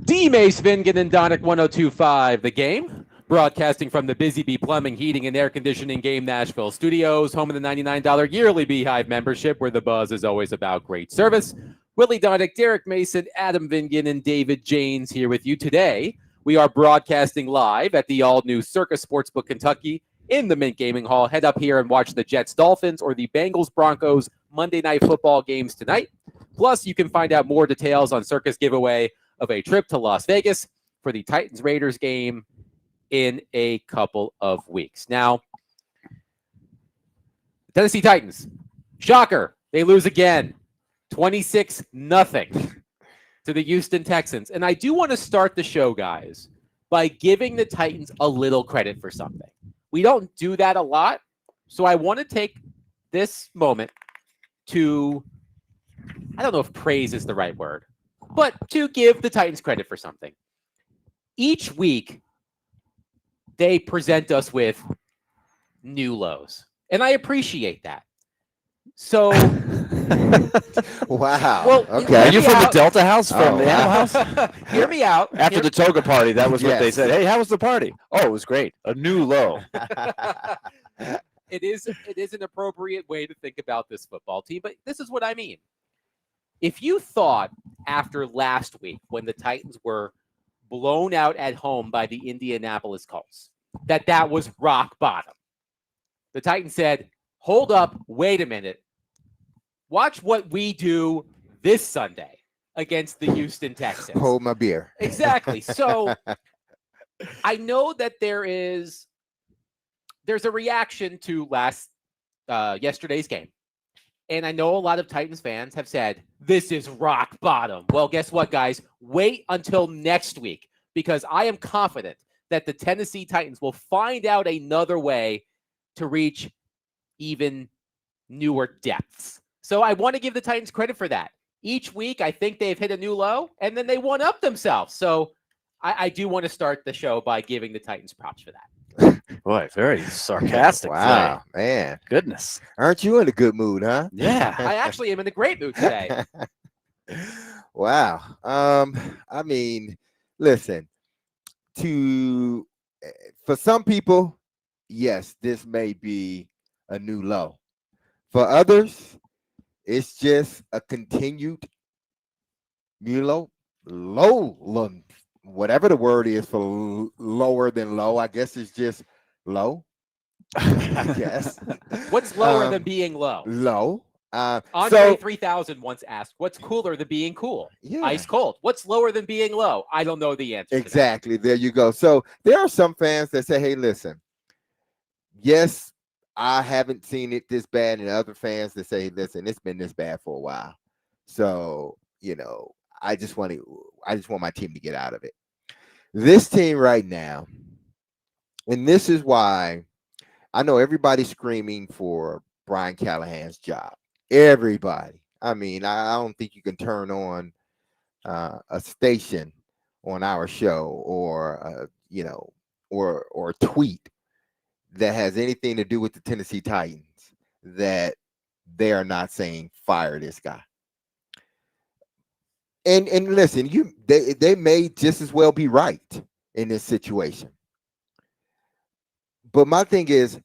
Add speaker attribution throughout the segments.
Speaker 1: D. Mace Vingan and Donick 1025, The Game. Broadcasting from the Busy Bee Plumbing, Heating, and Air Conditioning Game Nashville Studios, home of the $99 yearly Beehive membership, where the buzz is always about great service. Willie Donick, Derek Mason, Adam Vingan, and David Janes here with you today. We are broadcasting live at the all-new Circus Sportsbook Kentucky in the Mint Gaming Hall. Head up here and watch the Jets Dolphins or the Bengals Broncos Monday Night Football games tonight. Plus, you can find out more details on Circus giveaway of a trip to Las Vegas for the Titans-Raiders game in a couple of weeks. Now, Tennessee Titans, shocker, they lose again, 26-0 to the Houston Texans. And I do want to start the show, guys, by giving the Titans a little credit for something. We don't do that a lot, so I want to take this moment to, I don't know if praise is the right word, but to give the Titans credit for something. Each week, they present us with new lows, and I appreciate that. So,
Speaker 2: wow.
Speaker 3: Well, okay. Are you from the Delta House? From the Animal House?
Speaker 1: Hear me out.
Speaker 3: After the toga party, that was what they said. Hey, how was the party? Oh, it was great. A new low.
Speaker 1: It is an appropriate way to think about this football team, but this is what I mean. If you thought after last week, when the Titans were blown out at home by the Indianapolis Colts, that was rock bottom, the Titans said, hold up, wait a minute. Watch what we do this Sunday against the Houston Texans.
Speaker 2: Hold my beer.
Speaker 1: Exactly. So I know that there's a reaction to yesterday's game. And I know a lot of Titans fans have said, this is rock bottom. Well, guess what, guys? Wait until next week, because I am confident that the Tennessee Titans will find out another way to reach even newer depths. So I want to give the Titans credit for that. Each week, I think they've hit a new low, and then they one up themselves. So I do want to start the show by giving the Titans props for that.
Speaker 3: Boy, very sarcastic.
Speaker 2: Wow,
Speaker 3: today.
Speaker 2: man.
Speaker 3: Goodness.
Speaker 2: Aren't you in a good mood, huh?
Speaker 3: Yeah.
Speaker 1: I actually am in a great mood today.
Speaker 2: Wow. I mean, listen, for some people, yes, this may be a new low. For others, it's just a continued new low, whatever the word is for lower than low. I guess it's just low. I guess.
Speaker 1: What's lower than being low?
Speaker 2: Low.
Speaker 1: Andre 3000 once asked, what's cooler than being cool?
Speaker 2: Yeah.
Speaker 1: Ice cold. What's lower than being low? I don't know the answer.
Speaker 2: Exactly. There you go. So there are some fans that say, hey, listen, yes, I haven't seen it this bad, and other fans that say, listen, it's been this bad for a while. So, I just want my team to get out of it. This team right now, and this is why I know everybody's screaming for Brian Callahan's job. Everybody. I mean, I don't think you can turn on a station on our show or or tweet that has anything to do with the Tennessee Titans that they are not saying fire this guy. And listen, they may just as well be right in this situation. But my thing is,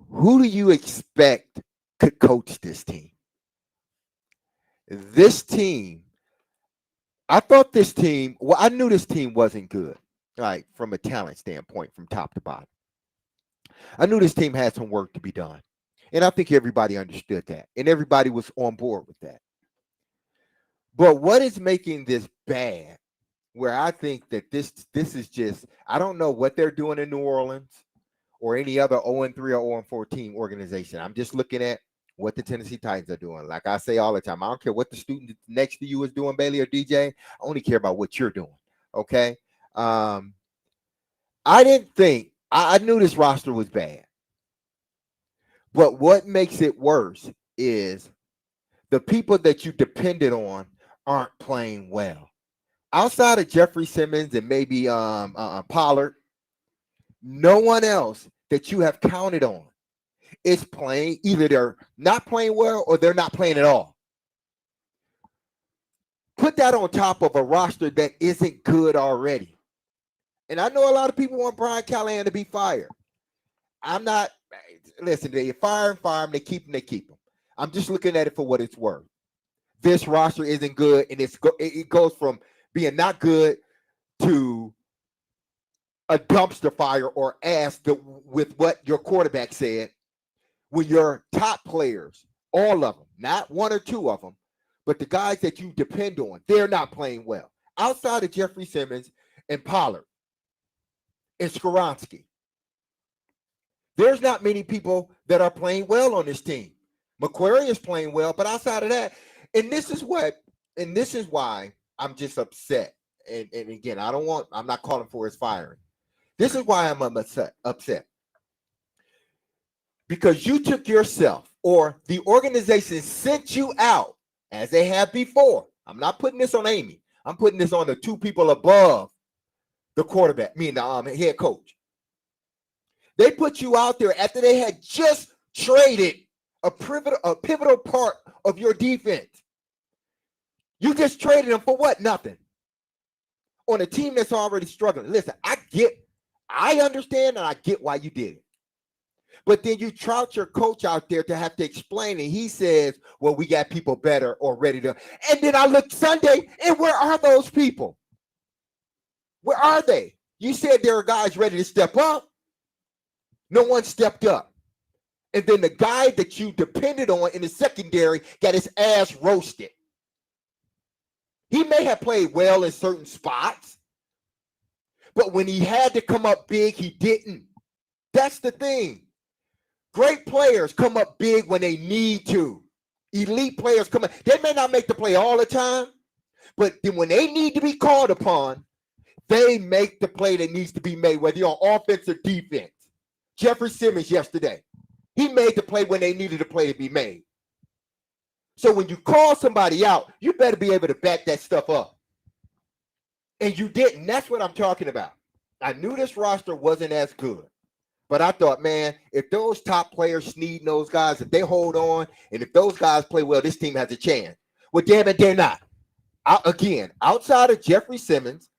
Speaker 2: who do you expect could coach this team? This team, I thought this team, I knew this team wasn't good, like from a talent standpoint, from top to bottom. I knew this team had some work to be done. And I think everybody understood that. And everybody was on board with that. But what is making this bad, where I think that this is just, I don't know what they're doing in New Orleans or any other 0-3 or 0-4 team organization. I'm just looking at what the Tennessee Titans are doing. Like I say all the time, I don't care what the student next to you is doing, Bailey or DJ. I only care about what you're doing. Okay. I didn't think, I knew this roster was bad. But what makes it worse is the people that you depended on aren't playing well. Outside of Jeffrey Simmons and maybe Pollard, no one else that you have counted on is playing. Either they're not playing well or they're not playing at all. Put that on top of a roster that isn't good already. And I know a lot of people want Brian Callahan to be fired. I'm not. Listen, they fire him, they keep him. I'm just looking at it for what it's worth. This roster isn't good, and it goes from being not good to a dumpster fire or ass with what your quarterback said. When your top players, all of them, not one or two of them, but the guys that you depend on, they're not playing well. Outside of Jeffrey Simmons and Pollard and Skoronski, there's not many people that are playing well on this team. McQuarrie is playing well, but outside of that, and this is why I'm just upset. And again, I'm not calling for his firing. This is why I'm upset. Because you took yourself, or the organization sent you out, as they have before. I'm not putting this on Amy. I'm putting this on the two people above the quarterback, meaning the head coach. They put you out there after they had just traded a pivotal part of your defense. You just traded them for what? Nothing. On a team that's already struggling. Listen, I understand and I get why you did it. But then you trout your coach out there to have to explain, and he says, well, we got people better or ready to. And then I look Sunday, and where are those people? Where are they? You said there are guys ready to step up. No one stepped up. And then the guy that you depended on in the secondary got his ass roasted. He may have played well in certain spots, but when he had to come up big, he didn't. That's the thing. Great players come up big when they need to. Elite players come up. They may not make the play all the time, but then when they need to be called upon, they make the play that needs to be made, whether you're on offense or defense. Jeffrey Simmons yesterday, he made the play when they needed the play to be made. So when you call somebody out, you better be able to back that stuff up. And you didn't. That's what I'm talking about. I knew this roster wasn't as good. But I thought, man, if those top players, Snead and those guys, if they hold on, and if those guys play well, this team has a chance. Well, damn it, they're not. Again, outside of Jeffrey Simmons,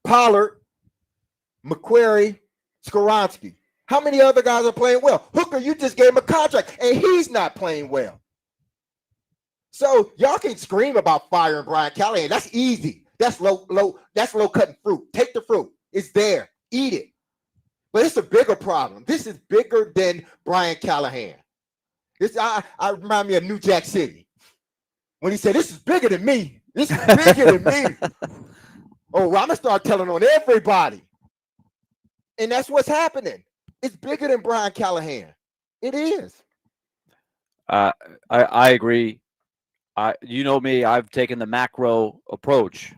Speaker 2: Pollard, McQuarrie, Skoronski, how many other guys are playing well? Hooker, you just gave him a contract, and he's not playing well. So y'all can scream about firing Brian Callahan. That's easy. That's low cutting fruit. Take the fruit. It's there. Eat it. But it's a bigger problem. This is bigger than Brian Callahan. I remind me of New Jack City. When he said, this is bigger than me. This is bigger than me. Oh, well, I'm going to start telling on everybody. And that's what's happening. It's bigger than Brian Callahan. It is.
Speaker 3: I agree. You know me, I've taken the macro approach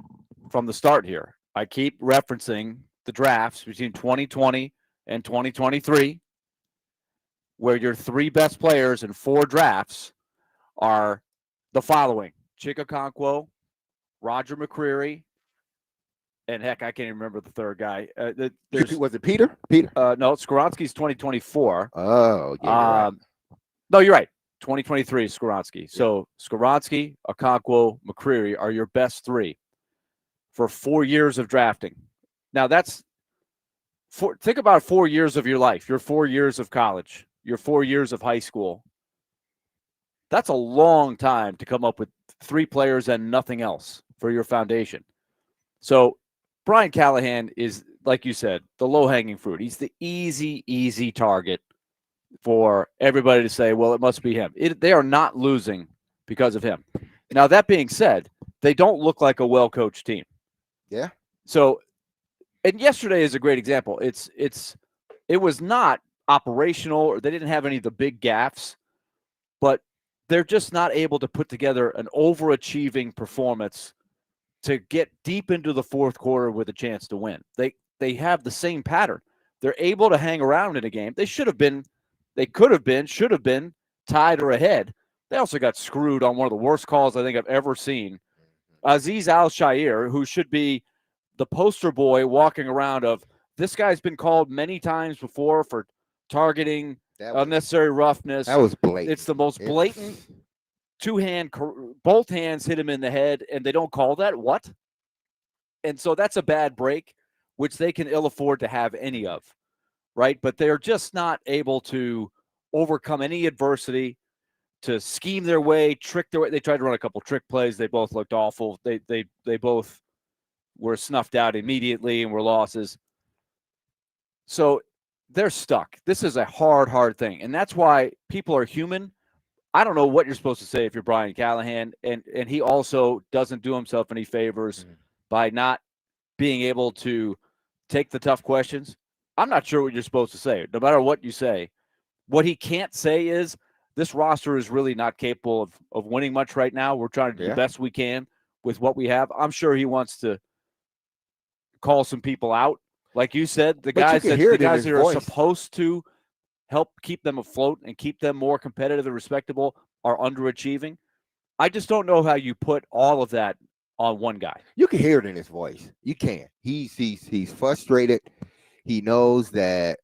Speaker 3: from the start here. I keep referencing the drafts between 2020 and 2023, where your three best players in four drafts are the following: Chikakonkwo, Roger McCreary, and heck, I can't even remember the third guy.
Speaker 2: Was it Peter? Peter.
Speaker 3: No, Skoronski's 2024.
Speaker 2: Oh, yeah. Right.
Speaker 3: No, you're right. 2023 is Skoronski. So Skoronski, Okonkwo, McCreary are your best three for 4 years of drafting. Now think about 4 years of your life, your 4 years of college, your 4 years of high school. That's a long time to come up with three players and nothing else for your foundation. So Brian Callahan is, like you said, the low-hanging fruit. He's the easy target for everybody to say, well, it must be him. They are not losing because of him. Now, that being said, they don't look like a well-coached team.
Speaker 2: Yeah.
Speaker 3: So, and yesterday is a great example. It was not operational, or they didn't have any of the big gaffes, but they're just not able to put together an overachieving performance to get deep into the fourth quarter with a chance to win. They have the same pattern. They're able to hang around in a game. They should have been tied or ahead. They also got screwed on one of the worst calls I think I've ever seen. Aziz Al-Shair, who should be the poster boy walking around of, this guy's been called many times before for targeting, unnecessary roughness.
Speaker 2: That was blatant.
Speaker 3: It's the most blatant both hands hit him in the head, and they don't call that. What? And so that's a bad break, which they can ill afford to have any of, right? But they're just not able to overcome any adversity, to scheme their way, trick their way. They tried to run a couple trick plays. They both looked awful. They both were snuffed out immediately and were losses. So they're stuck. This is a hard thing. And that's why people are human. I don't know what you're supposed to say if you're Brian Callahan, and he also doesn't do himself any favors by not being able to take the tough questions. I'm not sure what you're supposed to say, no matter what you say. What he can't say is this roster is really not capable of winning much right now. We're trying to do the best we can with what we have. I'm sure he wants to call some people out. Like you said, the guys that are supposed to help keep them afloat and keep them more competitive and respectable are underachieving. I just don't know how you put all of that on one guy.
Speaker 2: You can hear it in his voice. You can. He's frustrated. He knows that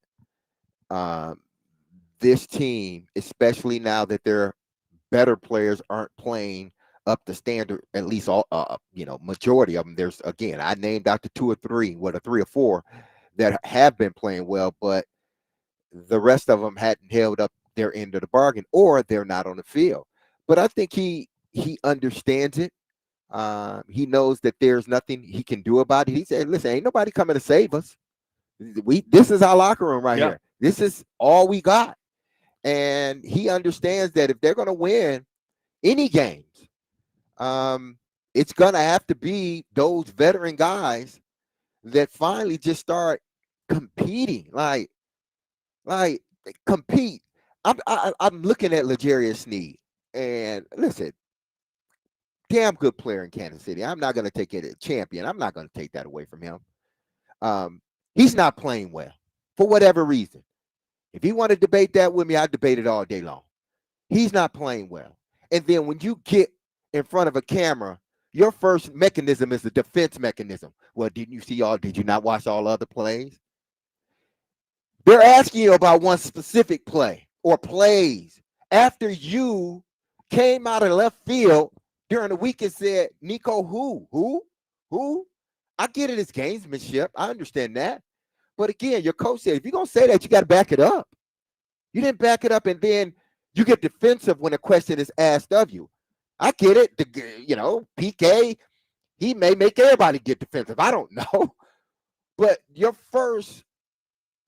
Speaker 2: this team, especially now that their better players aren't playing up the standard, at least all majority of them. There's, again, I named out the 2 or 3, whether 3 or 4 that have been playing well, but the rest of them hadn't held up their end of the bargain, or they're not on the field. But I think he understands it. He knows that there's nothing he can do about it. He said, listen, ain't nobody coming to save us. This is our locker room right here. This is all we got. And he understands that if they're going to win any games, it's going to have to be those veteran guys that finally just start competing, like compete. I'm looking at L'Jarius Sneed, and listen, damn good player in Kansas City. I'm not going to take it a champion. I'm not going to take that away from him. He's not playing well for whatever reason. If he want to debate that with me, I'd debate it all day long. He's not playing well. And then when you get in front of a camera, your first mechanism is the defense mechanism. Well, did you not watch all other plays? They're asking you about one specific play or plays after you came out of left field during the week and said, Nico, who? I get it, it's gamesmanship. I understand that. But again, your coach said, if you're going to say that, you got to back it up. You didn't back it up, and then you get defensive when a question is asked of you. I get it. PK, he may make everybody get defensive. I don't know. But your first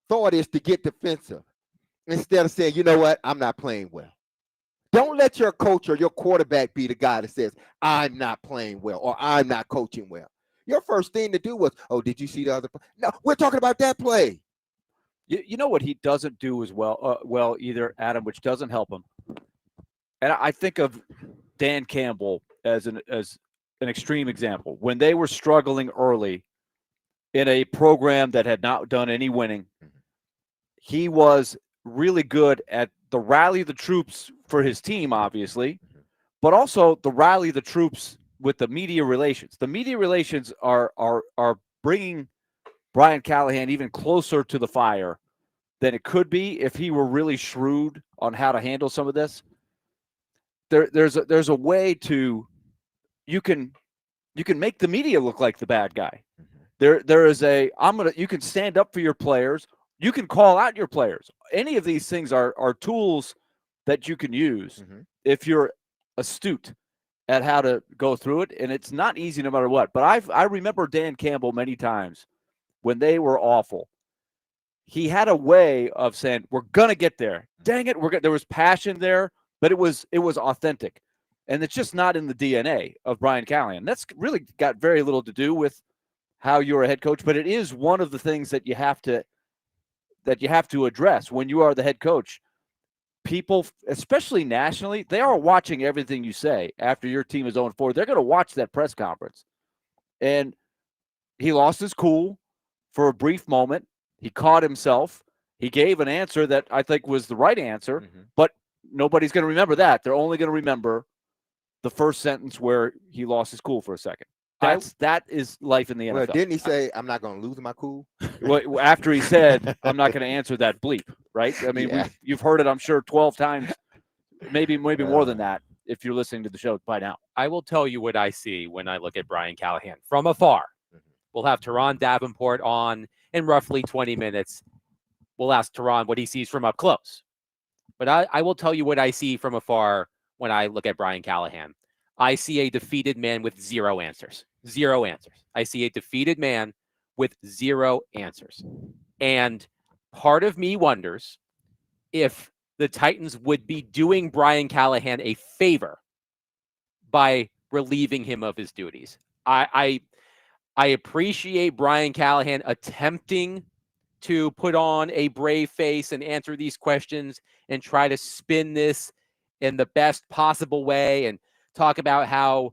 Speaker 2: thought is to get defensive instead of saying, you know what, I'm not playing well. Don't let your coach or your quarterback be the guy that says, I'm not playing well or I'm not coaching well. Your first thing to do was, oh, did you see the other play? No, we're talking about that play.
Speaker 3: You know what he doesn't do as well either, Adam, which doesn't help him. And I think of Dan Campbell as an extreme example. When they were struggling early in a program that had not done any winning, he was really good at the rally the troops for his team, obviously, but also the rally the troops with the media relations. The media relations are bringing Brian Callahan even closer to the fire than it could be if he were really shrewd on how to handle some of this. There's a way to you can make the media look like the bad guy. There is you can stand up for your players. You can call out your players. Any of these things are tools that you can use if you're astute at how to go through it. And it's not easy no matter what. But I remember Dan Campbell many times when they were awful. He had a way of saying, we're going to get there. Dang it. There was passion there, but it was authentic. And it's just not in the DNA of Brian Callahan. That's really got very little to do with how you're a head coach, but it is one of the things that you have to address when you are the head coach. People, especially nationally, they are watching everything you say after your team is 0-4. They're going to watch that press conference. And he lost his cool for a brief moment. He caught himself. He gave an answer that I think was the right answer, but nobody's going to remember that. They're only going to remember the first sentence where he lost his cool for a second. That is life in the NFL.
Speaker 2: Well, didn't he say, I'm not going to lose my cool?
Speaker 3: Well, after he said, I'm not going to answer that bleep, right? I mean, you've heard it, I'm sure, 12 times, maybe more than that. if you're listening to the show by now.
Speaker 1: I will tell you what I see when I look at Brian Callahan from afar. We'll have Teron Davenport on in roughly 20 minutes. We'll ask Teron what he sees from up close. But I will tell you what I see from afar when I look at Brian Callahan. I see a defeated man with zero answers. Zero answers. I see a defeated man with zero answers. And part of me wonders if the Titans would be doing Brian Callahan a favor by relieving him of his duties. I appreciate Brian Callahan attempting to put on a brave face and answer these questions and try to spin this in the best possible way and talk about how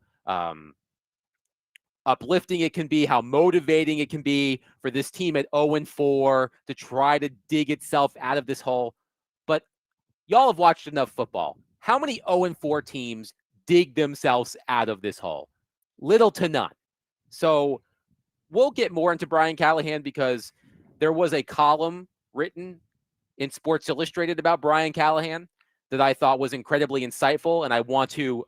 Speaker 1: uplifting it can be, how motivating it can be for this team at 0-4 to try to dig itself out of this hole. But y'all have watched enough football. How many 0-4 teams dig themselves out of this hole? Little to none. So we'll get more into Brian Callahan because there was a column written in Sports Illustrated about Brian Callahan that I thought was incredibly insightful, and I want to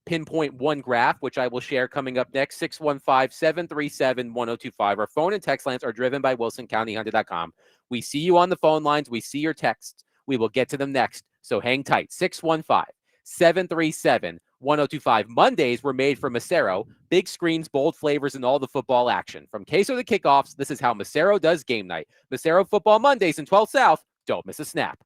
Speaker 1: pinpoint one graph, which I will share coming up next. 615-737-1025. Our phone and text lines are driven by WilsonCountyHunter.com. We see you on the phone lines. We see your texts. We will get to them next, so hang tight. 615-737-1025. Mondays were made for Macero. Big screens, bold flavors, and all the football action. From queso to kickoffs, this is how Macero does game night. Macero Football Mondays in 12 South. Don't miss a snap.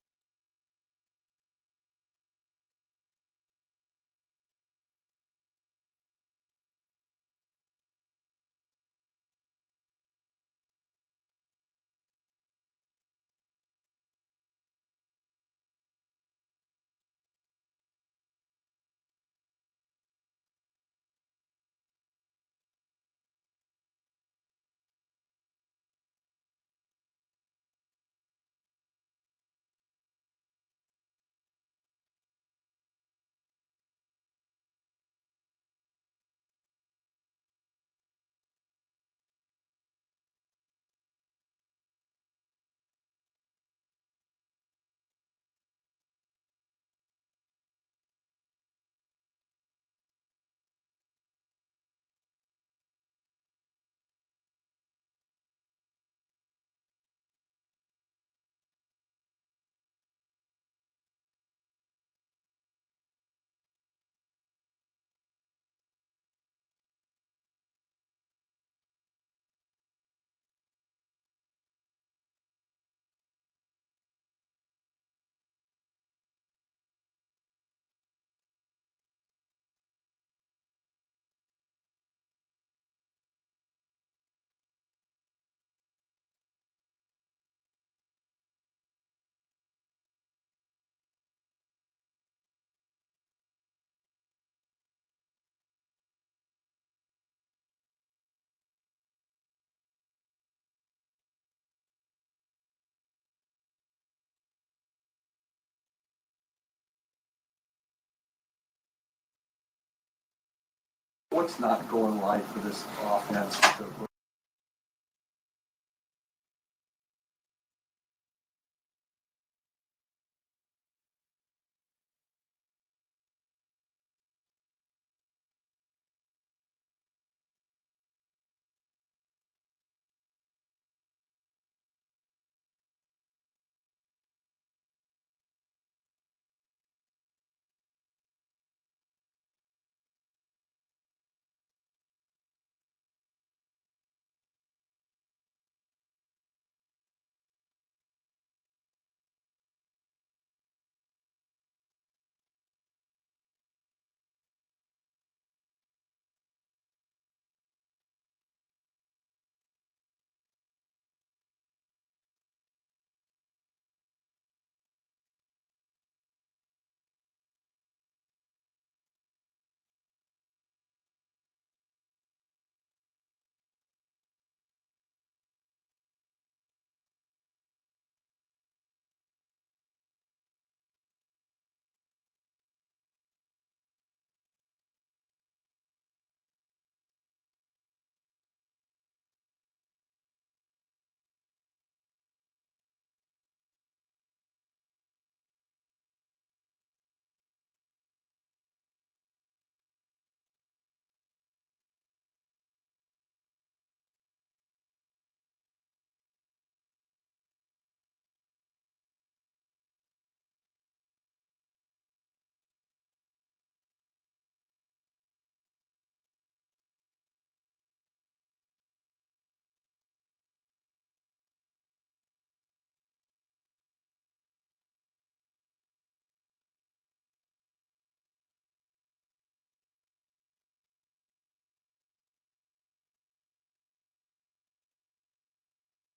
Speaker 4: What's not going right for this offense?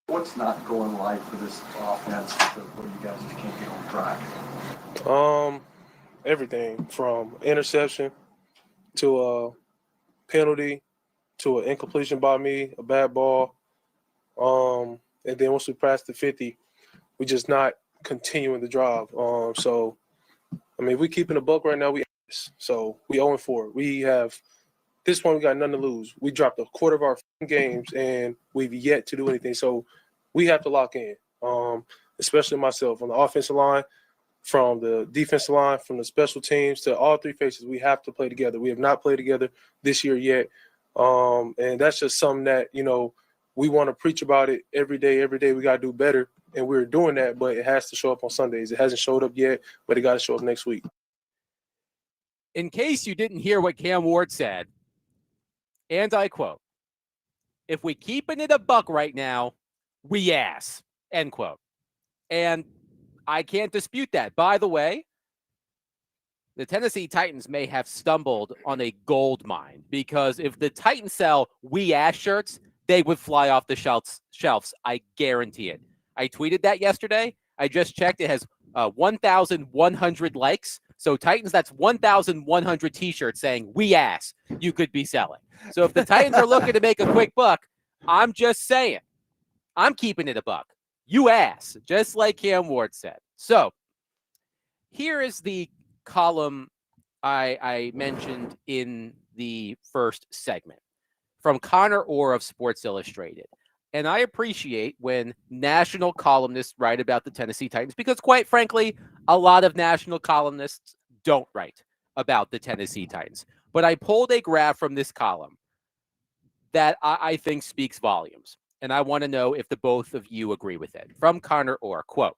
Speaker 4: What's not going right for this offense where you guys just can't get on track?
Speaker 5: Everything from interception to a penalty to an incompletion by me, a bad ball. And then once we pass the 50, we just not continuing the drive. So, I mean, if we keeping the buck right now, we 0-4. We have this one. We got nothing to lose. We dropped a quarter of our games, and we've yet to do anything. So, we have to lock in. Especially myself on the offensive line, from the defensive line, from the special teams to all three faces. We have to play together. We have not played together this year yet, and that's just something that we want to preach about it every day. Every day we got to do better, and we're doing that, but it has to show up on Sundays. It hasn't showed up yet, but it got to show up next week.
Speaker 1: In case you didn't hear what Cam Ward said, and I quote, "If we keeping it a buck right now, we ass," end quote. And I can't dispute that. By the way, the Tennessee Titans may have stumbled on a gold mine, because if the Titans sell "we ass" shirts, they would fly off the shelves. I guarantee it. I tweeted that yesterday. I just checked. It has 1,100 likes. So Titans, that's 1,100 T-shirts saying "we ass" you could be selling. So if the Titans are looking to make a quick buck, I'm just saying, I'm keeping it a buck. You ass, just like Cam Ward said. So here is the column I mentioned in the first segment from Connor Orr of Sports Illustrated. And I appreciate when national columnists write about the Tennessee Titans, because quite frankly, a lot of national columnists don't write about the Tennessee Titans. But I pulled a graph from this column that I think speaks volumes. And I want to know if the both of you agree with it. From Connor Orr, quote,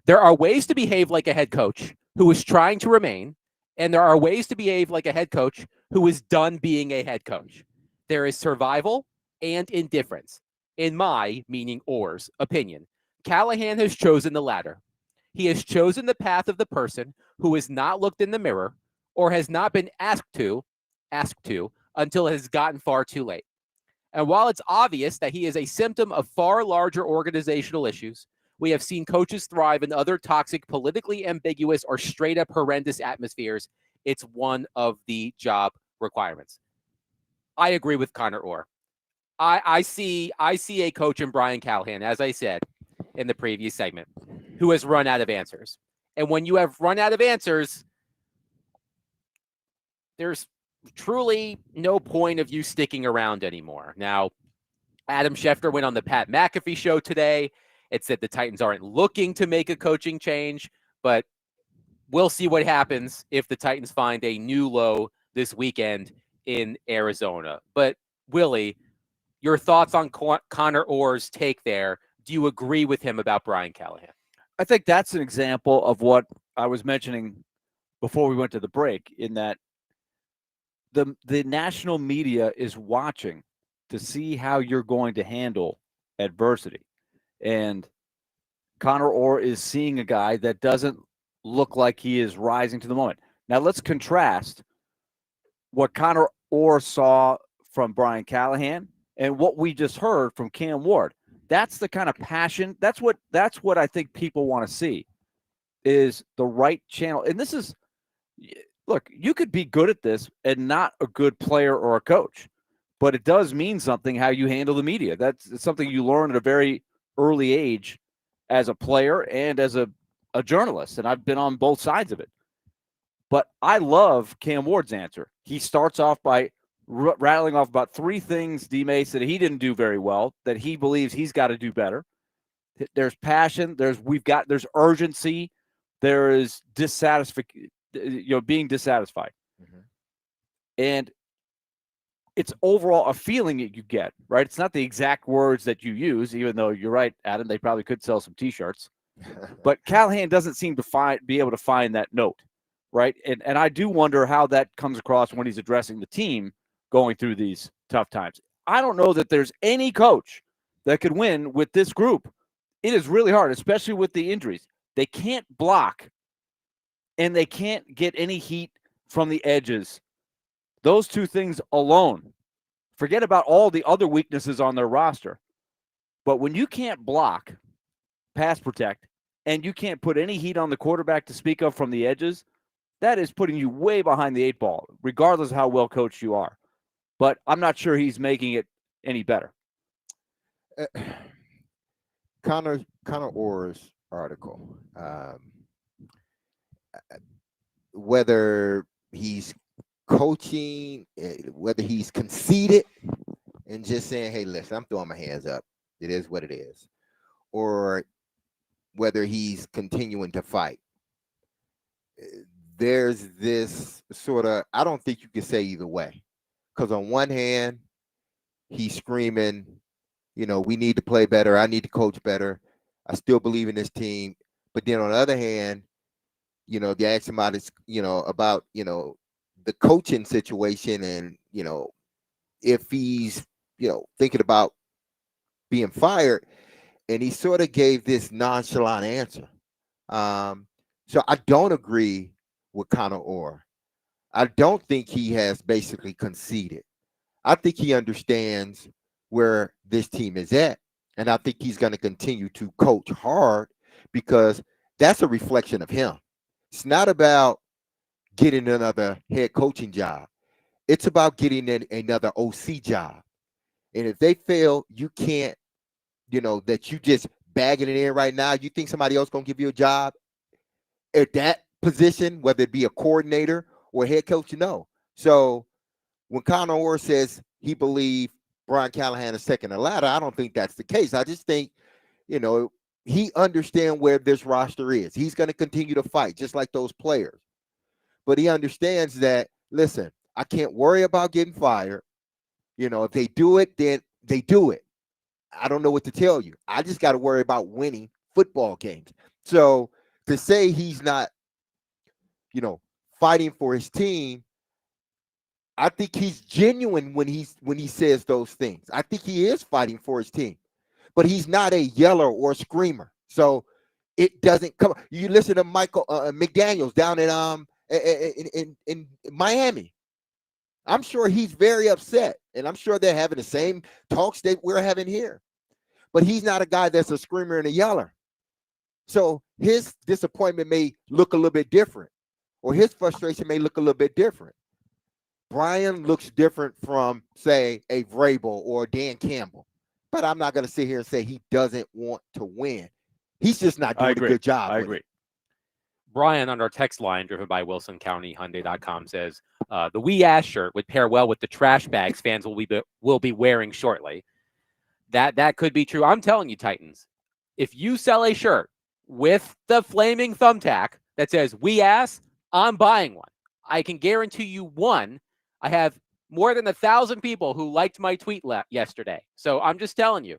Speaker 1: "There are ways to behave like a head coach who is trying to remain, and there are ways to behave like a head coach who is done being a head coach. There is survival and indifference. In my," meaning Orr's, "opinion, Callahan has chosen the latter. He has chosen the path of the person who has not looked in the mirror or has not been asked to until it has gotten far too late. And while it's obvious that he is a symptom of far larger organizational issues, we have seen coaches thrive in other toxic, politically ambiguous, or straight up horrendous atmospheres. It's one of the job requirements." I agree with Connor Orr. I see a coach in Brian Callahan, as I said in the previous segment, who has run out of answers. And when you have run out of answers, there's truly no point of you sticking around anymore. Now, Adam Schefter went on the Pat McAfee show today. It said the Titans aren't looking to make a coaching change, but we'll see what happens if the Titans find a new low this weekend in Arizona. But Willie, your thoughts on Connor Orr's take there? Do you agree with him about Brian Callahan?
Speaker 3: I think that's an example of what I was mentioning before we went to the break, in that the national media is watching to see how you're going to handle adversity. And Connor Orr is seeing a guy that doesn't look like he is rising to the moment. Now let's contrast what Connor Orr saw from Brian Callahan and what we just heard from Cam Ward. That's the kind of passion. That's what I think people want to see, is the right channel. And this is, look, you could be good at this and not a good player or a coach, but it does mean something how you handle the media. That's something you learn at a very early age as a player and as a journalist. And I've been on both sides of it. But I love Cam Ward's answer. He starts off by rattling off about three things, D-Mace, that he didn't do very well, that he believes he's got to do better. There's passion. There's urgency. There is being dissatisfied. Mm-hmm. And it's overall a feeling that you get, right? It's not the exact words that you use, even though you're right, Adam, they probably could sell some T-shirts. But Callahan doesn't seem to be able to find that note, right? And I do wonder how that comes across when he's addressing the team going through these tough times. I don't know that there's any coach that could win with this group. It is really hard, especially with the injuries. They can't block, and they can't get any heat from the edges. Those two things alone. Forget about all the other weaknesses on their roster. But when you can't block, pass protect, and you can't put any heat on the quarterback to speak of from the edges, that is putting you way behind the 8 ball, regardless of how well coached you are. But I'm not sure he's making it any better.
Speaker 2: Connor Orr's article, whether he's coaching, whether he's conceded and just saying, hey, listen, I'm throwing my hands up. It is what it is. Or whether he's continuing to fight. There's this sort of, I don't think you can say either way. Because on one hand, he's screaming, we need to play better. I need to coach better. I still believe in this team. But then on the other hand, they ask him about the coaching situation and, if he's, thinking about being fired. And he sort of gave this nonchalant answer. So I don't agree with Connor Orr. I don't think he has basically conceded. I think he understands where this team is at. And I think he's going to continue to coach hard because that's a reflection of him. It's not about getting another head coaching job. It's about getting another OC job. And if they fail, you can't, that you just bagging it in right now. You think somebody else going to give you a job at that position, whether it be a coordinator or a head coach, So when Connor Orr says he believes Brian Callahan is second to ladder, I don't think that's the case. I just think, he understands where this roster is. He's going to continue to fight just like those players. But he understands that, listen, I can't worry about getting fired. If they do it, then they do it. I don't know what to tell you. I just got to worry about winning football games. So to say he's not, fighting for his team, I think he's genuine when he says those things. I think he is fighting for his team, but he's not a yeller or a screamer. So it doesn't come. You listen to Michael McDaniels down in Miami. I'm sure he's very upset, and I'm sure they're having the same talks that we're having here. But he's not a guy that's a screamer and a yeller. So his disappointment may look a little bit different, or his frustration may look a little bit different. Brian looks different from, say, a Vrabel or Dan Campbell. But I'm not going to sit here and say he doesn't want to win. He's just not doing a good job.
Speaker 3: I agree.
Speaker 2: It.
Speaker 1: Brian on our text line, driven by WilsonCountyHyundai.com, says the "We Ass" shirt would pair well with the trash bags fans will be wearing shortly. That could be true. I'm telling you, Titans, if you sell a shirt with the flaming thumbtack that says "We Ass," I'm buying one. I can guarantee you one. I have more than 1,000 people who liked my tweet yesterday. So I'm just telling you,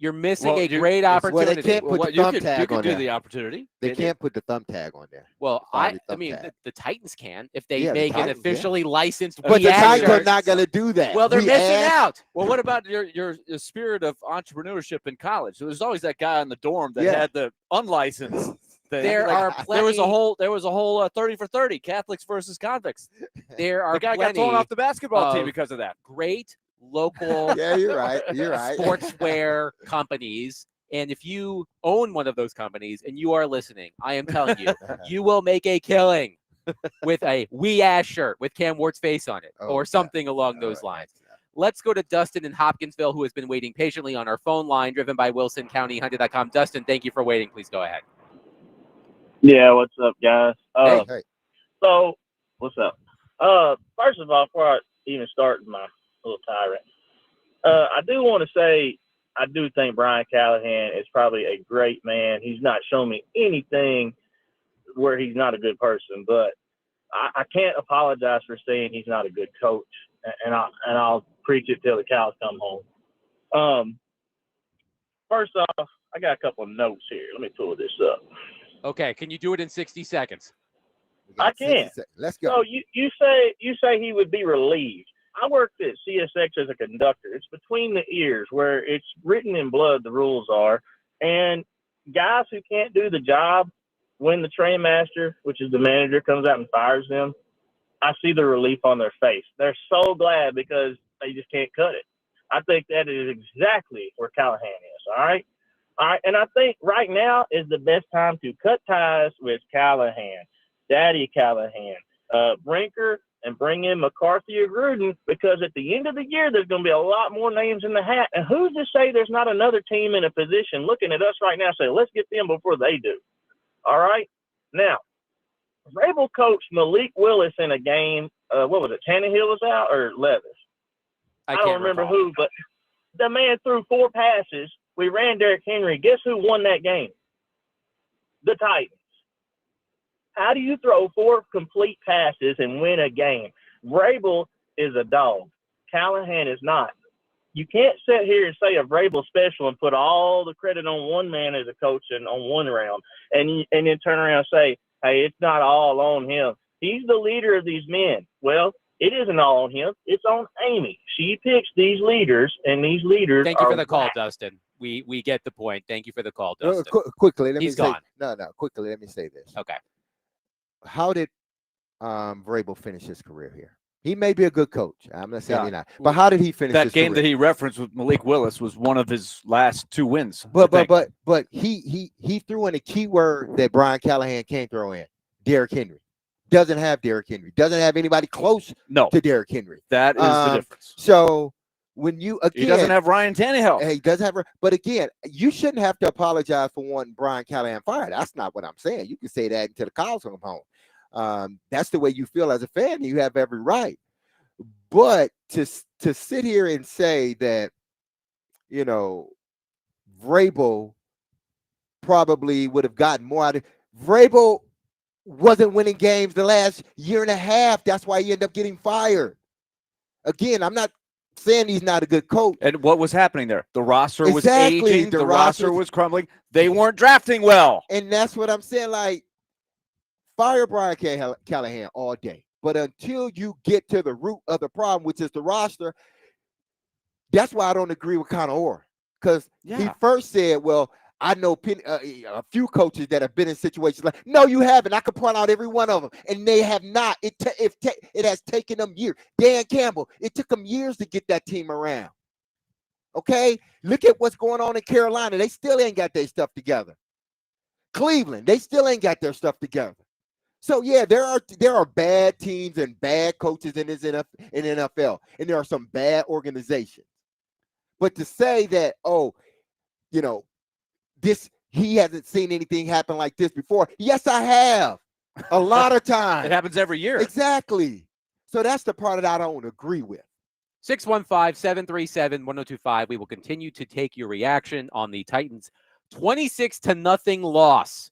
Speaker 1: you're missing a great opportunity.
Speaker 2: They can't put the
Speaker 3: you
Speaker 2: thumbtack
Speaker 3: could
Speaker 2: on
Speaker 3: do
Speaker 2: there.
Speaker 3: the opportunity.
Speaker 2: They can't put the thumbtack on there.
Speaker 1: Well,
Speaker 2: I
Speaker 1: mean, the Titans can if they
Speaker 2: Yeah, the
Speaker 1: make an
Speaker 2: Titans,
Speaker 1: officially licensed.
Speaker 2: But the
Speaker 1: We Ass
Speaker 2: Titans
Speaker 1: shirt.
Speaker 2: are not going to do that.
Speaker 1: Well, they're
Speaker 2: We
Speaker 1: missing
Speaker 2: ask-
Speaker 1: out.
Speaker 3: Well, what about your spirit of entrepreneurship in college? There was always that guy in the dorm that
Speaker 2: Yeah.
Speaker 3: had the unlicensed thing.
Speaker 1: There are
Speaker 3: There was
Speaker 1: plenty-
Speaker 3: a whole 30 for 30 Catholics versus convicts.
Speaker 1: There are
Speaker 3: The guy got
Speaker 1: plenty
Speaker 3: thrown off the basketball team
Speaker 1: of
Speaker 3: because of that.
Speaker 1: great local
Speaker 2: Yeah, you're right. You're right.
Speaker 1: sportswear companies. And if you own one of those companies and you are listening, I am telling you, you will make a killing with a "We Ass" shirt with Cam Wart's face on it or something along those lines. Let's go to Dustin in Hopkinsville, who has been waiting patiently on our phone line, driven by WilsonCountyHyundai.com. Dustin, thank you for waiting. Please go ahead.
Speaker 6: Yeah, what's up, guys?
Speaker 2: Hey.
Speaker 6: So, what's up? First of all, before I even start my little tirade, I do want to say I do think Brian Callahan is probably a great man. He's not shown me anything where he's not a good person, but I can't apologize for saying he's not a good coach, and I'll preach it till the cows come home. First off, I got a couple of notes here. Let me pull this up.
Speaker 1: Okay, can you do it in 60 seconds?
Speaker 6: I can.
Speaker 2: Let's go.
Speaker 6: So you say he would be relieved. I worked at CSX as a conductor. It's between the ears where it's written in blood, the rules are. And guys who can't do the job, when the train master, which is the manager, comes out and fires them, I see the relief on their face. They're so glad because they just can't cut it. I think that is exactly where Callahan is. All right. All right. And I think right now is the best time to cut ties with Callahan, Daddy Callahan, Brinker, and bring in McCarthy or Gruden, because at the end of the year, there's going to be a lot more names in the hat. And who's to say there's not another team in a position looking at us right now say, let's get them before they do. All right. Now, Vrabel coached Malik Willis in a game. What was it? Tannehill was out or Levis? I don't remember who, but the man threw 4 passes. We ran Derrick Henry. Guess who won that game? The Titans. How do you throw 4 complete passes and win a game? Vrabel is a dog. Callahan is not. You can't sit here and say a Vrabel special and put all the credit on one man as a coach and on one round, and then turn around and say, hey, it's not all on him. He's the leader of these men. Well, it isn't all on him. It's on Amy. She picks these leaders, and these leaders
Speaker 1: Thank you
Speaker 6: are
Speaker 1: for the call,
Speaker 6: whack.
Speaker 1: Dustin. We get the point. Thank you for the call, Dustin.
Speaker 2: Quickly, let me
Speaker 1: He's
Speaker 2: say.
Speaker 1: gone.
Speaker 2: No. Quickly, let me say this.
Speaker 1: Okay.
Speaker 2: How did Vrabel finish his career here? He may be a good coach. I'm not saying he's not. But how did he finish
Speaker 3: That
Speaker 2: his
Speaker 3: game
Speaker 2: career?
Speaker 3: that he referenced with Malik Willis was one of his last 2 wins.
Speaker 2: But he threw in a key word that Brian Callahan can't throw in. Derrick Henry. Doesn't have Derrick Henry. Doesn't have anybody close to Derrick Henry.
Speaker 3: That is the difference.
Speaker 2: So when you again,
Speaker 3: he doesn't have Ryan Tannehill.
Speaker 2: He does have, but again, you shouldn't have to apologize for wanting Brian Callahan fired. That's not what I'm saying. You can say that until the cows come home. That's the way you feel as a fan. You have every right. But to sit here and say that, you know, Vrabel probably would have gotten more out of Vrabel wasn't winning games the last year and a half. That's why he ended up getting fired. Again, I'm not saying he's not a good coach.
Speaker 3: And what was happening there? The roster was
Speaker 2: Exactly.
Speaker 3: aging.
Speaker 2: The
Speaker 3: The roster was crumbling. They weren't drafting well.
Speaker 2: And that's what I'm saying. Like, fire Brian Callahan all day. But until you get to the root of the problem, which is the roster, that's why I don't agree with Conor Orr. Because he first said, well, I know a few coaches that have been in situations like, no, you haven't. I could point out every one of them, and they have not. It has taken them years. Dan Campbell, it took them years to get that team around. Okay? Look at what's going on in Carolina. They still ain't got their stuff together. Cleveland, they still ain't got their stuff together. So, yeah, there are bad teams and bad coaches in NFL, and there are some bad organizations. But to say that, he hasn't seen anything happen like this before. Yes, I have. A lot of times.
Speaker 3: It happens every year.
Speaker 2: Exactly. So that's the part that I don't agree with.
Speaker 1: 615-737-1025. We will continue to take your reaction on the Titans' 26-0 loss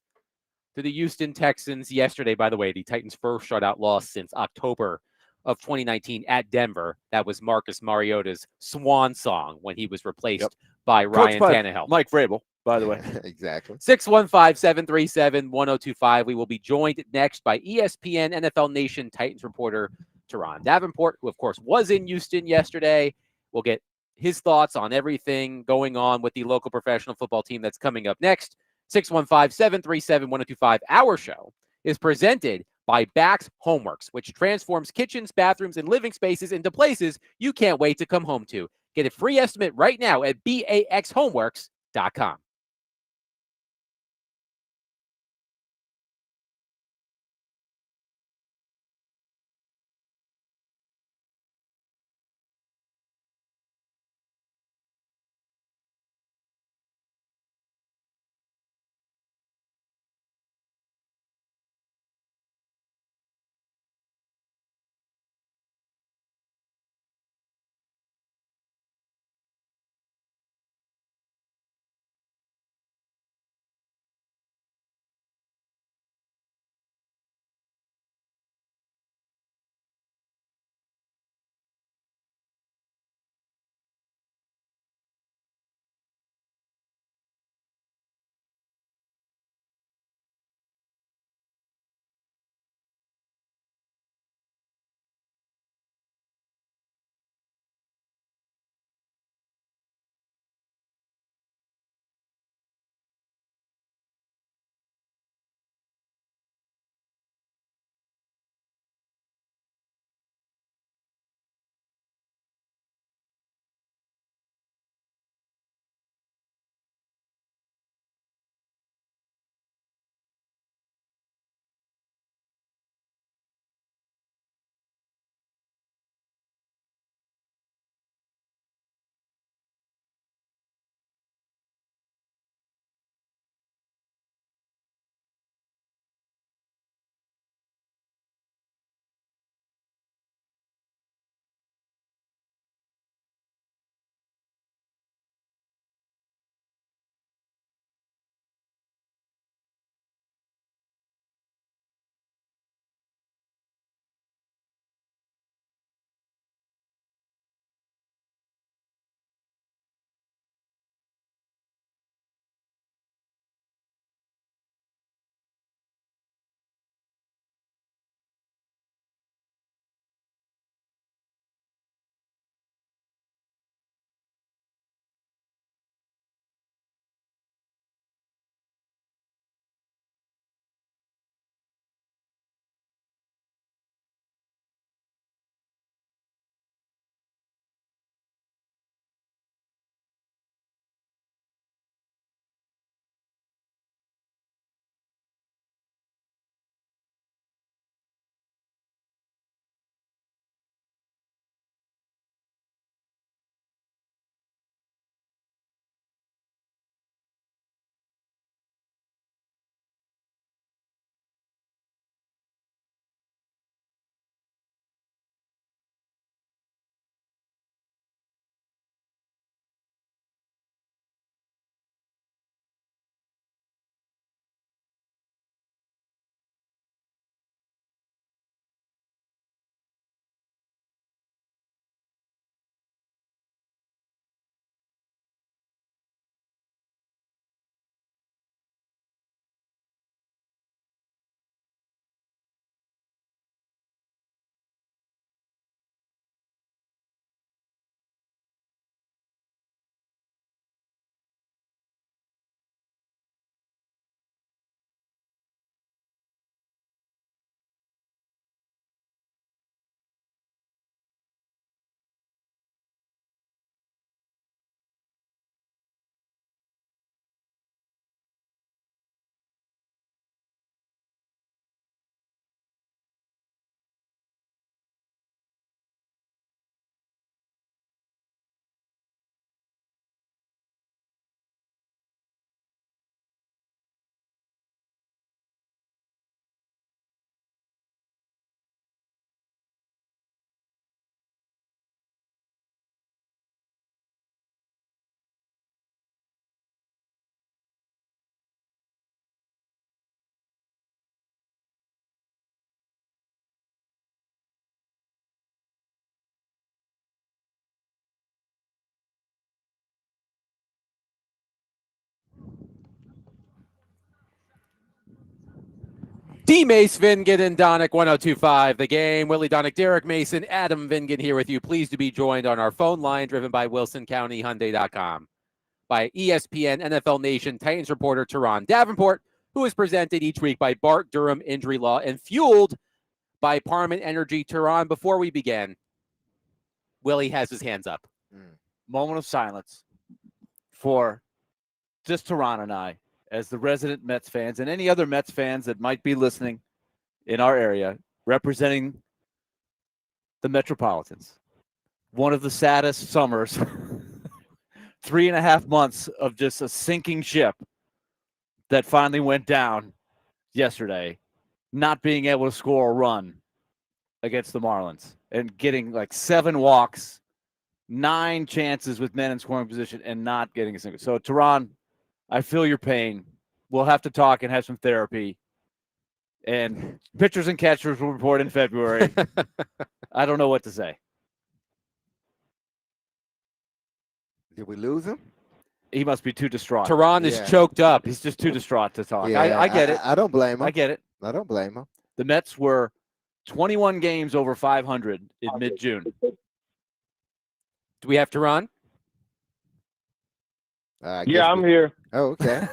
Speaker 1: to the Houston Texans yesterday. By the way, the Titans' first shutout loss since October of 2019 at Denver. That was Marcus Mariota's swan song when he was replaced by Ryan Tannehill.
Speaker 3: Mike Vrabel, by the way.
Speaker 2: Exactly.
Speaker 1: 615-737-1025. We will be joined next by ESPN NFL Nation Titans reporter Teron Davenport, who, of course, was in Houston yesterday. We'll get his thoughts on everything going on with the local professional football team that's coming up next. 615-737-1025. Our show is presented by Bax Homeworks, which transforms kitchens, bathrooms, and living spaces into places you can't wait to come home to. Get a free estimate right now at baxhomeworks.com. The Mace Vingan and Donick 1025, the game. Willie Donick, Derek Mason, Adam Vingan here with you. Pleased to be joined on our phone line, driven by WilsonCountyHyundai.com, by ESPN, NFL Nation, Titans reporter Teron Davenport, who is presented each week by Bart Durham Injury Law and fueled by Parman Energy. Teron, before we begin, Willie has his hands up.
Speaker 3: Moment of silence for just Teron and I, as the resident Mets fans and any other Mets fans that might be listening in our area, representing the Metropolitans. One of the saddest summers, 3.5 months of just a sinking ship that finally went down yesterday, not being able to score a run against the Marlins and getting like 7 walks, 9 chances with men in scoring position and not getting a single. So, Teron, I feel your pain. We'll have to talk and have some therapy. And pitchers and catchers will report in February. I don't know what to say.
Speaker 2: Did we lose him?
Speaker 3: He must be too distraught.
Speaker 1: Teron is
Speaker 2: Yeah.
Speaker 1: choked up.
Speaker 3: He's just too distraught to talk.
Speaker 2: Yeah,
Speaker 3: I get it.
Speaker 2: I don't blame him.
Speaker 3: I get it.
Speaker 2: I don't blame him.
Speaker 3: The Mets were 21 games over 500 in mid-June.
Speaker 1: Do we have Teron?
Speaker 6: Yeah, I'm here.
Speaker 2: Oh, okay.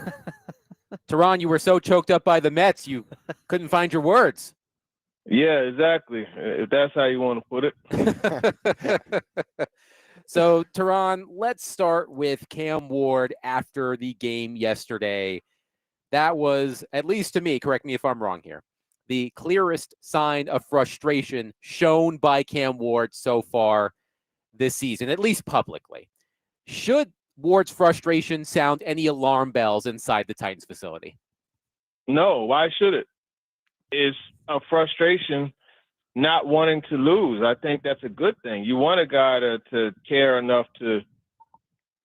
Speaker 1: Teron, you were so choked up by the Mets, you couldn't find your words.
Speaker 6: Yeah, exactly. If that's how you want to put it.
Speaker 1: So, Teron, let's start with Cam Ward after the game yesterday. That was, at least to me, correct me if I'm wrong here, the clearest sign of frustration shown by Cam Ward so far this season, at least publicly. Should Ward's frustration sound any alarm bells inside the Titans facility?
Speaker 6: No, why should it? It's a frustration not wanting to lose. I think that's a good thing. You want a guy to care enough to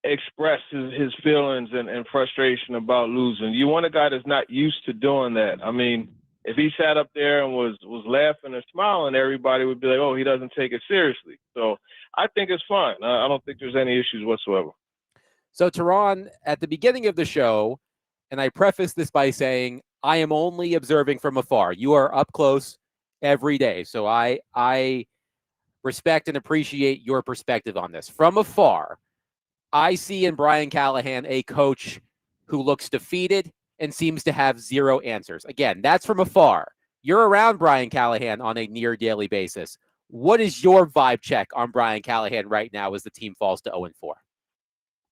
Speaker 6: express his feelings and frustration about losing. You want a guy that's not used to doing that. I mean, if he sat up there and was laughing and smiling, everybody would be like, oh, he doesn't take it seriously. So I think it's fine. I don't think there's any issues whatsoever.
Speaker 1: So, Teron, at the beginning of the show, and I preface this by saying, I am only observing from afar. You are up close every day. So I respect and appreciate your perspective on this. From afar, I see in Brian Callahan a coach who looks defeated and seems to have zero answers. Again, that's from afar. You're around Brian Callahan on a near daily basis. What is your vibe check on Brian Callahan right now as the team falls to 0-4?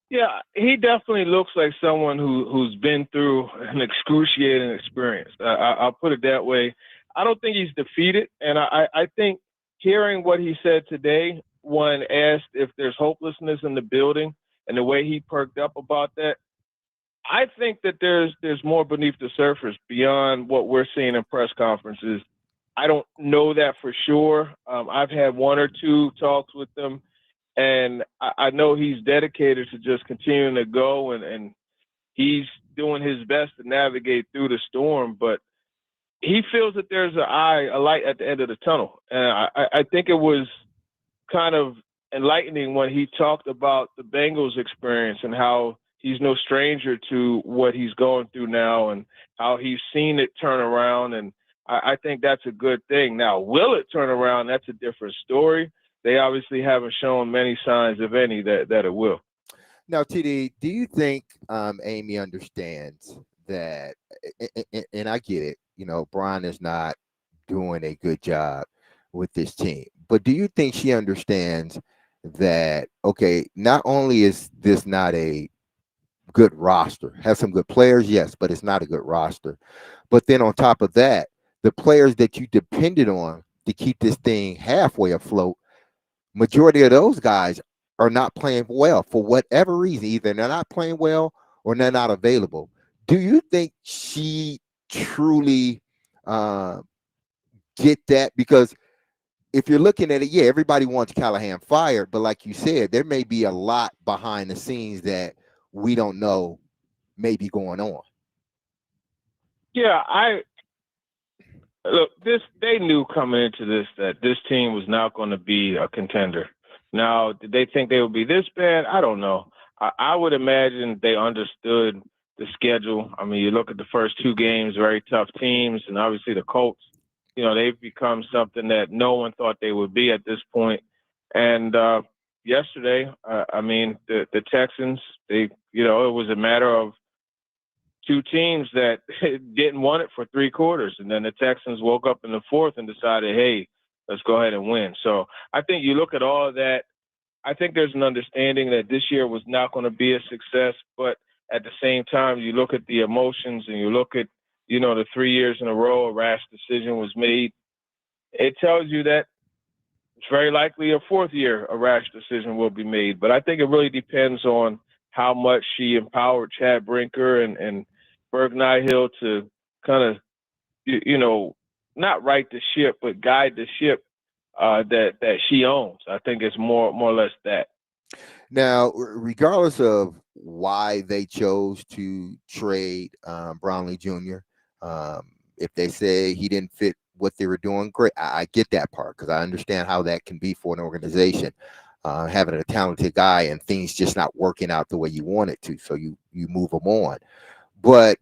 Speaker 6: Yeah, he definitely looks like someone who's been through an excruciating experience. I'll put it that way. I don't think he's defeated, and I think hearing what he said today, when asked if there's hopelessness in the building and the way he perked up about that, I think that there's more beneath the surface beyond what we're seeing in press conferences. I don't know that for sure. I've had 1 or 2 talks with him, and I know he's dedicated to just continuing to go, and he's doing his best to navigate through the storm. But he feels that there's a light at the end of the tunnel. And I think it was kind of enlightening when he talked about the Bengals experience and how he's no stranger to what he's going through now and how he's seen it turn around. And I think that's a good thing. Now, will it turn around? That's a different story. They obviously haven't shown many signs, if any, that it will.
Speaker 2: Now, TD, do you think Amy understands that, and I get it, you know, Brian is not doing a good job with this team, but do you think she understands that, okay, not only is this not a good roster, has some good players, yes, but it's not a good roster. But then on top of that, the players that you depended on to keep this thing halfway afloat, majority of those guys are not playing well for whatever reason. Either they're not playing well or they're not available. Do you think she truly get that? Because if you're looking at it, yeah, everybody wants Callahan fired, but like you said, there may be a lot behind the scenes that we don't know may be going on.
Speaker 6: Yeah, look, they knew coming into this that this team was not going to be a contender. Now, did they think they would be this bad? I don't know. I would imagine they understood
Speaker 7: the schedule. I mean, you look at the first 2 games, very tough teams, and obviously the Colts, you know, they've become something that no one thought they would be at this point. And yesterday, I mean, the Texans, they, you know, it was a matter of 2 teams that didn't want it for 3 quarters. And then the Texans woke up in the 4th and decided, hey, let's go ahead and win. So I think you look at all of that. I think there's an understanding that this year was not going to be a success, but at the same time, you look at the emotions and you look at, you know, the 3 years in a row a rash decision was made. It tells you that it's very likely a 4th year a rash decision will be made. But I think it really depends on how much she empowered Chad Brinker and Berg Nihill to kind of, you know, not right the ship, but guide the ship that she owns. I think it's more or less that.
Speaker 2: Now, regardless of why they chose to trade Brownlee Jr., if they say he didn't fit what they were doing, great. I get that part because I understand how that can be for an organization, having a talented guy and things just not working out the way you want it to. So you move them on. But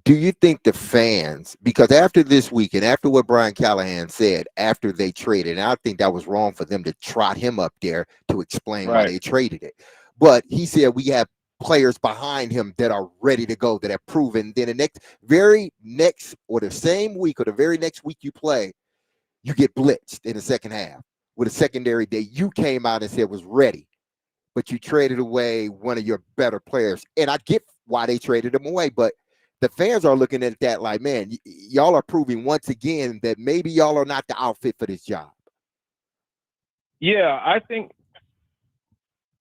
Speaker 2: do you think the fans, because after this week and after what Brian Callahan said after they traded, and I think that was wrong for them to trot him up there to explain why they traded it. But he said we have players behind him that are ready to go, that have proven. Then the very next or the same week or the very next week you play, you get blitzed in the second half with a secondary that you came out and said was ready, but you traded away one of your better players. And I get why they traded him away, but the fans are looking at that like, man, y'all are proving once again that maybe y'all are not the outfit for this job.
Speaker 7: Yeah, I think,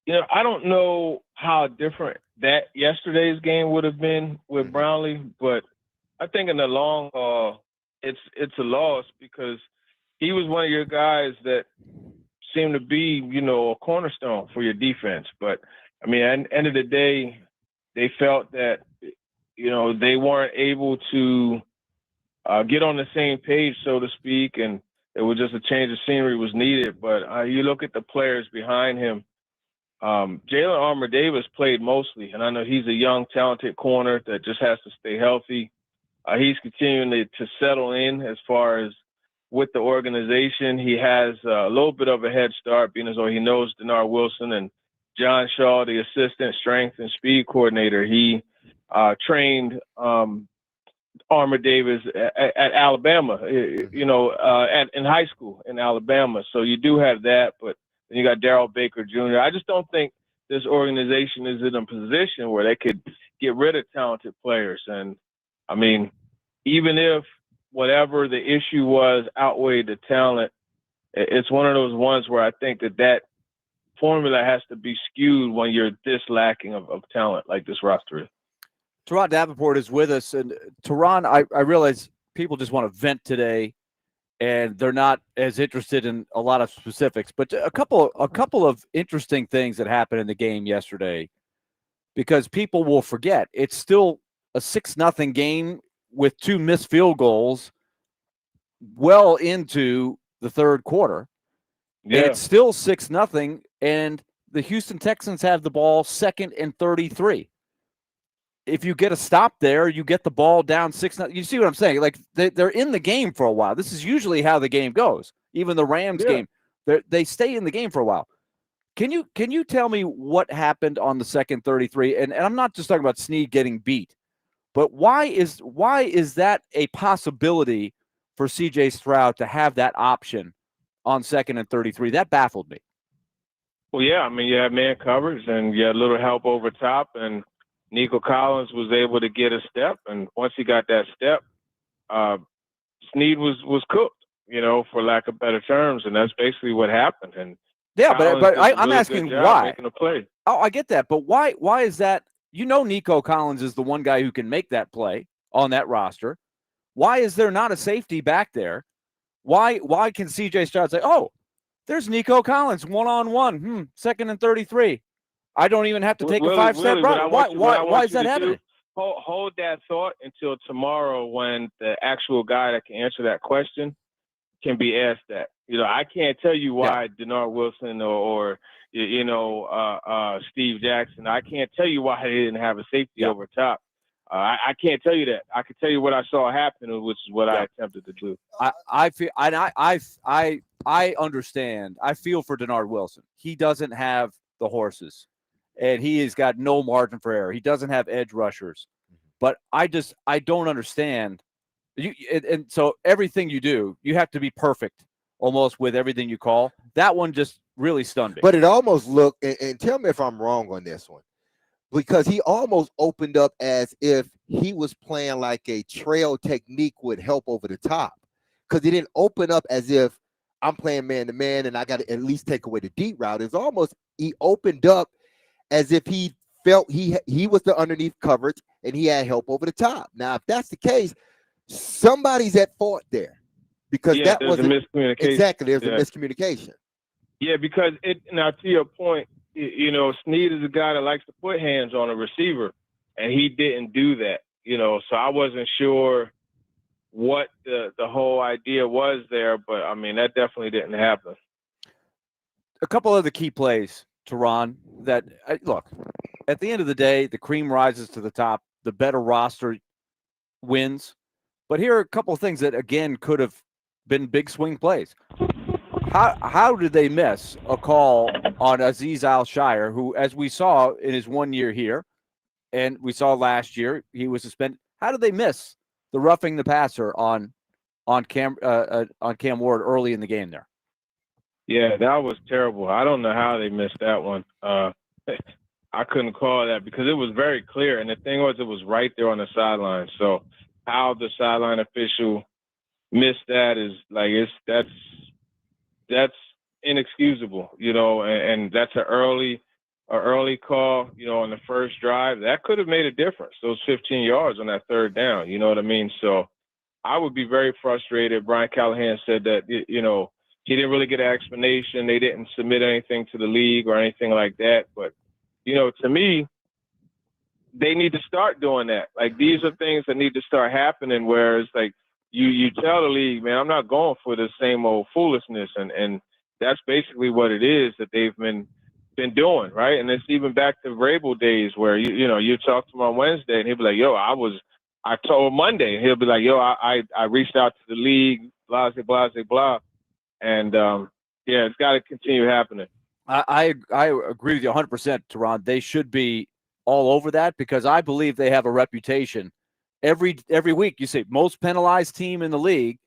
Speaker 7: you know, I don't know how different that yesterday's game would have been with Brownlee, but I think in the long haul, it's a loss because he was one of your guys that seemed to be, you know, a cornerstone for your defense. But, I mean, at the end of the day, they felt that, you know, they weren't able to get on the same page, so to speak, and it was just a change of scenery was needed. But you look at the players behind him. Jalen Armour-Davis played mostly, and I know he's a young, talented corner that just has to stay healthy. He's continuing to settle in as far as with the organization. He has a little bit of a head start, being as though he knows Denard Wilson and John Shaw, the assistant strength and speed coordinator. He trained Armour-Davis at Alabama, you know, in high school in Alabama. So you do have that, but then you got Darrell Baker Jr. I just don't think this organization is in a position where they could get rid of talented players. And, I mean, even if whatever the issue was outweighed the talent, it's one of those ones where I think that formula has to be skewed when you're this lacking of talent like this roster is.
Speaker 3: Teron Davenport is with us. And Teron, I realize people just want to vent today and they're not as interested in a lot of specifics, but a couple of interesting things that happened in the game yesterday, because people will forget it's still a 6-0 game with 2 missed field goals well into the third quarter. Yeah. And it's still 6-0, and the Houston Texans have the ball 2nd and 33. If you get a stop there, you get the ball down 6-0. You see what I'm saying? Like they're in the game for a while. This is usually how the game goes. Even the Rams game, they stay in the game for a while. Can you tell me what happened on the 2nd 33? And I'm not just talking about Snead getting beat, but why is that a possibility for C.J. Stroud to have that option on 2nd and 33? That baffled me.
Speaker 7: Well, yeah, I mean, you have man coverage and you had a little help over top, and Nico Collins was able to get a step, and once he got that step, Snead was cooked, you know, for lack of better terms, and that's basically what happened. And
Speaker 3: yeah, but I'm asking why.
Speaker 7: Making a play.
Speaker 3: Oh, I get that, but why is that? You know, Nico Collins is the one guy who can make that play on that roster. Why is there not a safety back there? Why can C.J. Stroud say, "Oh, there's Nico Collins one-on-one, 2nd and 33"? I don't even have to take a 5-step run. Why is that happening?
Speaker 7: Hold that thought until tomorrow, when the actual guy that can answer that question can be asked that. You know, I can't tell you why Denard Wilson or Steve Jackson. I can't tell you why they didn't have a safety over top. I can't tell you that. I can tell you what I saw happen, which is what I attempted to do.
Speaker 3: I feel, and I understand. I feel for Denard Wilson. He doesn't have the horses, and he has got no margin for error. He doesn't have edge rushers, but I don't understand. And so everything you do, you have to be perfect almost with everything you call. That one just really stunned me.
Speaker 2: But it almost looked, and tell me if I'm wrong on this one, because he almost opened up as if he was playing like a trail technique with help over the top. Because he didn't open up as if I'm playing man to man and I got to at least take away the deep route. It's almost he opened up as if he felt he was the underneath coverage and he had help over the top. Now, if that's the case, somebody's at fault there, because that was
Speaker 7: a miscommunication.
Speaker 2: Exactly, there's a miscommunication.
Speaker 7: Yeah, because now to your point, you know, Snead is a guy that likes to put hands on a receiver, and he didn't do that. You know, so I wasn't sure what the whole idea was there, but I mean that definitely didn't happen.
Speaker 3: A couple of the key plays, Teron, that look, at the end of the day, the cream rises to the top. The better roster wins. But here are a couple of things that, again, could have been big swing plays. How did they miss a call on Azeez Al-Shire, who, as we saw in his 1 year here, and we saw last year, he was suspended. How did they miss the roughing the passer on Cam Ward early in the game there?
Speaker 7: Yeah, that was terrible. I don't know how they missed that one. I couldn't call that because it was very clear, and the thing was, it was right there on the sideline. So how the sideline official missed that is like that's inexcusable, you know, and that's an early call, you know, on the first drive. That could have made a difference, those 15 yards on that third down, you know what I mean? So I would be very frustrated. Brian Callahan said that, you know, he didn't really get an explanation. They didn't submit anything to the league or anything like that. But, you know, to me, they need to start doing that. Like, these are things that need to start happening, where it's like you tell the league, man, I'm not going for the same old foolishness. And that's basically what it is that they've been doing, right? And it's even back to Vrabel days where, you know, you talk to him on Wednesday and he'll be like, yo, I told Monday. And he'll be like, yo, I reached out to the league, blah, blah, blah, blah. And, yeah, it's got to continue happening.
Speaker 3: I agree with you 100%, Teron. They should be all over that, because I believe they have a reputation. Every week, you say most penalized team in the league.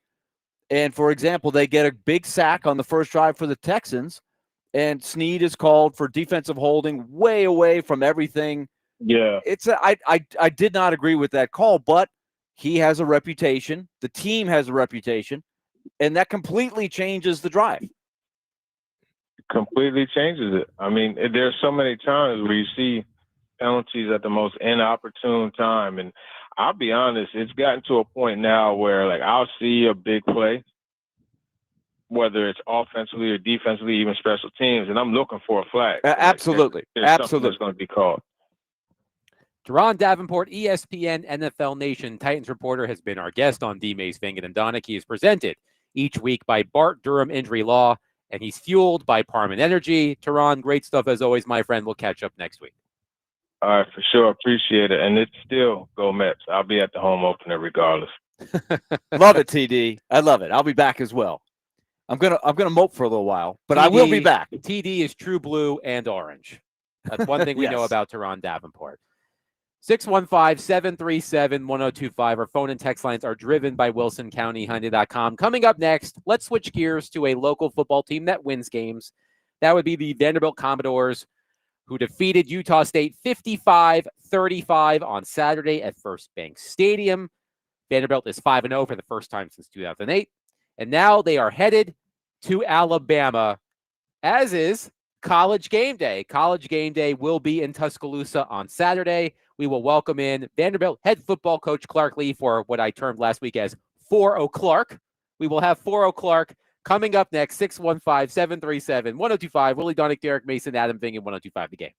Speaker 3: And, for example, they get a big sack on the first drive for the Texans, and Snead is called for defensive holding way away from everything.
Speaker 7: Yeah.
Speaker 3: I did not agree with that call, but he has a reputation. The team has a reputation, and that completely changes the drive.
Speaker 7: Completely changes it. I mean, there's so many times where you see penalties at the most inopportune time. And I'll be honest, it's gotten to a point now where, like, I'll see a big play, whether it's offensively or defensively, even special teams, and I'm looking for a flag.
Speaker 3: Absolutely.
Speaker 7: There's
Speaker 3: Absolutely.
Speaker 7: something that's going to be called.
Speaker 1: Teron Davenport, ESPN NFL Nation Titans reporter, has been our guest on D-Mace, Vingen, and Donick. He is presented each week by Bart Durham Injury Law, and he's fueled by Parman Energy. Teron, great stuff as always, my friend. We'll catch up next week.
Speaker 7: All right, for sure. Appreciate it. And it's still go Mets. I'll be at the home opener regardless.
Speaker 3: Love it, TD. I love it. I'll be back as well. I'm gonna mope for a little while, but TD, I will be back.
Speaker 1: TD is true blue and orange. That's one thing we know about Teron Davenport. 615-737-1025. Our phone and text lines are driven by WilsonCountyHyundai.com. Coming up next, let's switch gears to a local football team that wins games. That would be the Vanderbilt Commodores, who defeated Utah State 55-35 on Saturday at First Bank Stadium. Vanderbilt is 5-0 for the first time since 2008. And now they are headed to Alabama, as is College Game Day. College Game Day will be in Tuscaloosa on Saturday. We will welcome in Vanderbilt head football coach Clark Lee for what I termed last week as 4-0 Clark. We will have 4-0 Clark coming up next, 615-737-1025. Willie Donick, Derek Mason, Adam Vingen, 1025 The Game.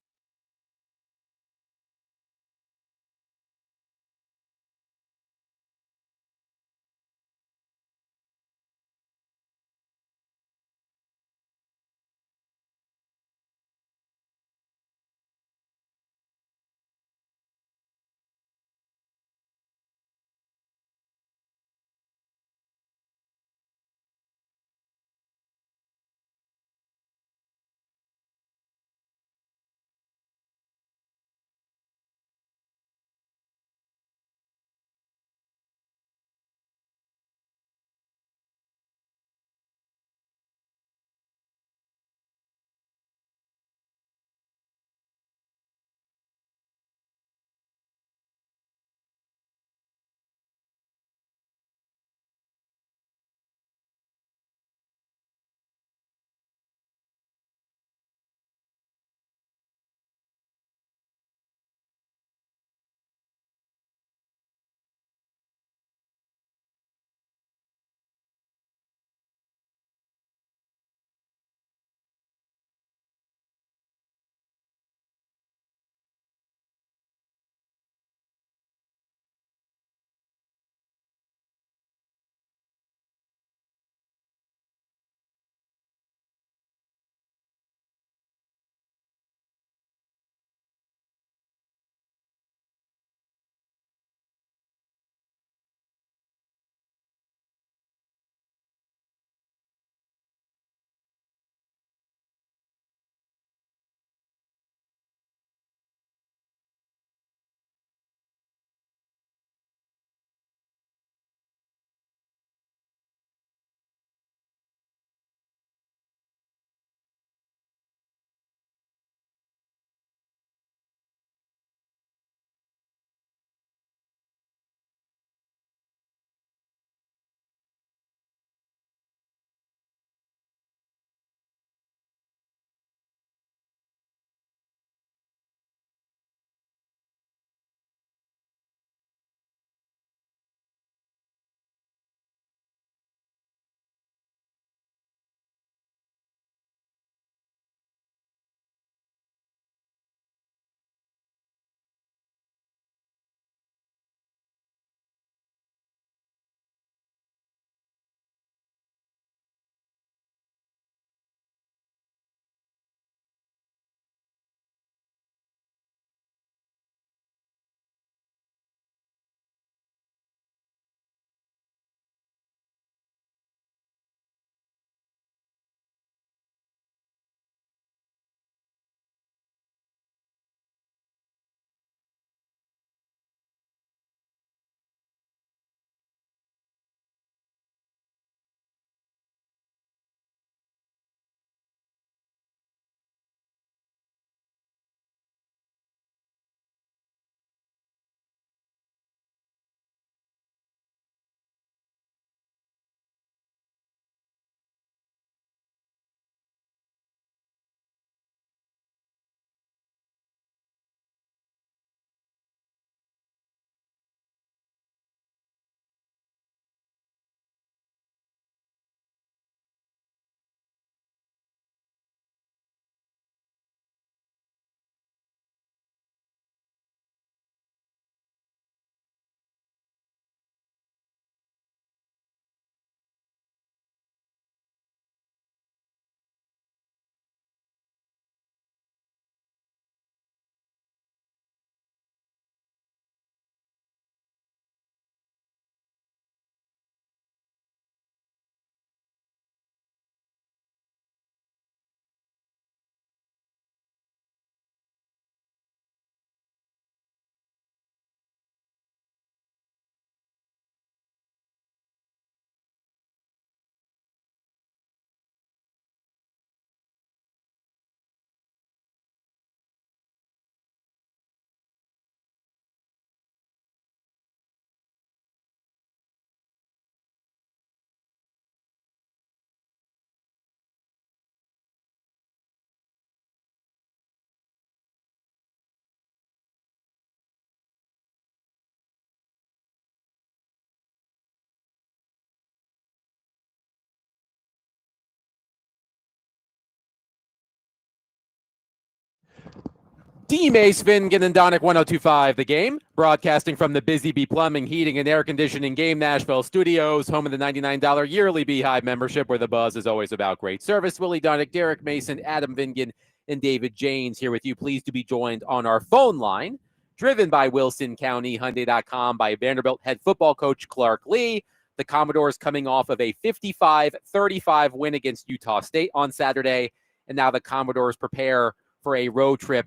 Speaker 1: D. Mace, Vingan, and Donick 1025, the game. Broadcasting from the Busy Bee Plumbing, Heating, and Air Conditioning Game Nashville Studios, home of the $99 yearly Beehive membership, where the buzz is always about great service. Willie Donick, Derek Mason, Adam Vingan, and David Janes here with you. Pleased to be joined on our phone line, driven by Wilson County Hyundai.com, by Vanderbilt head football coach Clark Lee. The Commodores coming off of a 55-35 win against Utah State on Saturday, and now the Commodores prepare for a road trip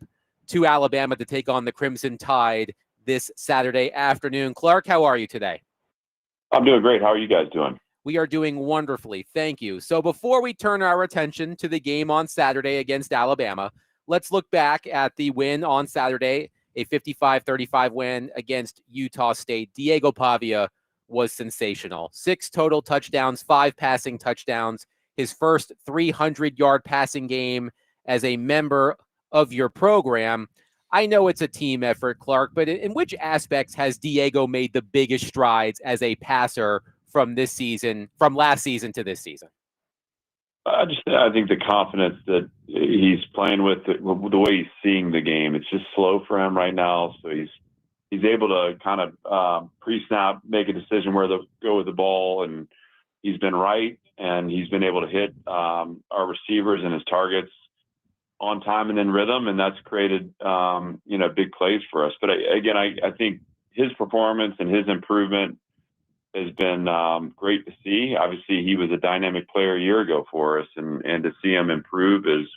Speaker 1: to Alabama to take on the Crimson Tide this Saturday afternoon. Clark, how are you today?
Speaker 8: I'm doing great. How are you guys doing?
Speaker 1: We are doing wonderfully. Thank you. So before we turn our attention to the game on Saturday against Alabama, let's look back at the win on Saturday, a 55-35 win against Utah State. Diego Pavia was sensational. 6 total touchdowns, 5 passing touchdowns, his first 300-yard passing game as a member of your program. I know it's a team effort, Clark, but in which aspects has Diego made the biggest strides as a passer from this season, from last season to this season?
Speaker 8: I think the confidence that he's playing with, the way he's seeing the game, it's just slow for him right now. So he's able to kind of pre-snap, make a decision where to go with the ball, and he's been right, and he's been able to hit our receivers and his targets on time and in rhythm, and that's created big plays for us. But I think his performance and his improvement has been great to see. Obviously, he was a dynamic player a year ago for us, and to see him improve is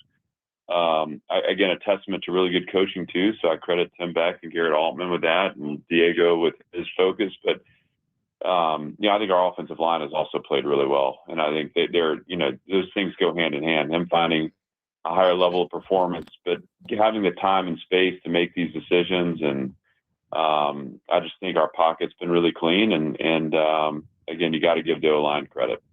Speaker 8: again a testament to really good coaching too. So I credit Tim Beck and Garrett Altman with that, and Diego with his focus. But I think our offensive line has also played really well, and I think they're those things go hand in hand. Him finding a higher level of performance, but having the time and space to make these decisions. And I just think our pocket's been really clean. And again, you got to give the O-line credit.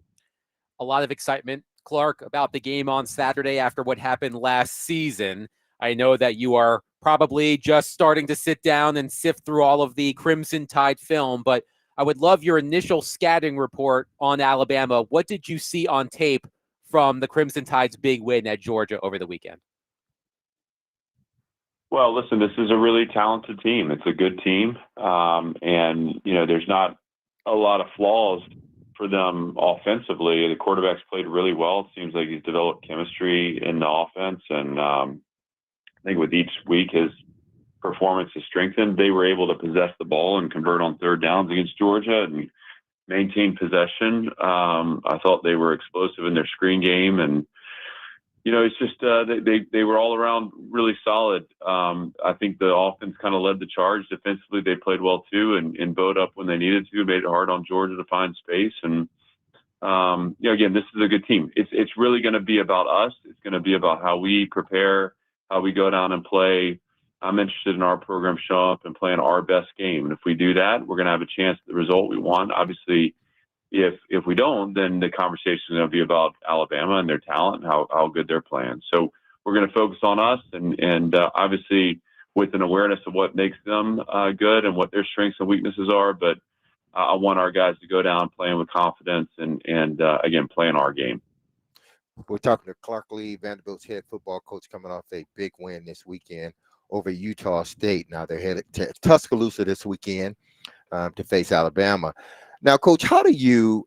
Speaker 1: A lot of excitement, Clark, about the game on Saturday after what happened last season. I know that you are probably just starting to sit down and sift through all of the Crimson Tide film, but I would love your initial scouting report on Alabama. What did you see on tape from the Crimson Tide's big win at Georgia over the weekend?
Speaker 8: Well, listen, this is a really talented team. It's a good team. And there's not a lot of flaws for them offensively. The quarterback's played really well. It seems like he's developed chemistry in the offense. And I think with each week, his performance has strengthened. They were able to possess the ball and convert on third downs against Georgia and maintain possession. I thought they were explosive in their screen game, and it's just they were all around really solid. I think the offense kind of led the charge defensively. They played well too, and bowed up when they needed to. Made it hard on Georgia to find space. And again, this is a good team. It's really going to be about us. It's going to be about how we prepare, how we go down and play. I'm interested in our program showing up and playing our best game. And if we do that, we're going to have a chance at the result we want. Obviously, if we don't, then the conversation is going to be about Alabama and their talent and how good they're playing. So we're going to focus on us and obviously with an awareness of what makes them good and what their strengths and weaknesses are. But I want our guys to go down playing with confidence and again, playing our game.
Speaker 2: We're talking to Clark Lee, Vanderbilt's head football coach, coming off a big win this weekend over Utah State. Now they're headed to Tuscaloosa this weekend to face Alabama. Now, Coach, how do you,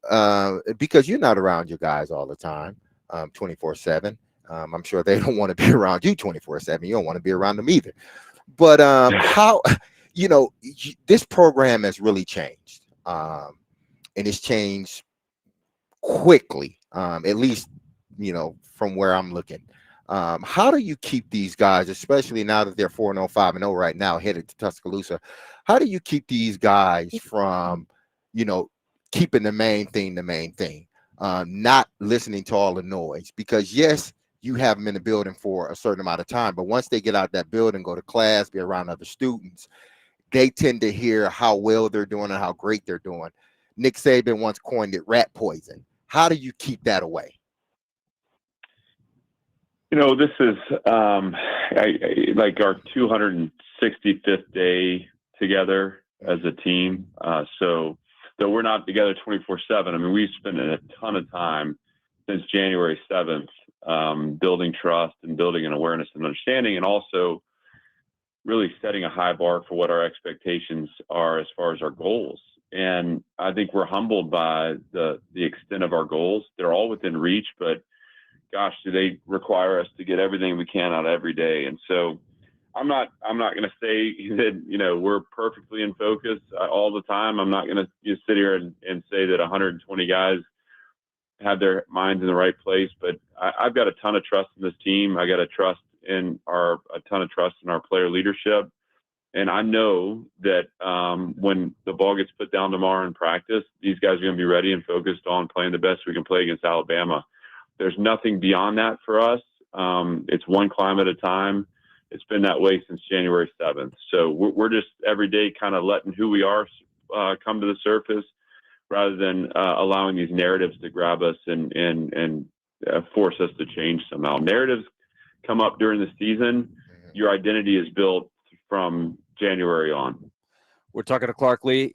Speaker 2: because you're not around your guys all the time, 24/7. I'm sure they don't want to be around you 24/7. You don't want to be around them either. But how, this program has really changed, and it's changed quickly, at least, from where I'm looking. How do you keep these guys, especially now that they're 4-0, 5-0 right now, headed to Tuscaloosa? How do you keep these guys from, keeping the main thing, not listening to all the noise? Because yes, you have them in the building for a certain amount of time, but once they get out that building, go to class, be around other students, they tend to hear how well they're doing and how great they're doing. Nick Saban once coined it rat poison. How do you keep that away?
Speaker 8: This is like our 265th day together as a team. So though we're not together 24/7, I mean, we've spent a ton of time since January 7th building trust and building an awareness and understanding, and also really setting a high bar for what our expectations are as far as our goals. And I think we're humbled by the extent of our goals. They're all within reach, but gosh, do they require us to get everything we can out every day. And so I'm not going to say that, we're perfectly in focus all the time. I'm not going to just sit here and say that 120 guys have their minds in the right place, but I've got a ton of trust in this team. I got a ton of trust in our player leadership. And I know that when the ball gets put down tomorrow in practice, these guys are going to be ready and focused on playing the best we can play against Alabama. There's nothing beyond that for us. It's one climb at a time. It's been that way since January 7th. So we're just every day kind of letting who we are come to the surface rather than allowing these narratives to grab us and force us to change somehow. Narratives come up during the season. Your identity is built from January on.
Speaker 3: We're talking to Clark Lee,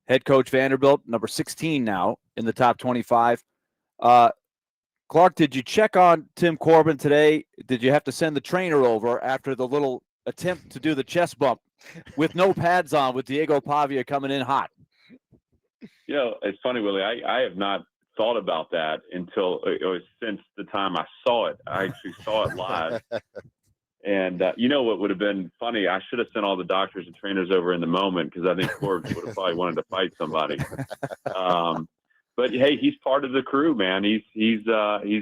Speaker 3: head coach Vanderbilt, number 16 now in the top 25. Clark, did you check on Tim Corbin today? Did you have to send the trainer over after the little attempt to do the chest bump with no pads on with Diego Pavia coming in hot?
Speaker 8: It's funny, Willie. I have not thought about that until it was since the time I saw it. I actually saw it live. And what would have been funny? I should have sent all the doctors and trainers over in the moment because I think Corbin would have probably wanted to fight somebody. But hey, he's part of the crew, man. He's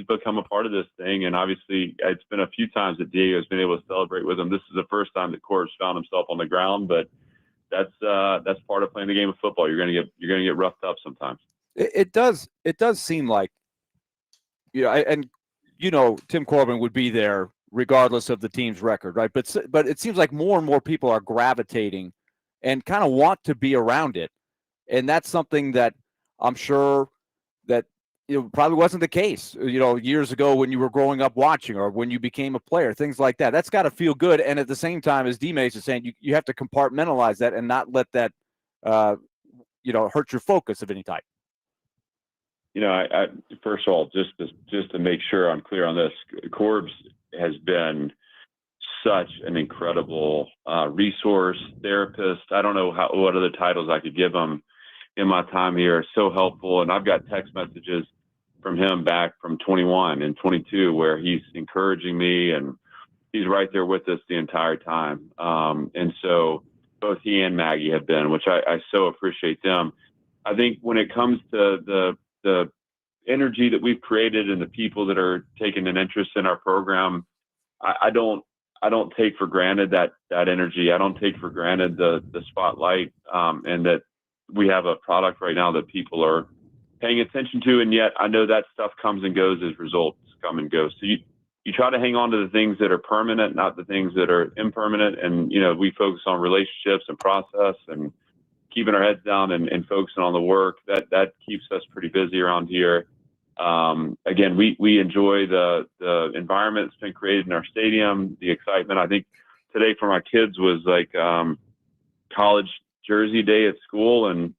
Speaker 8: become a part of this thing, and obviously, it's been a few times that Diego's been able to celebrate with him. This is the first time that Corb's found himself on the ground, but that's part of playing the game of football. You're gonna get roughed up sometimes.
Speaker 3: It does seem like, Tim Corbin would be there regardless of the team's record, right? But it seems like more and more people are gravitating and kind of want to be around it, and that's something that I'm sure that probably wasn't the case, years ago when you were growing up watching or when you became a player, things like that. That's got to feel good. And at the same time, as D-Mace is saying, you have to compartmentalize that and not let that, hurt your focus of any type.
Speaker 8: I first of all, just to make sure I'm clear on this, Corbs has been such an incredible resource, therapist. I don't know what other titles I could give him in my time here. So helpful. And I've got text messages from him back from 21 and 22 where he's encouraging me and he's right there with us the entire time. And so both he and Maggie have been, which I so appreciate them. I think when it comes to the energy that we've created and the people that are taking an interest in our program, I don't take for granted that energy. I don't take for granted the spotlight, and that we have a product right now that people are paying attention to. And yet I know that stuff comes and goes as results come and go. So you try to hang on to the things that are permanent, not the things that are impermanent. And, we focus on relationships and process and keeping our heads down and focusing on the work that keeps us pretty busy around here. Again, we enjoy the environment that's been created in our stadium, the excitement. I think today for my kids was like college jersey day at school, and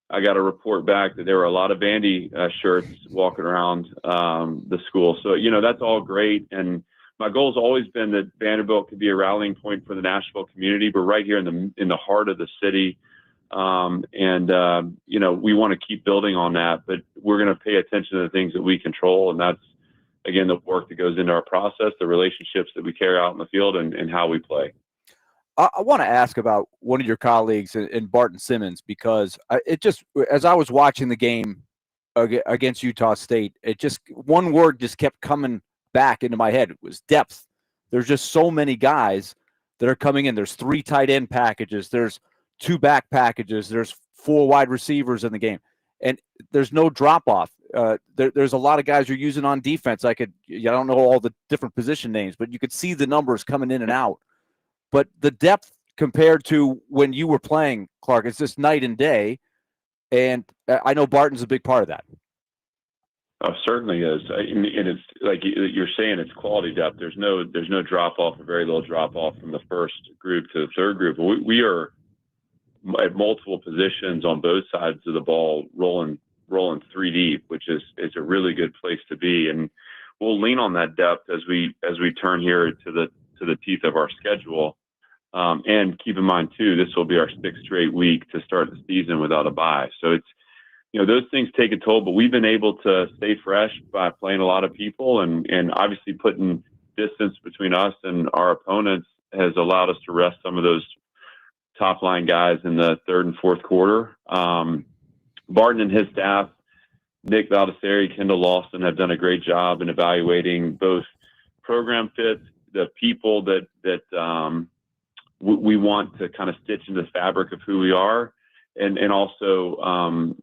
Speaker 8: I got a report back that there were a lot of Vandy shirts walking around the school. So, that's all great. And my goal has always been that Vanderbilt could be a rallying point for the Nashville community, but right here in the heart of the city. We want to keep building on that, but we're going to pay attention to the things that we control. And that's, again, the work that goes into our process, the relationships that we carry out in the field and how we play.
Speaker 3: I want to ask about one of your colleagues in Barton Simmons, because as I was watching the game against Utah State, one word just kept coming back into my head. It was depth. There's just so many guys that are coming in. There's 3 tight end packages. There's 2 back packages. There's 4 wide receivers in the game, and there's no drop off. There's a lot of guys you're using on defense. I don't know all the different position names, but you could see the numbers coming in and out. But the depth compared to when you were playing, Clark, it's just night and day. And I know Barton's a big part of that.
Speaker 8: Oh, certainly is. And it's like you're saying, it's quality depth. There's no drop off, or very little drop off from the first group to the third group. We are at multiple positions on both sides of the ball, rolling 3 deep, which is a really good place to be. And we'll lean on that depth as we turn here to the teeth of our schedule. And keep in mind too, this will be our 6th straight week to start the season without a bye. So it's, those things take a toll, but we've been able to stay fresh by playing a lot of people, and obviously putting distance between us and our opponents has allowed us to rest some of those top line guys in the 3rd and 4th quarter. Barton and his staff, Nick Valdesari, Kendall Lawson, have done a great job in evaluating both program fits, the people that we want to kind of stitch into the fabric of who we are, and also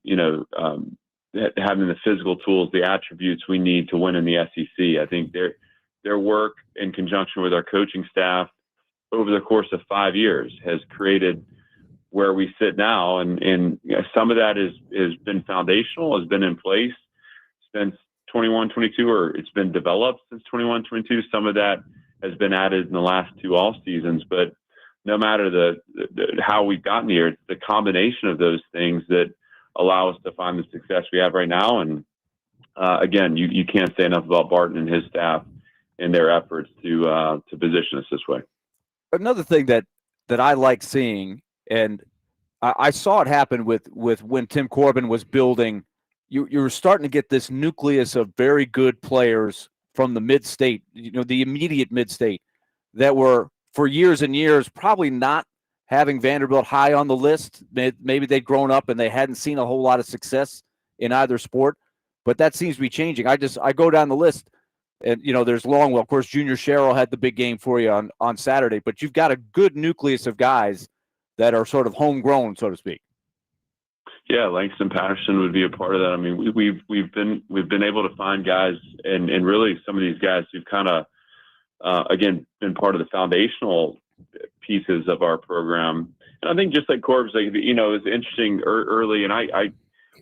Speaker 8: having the physical tools, the attributes we need to win in the SEC. I think their work in conjunction with our coaching staff over the course of 5 years has created where we sit now, and some of that has been foundational, has been in place since 21-22, or it's been developed since 21-22. Some of that has been added in the last 2 off seasons, but no matter the how we've gotten here, it's the combination of those things that allow us to find the success we have right now. And again, you can't say enough about Barton and his staff and their efforts to position us this way.
Speaker 3: Another thing that I like seeing, and I saw it happen with when Tim Corbin was building, you were starting to get this nucleus of very good players from the mid-state, the immediate mid-state, that were for years and years probably not having Vanderbilt high on the list. Maybe they'd grown up and they hadn't seen a whole lot of success in either sport, but that seems to be changing. I go down the list, and there's Longwell. Of course, Junior Sherrill had the big game for you on Saturday, but you've got a good nucleus of guys that are sort of homegrown, so to speak.
Speaker 8: Yeah, Langston Patterson would be a part of that. I mean, we've been able to find guys, and really some of these guys who've kind of again been part of the foundational pieces of our program. And I think just like Corb's, it was interesting early. And I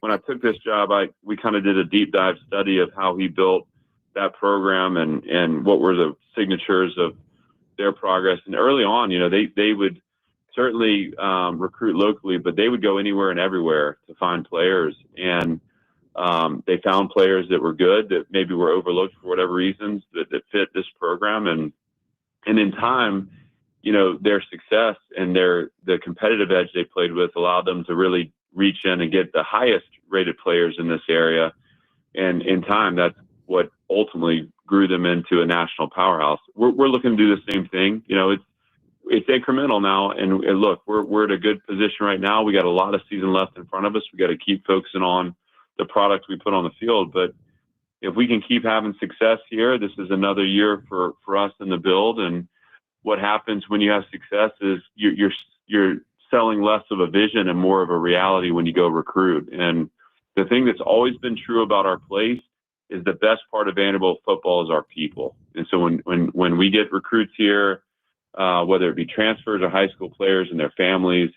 Speaker 8: when I took this job, we kind of did a deep dive study of how he built that program and what were the signatures of their progress. And early on, they would certainly recruit locally, but they would go anywhere and everywhere to find players. And they found players that were good, that maybe were overlooked for whatever reasons, that fit this program. And in time, their success and the competitive edge they played with allowed them to really reach in and get the highest rated players in this area. And in time, that's what ultimately grew them into a national powerhouse. We're looking to do the same thing. It's incremental now. And look, we're at a good position right now. We got a lot of season left in front of us. We got to keep focusing on the product we put on the field. But if we can keep having success here, this is another year for us in the build. And what happens when you have success is you're selling less of a vision and more of a reality when you go recruit. And the thing that's always been true about our place is the best part of Vanderbilt football is our people. And so when we get recruits here, whether it be transfers or high school players and their families,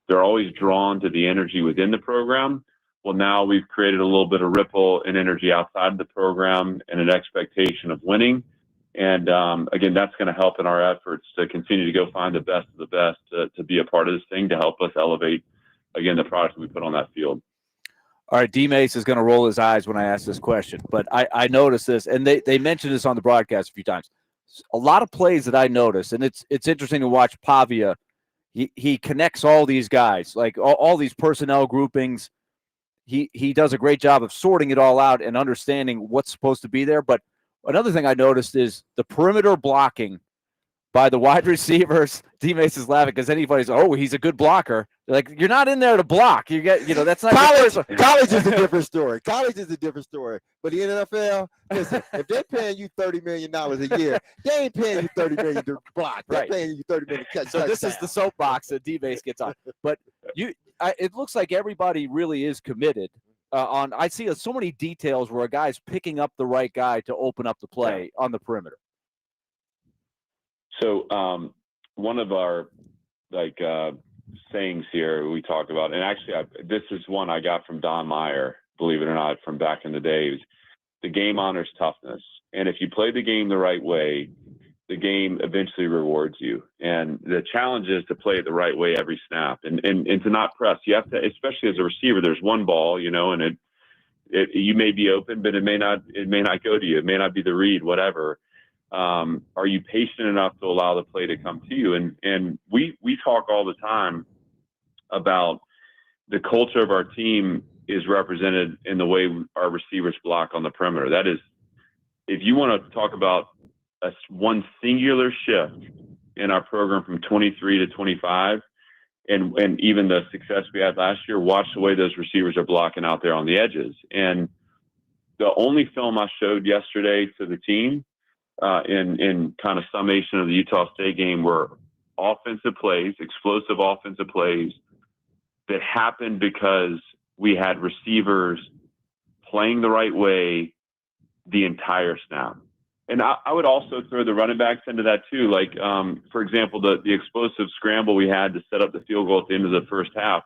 Speaker 8: they're always drawn to the energy within the program. Well, now we've created a little bit of ripple and energy outside the program and an expectation of winning. And again, that's going to help in our efforts to continue to go find the best of the best to be a part of this thing, to help us elevate, again, the product we put on that field.
Speaker 3: All right, D-Mace is going to roll his eyes when I ask this question, but I noticed this, and they mentioned this on the broadcast a few times. A lot of plays that I noticed, and it's interesting to watch Pavia. He connects all these guys, like all these personnel groupings. He does a great job of sorting it all out and understanding what's supposed to be there. But another thing I noticed is the perimeter blocking by the wide receivers. D-Mace is laughing because anybody's, he's a good blocker. They're like, you're not in there to block. You get, that's not
Speaker 2: college is a different story. College is a different story. But the NFL, listen, if they're paying you $30 million a year, they ain't paying you $30 million to block. They're paying you $30 million to catch.
Speaker 3: So this is the soapbox that D-Mace gets on. But it looks like everybody really is committed. I see so many details where a guy's picking up the right guy to open up the play on the perimeter.
Speaker 8: So one of our sayings here we talk about, and actually this is one I got from Don Meyer, believe it or not, from back in the days. The game honors toughness, and if you play the game the right way, the game eventually rewards you. And the challenge is to play it the right way every snap, and to not press. You have to, especially as a receiver. There's one ball, and you may be open, but it may not go to you. It may not be the read, whatever. Are you patient enough to allow the play to come to you? And we talk all the time about the culture of our team is represented in the way our receivers block on the perimeter. That is, if you want to talk about one singular shift in our program from 23 to 25, and even the success we had last year, watch the way those receivers are blocking out there on the edges. And the only film I showed yesterday to the team in kind of summation of the Utah State game were offensive plays, explosive offensive plays that happened because we had receivers playing the right way the entire snap. And I would also throw the running backs into that too. Like, for example, the explosive scramble we had to set up the field goal at the end of the first half.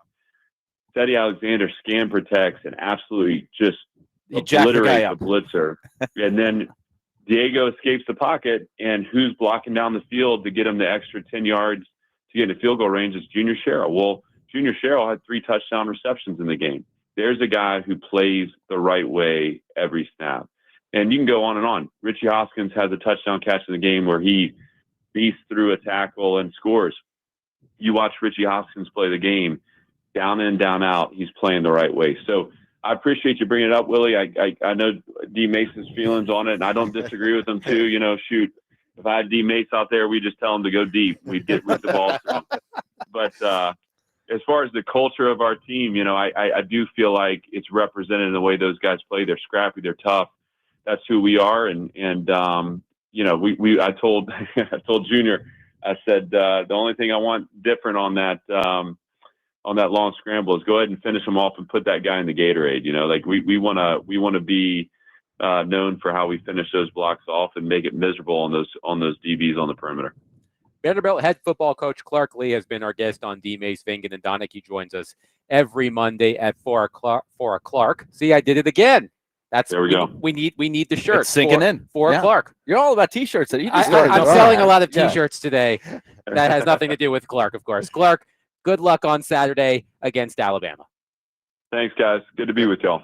Speaker 8: Teddy Alexander scan protects and absolutely just obliterates the blitzer. And then Diego escapes the pocket, and who's blocking down the field to get him the extra 10 yards to get into field goal range is Junior Sherrill. Well, Junior Sherrill had 3 touchdown receptions in the game. There's a guy who plays the right way every snap. And you can go on and on. Richie Hoskins has a touchdown catch in the game where he beats through a tackle and scores. You watch Richie Hoskins play the game, down in, down out, he's playing the right way. So I appreciate you bringing it up, Willie. I know D. Mason's feelings on it, and I don't disagree with him too. You know, shoot, if I had D. Mace out there, we just tell him to go deep. We'd get rid of the ball through him. But as far as the culture of our team, you know, I do feel like it's represented in the way those guys play. They're scrappy, they're tough. That's who we are. And you know, I told Junior, I said, the only thing I want different on that long scramble is go ahead and finish them off and put that guy in the Gatorade. You know, like we want to be known for how we finish those blocks off and make it miserable on those DBs on the perimeter.
Speaker 1: Vanderbilt head football coach Clark Lee has been our guest on D. Mace, Vingan, and Donick. He joins us every Monday at 4 o'clock. See, I did it again.
Speaker 8: There we go.
Speaker 1: We need the shirt.
Speaker 3: It's sinking in.
Speaker 1: 4 o'clock.
Speaker 3: You're all about T-shirts. I'm
Speaker 1: I'm selling a lot of T-shirts today. That has nothing to do with Clark, of course. Clark, good luck on Saturday against Alabama.
Speaker 8: Thanks, guys. Good to be with y'all.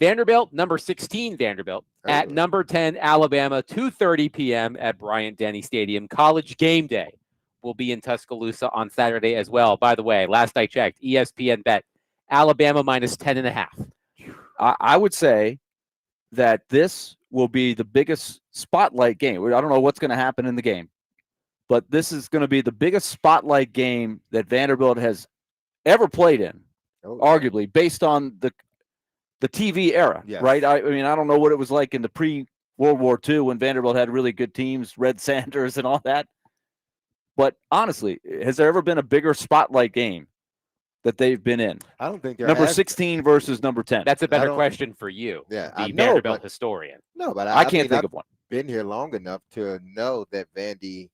Speaker 1: Vanderbilt, number 16 Vanderbilt, at number 10 Alabama, 2:30 p.m. at Bryant-Denny Stadium. College game day will be in Tuscaloosa on Saturday as well. By the way, last I checked, ESPN bet Alabama minus 10.5.
Speaker 3: I would say that this will be the biggest spotlight game. I don't know what's going to happen in the game, but this is going to be the biggest spotlight game that Vanderbilt has ever played in, arguably, based on the TV era, right? I mean, I don't know what it was like in the pre-World War II when Vanderbilt had really good teams, Red Sanders and all that. But honestly, has there ever been a bigger spotlight game that they've been in?
Speaker 2: I don't think there
Speaker 3: number
Speaker 2: has
Speaker 3: 16 versus number 10.
Speaker 1: That's a better question for you,
Speaker 2: the
Speaker 1: Vanderbilt historian.
Speaker 2: No, but
Speaker 3: I can't think of one.
Speaker 2: Been here long enough to know that Vandy,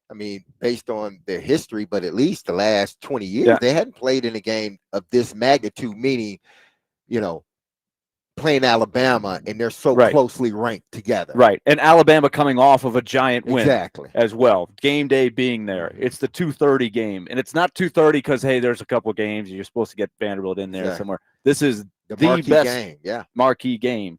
Speaker 2: I mean, based on their history, but at least the last 20 years, they hadn't played in a game of this magnitude, meaning, you know, playing Alabama and they're so closely ranked together.
Speaker 3: Right. And Alabama coming off of a giant win
Speaker 2: as
Speaker 3: well. Game day being there. It's the 2:30 game. And it's not 2:30 because, hey, there's a couple of games. You're supposed to get Vanderbilt in there somewhere. This is the
Speaker 2: marquee
Speaker 3: best
Speaker 2: game.
Speaker 3: Marquee game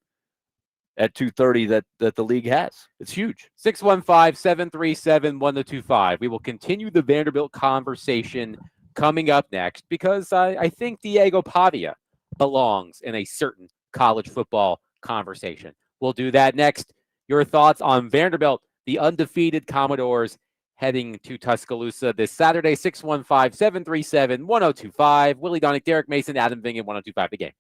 Speaker 3: at 2:30 that the league has. It's huge.
Speaker 1: 615-737-1025. We will continue the Vanderbilt conversation coming up next because I think Diego Pavia belongs in a certain college football conversation. We'll do that next. Your thoughts on Vanderbilt, the undefeated Commodores, heading to Tuscaloosa this Saturday. 615-737-1025. Willie Donick, Derek Mason, Adam Vingan, 1025 The Game.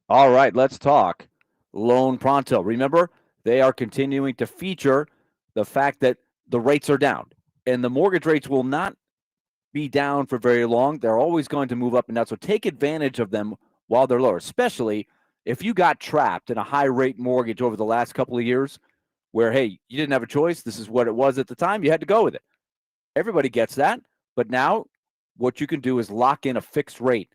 Speaker 3: All right, let's talk Loan Pronto. Remember, they are continuing to feature the fact that the rates are down, and the mortgage rates will not be down for very long. They're always going to move up and down, so take advantage of them while they're lower, especially if you got trapped in a high-rate mortgage over the last couple of years. where, hey, you didn't have a choice. This is what it was at the time. You had to go with it. Everybody gets that. But now what you can do is lock in a fixed rate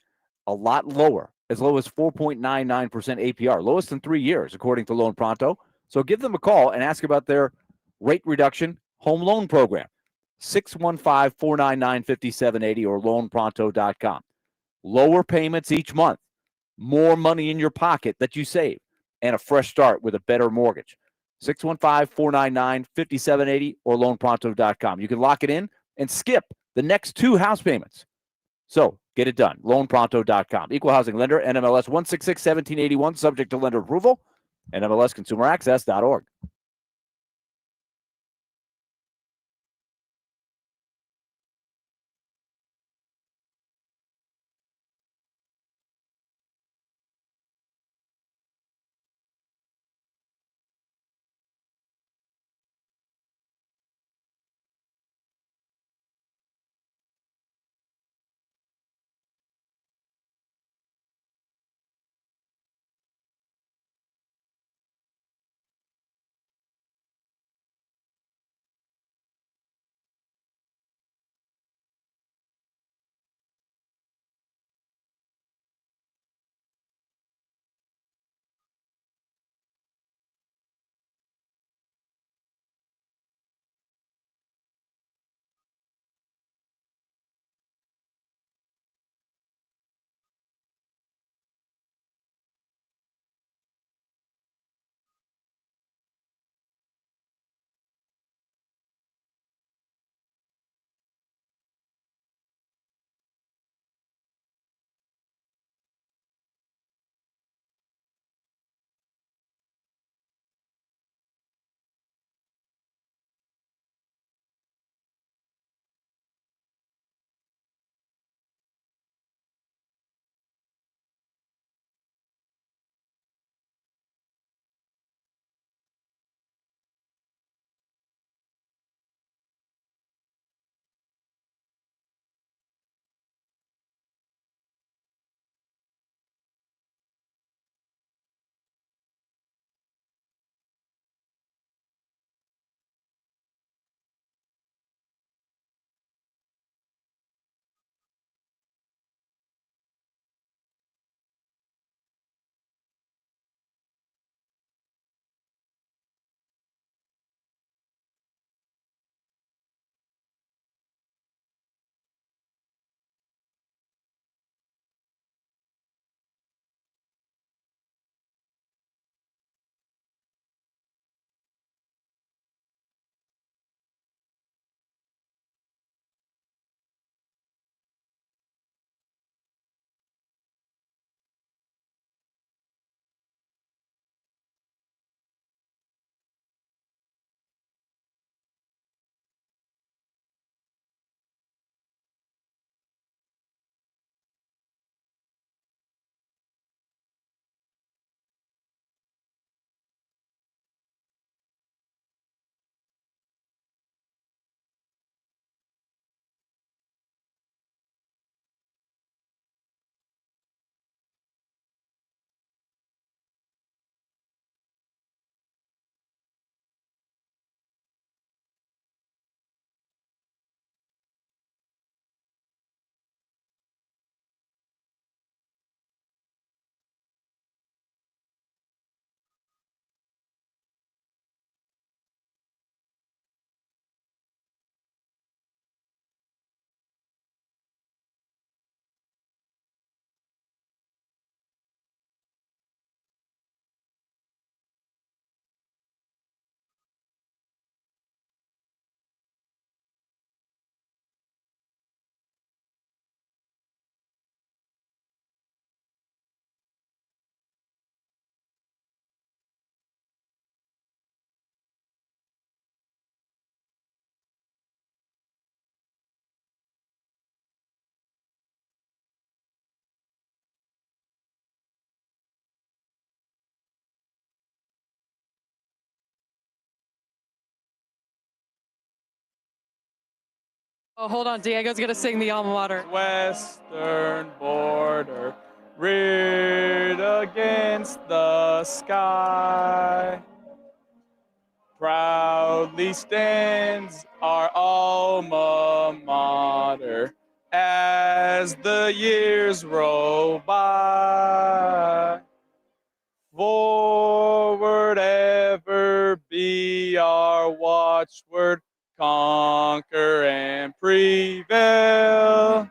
Speaker 3: a lot lower, as low as 4.99% APR, lowest in 3 years, according to Loan Pronto. So give them a call and ask about their rate reduction home loan program. 615-499-5780 or loanpronto.com. Lower payments each month, more money in your pocket that you save, and a fresh start with a better mortgage. 615-499-5780 or loanpronto.com. You can lock it in and skip the next 2 house payments. So get it done. Loanpronto.com. Equal housing lender, NMLS 166-1781, subject to lender approval, NMLSconsumeraccess.org.
Speaker 9: Oh, hold on. Diego's going to sing the alma mater.
Speaker 10: Western border, reared against the sky. proudly stands our alma mater as the years roll by. Forward ever be our watchword, conquer and prevail.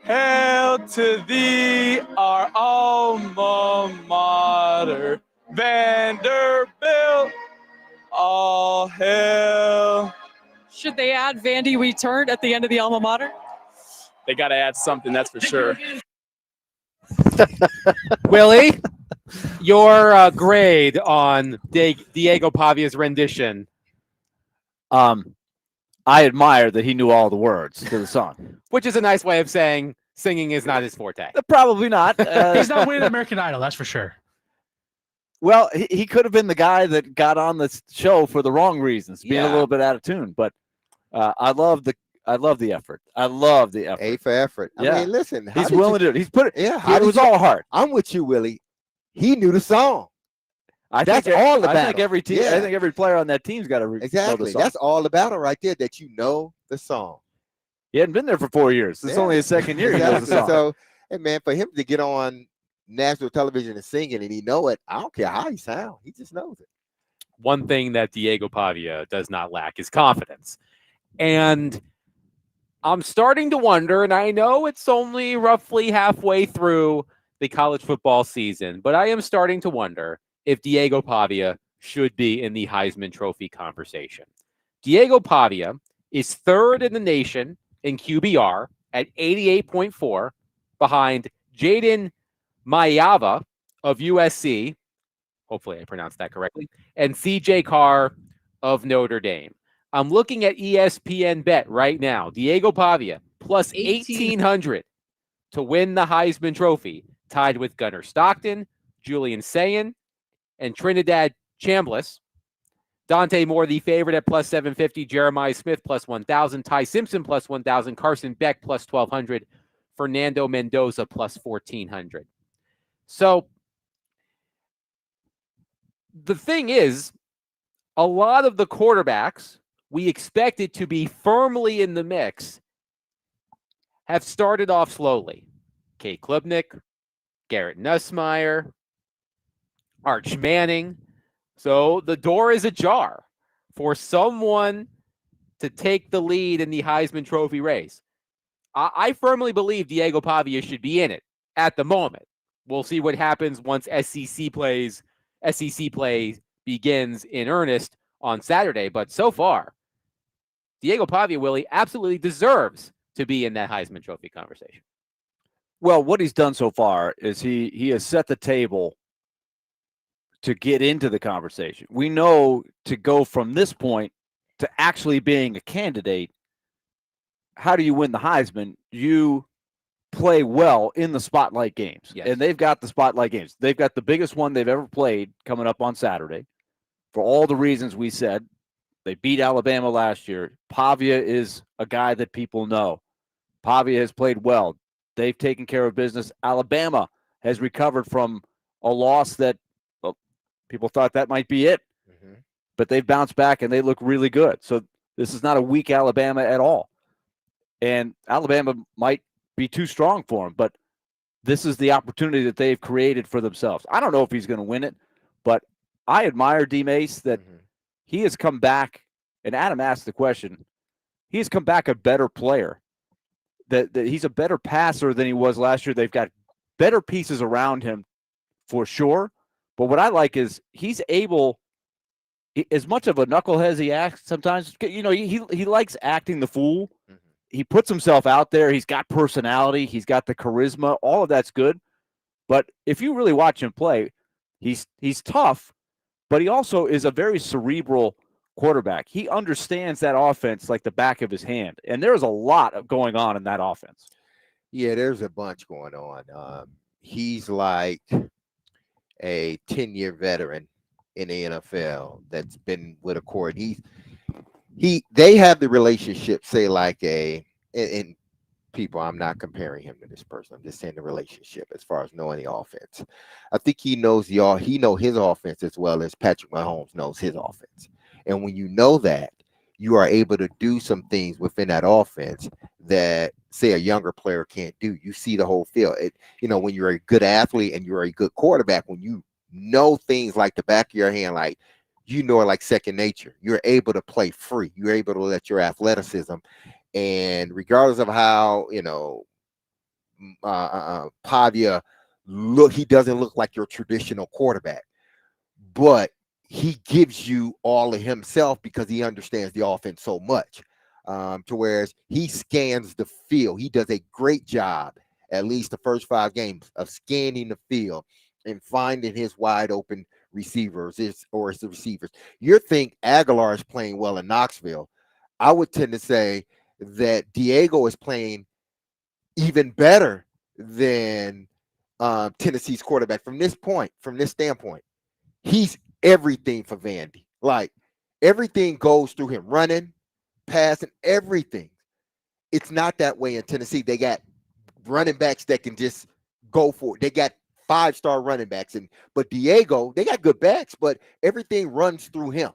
Speaker 10: Hail to thee, our alma mater, Vanderbilt, all hail.
Speaker 9: Should they add Vandy we turned at the end of the alma mater?
Speaker 10: They got to add something, that's for sure.
Speaker 1: Willie, your grade on Diego Pavia's rendition.
Speaker 3: I admire that he knew all the words to the song.
Speaker 1: Which is a nice way of saying singing is not his forte.
Speaker 3: Probably not.
Speaker 11: He's not winning American Idol, that's for sure.
Speaker 3: Well, he could have been the guy that got on the show for the wrong reasons, being a little bit out of tune. But I love the effort. I love the effort.
Speaker 2: A for effort. I mean, listen,
Speaker 3: he's willing to do it. He's put it.
Speaker 2: Yeah,
Speaker 3: It was all heart.
Speaker 2: I'm with you, Willie. He knew the song.
Speaker 3: That's
Speaker 2: all the battle.
Speaker 3: I think every team.
Speaker 2: Yeah.
Speaker 3: I think every player on that team's got to
Speaker 2: Exactly. That's all the battle right there. That you know the song.
Speaker 3: He hadn't been there for 4 years. It's only his second year.
Speaker 2: Exactly.
Speaker 3: He knows the song.
Speaker 2: So, hey man, for him to get on national television and sing it, and he know it, I don't care how he sounds. He just knows it.
Speaker 1: One thing that Diego Pavia does not lack is confidence, and I'm starting to wonder. And I know it's only roughly halfway through the college football season, but I am starting to wonder if Diego Pavia should be in the Heisman Trophy conversation. Diego Pavia is third in the nation in QBR at 88.4, behind Jaden Mayava of USC, hopefully I pronounced that correctly, and CJ Carr of Notre Dame. I'm looking at ESPN Bet right now. Diego Pavia plus 1,800 to win the Heisman Trophy, tied with Gunnar Stockton, Julian Sayin, and Trinidad Chambliss. Dante Moore, the favorite, at plus 750. Jeremiah Smith, plus 1,000. Ty Simpson, plus 1,000. Carson Beck, plus 1,200. Fernando Mendoza, plus 1,400. So the thing is, a lot of the quarterbacks we expected to be firmly in the mix have started off slowly. Kate Klubnik, Garrett Nussmeier, Arch Manning. So the door is ajar for someone to take the lead in the Heisman Trophy race. I firmly believe Diego Pavia should be in it at the moment. We'll see what happens once SEC play begins in earnest on Saturday. But so far, Diego Pavia, Willie, absolutely deserves to be in that Heisman Trophy conversation.
Speaker 3: Well, what he's done so far is he has set the table to get into the conversation. We know to go from this point to actually being a candidate, how do you win the Heisman? You play well in the spotlight games.
Speaker 1: Yes.
Speaker 3: And they've got the spotlight games. They've got the biggest one they've ever played coming up on Saturday. For all the reasons we said, they beat Alabama last year. Pavia is a guy that people know. Pavia has played well. They've taken care of business. Alabama has recovered from a loss that people thought that might be it.
Speaker 2: Mm-hmm.
Speaker 3: But they've bounced back, and they look really good. So this is not a weak Alabama at all. And Alabama might be too strong for him, but this is the opportunity that they've created for themselves. I don't know if he's going to win it, but I admire D. Mace that he has come back, and Adam asked the question, he has come back a better player, that he's a better passer than he was last year. They've got better pieces around him for sure. But what I like is he's able, as much of a knucklehead as he acts sometimes, you know, he likes acting the fool.
Speaker 2: Mm-hmm.
Speaker 3: He puts himself out there. He's got personality. He's got the charisma. All of that's good. But if you really watch him play, he's tough, but he also is a very cerebral quarterback. He understands that offense like the back of his hand. And there's a lot going on in that offense.
Speaker 2: Yeah, there's a bunch going on. He's like a 10-year veteran in the NFL that's been with a court. They have the relationship, say, like and people, I'm not comparing him to this person. I'm just saying the relationship as far as knowing the offense. I think he knows he know his offense as well as Patrick Mahomes knows his offense. And when you know that, you are able to do some things within that offense that, say, a younger player can't do. You see the whole field. When you're a good athlete and you're a good quarterback, when you know things like the back of your hand, like like second nature, you're able to play free. You're able to let your athleticism, and regardless of how Pavia he doesn't look like your traditional quarterback, but he gives you all of himself because he understands the offense so much. To whereas he scans the field. He does a great job, at least the first 5 games, of scanning the field and finding his wide open receivers or the receivers. You think Aguilar is playing well in Knoxville. I would tend to say that Diego is playing even better than Tennessee's quarterback from this standpoint. He's everything for Vandy. Like, everything goes through him, running, passing, everything. It's not that way in Tennessee. They got running backs that can just go for it. They got 5-star running backs, but Diego, they got good backs, but everything runs through him.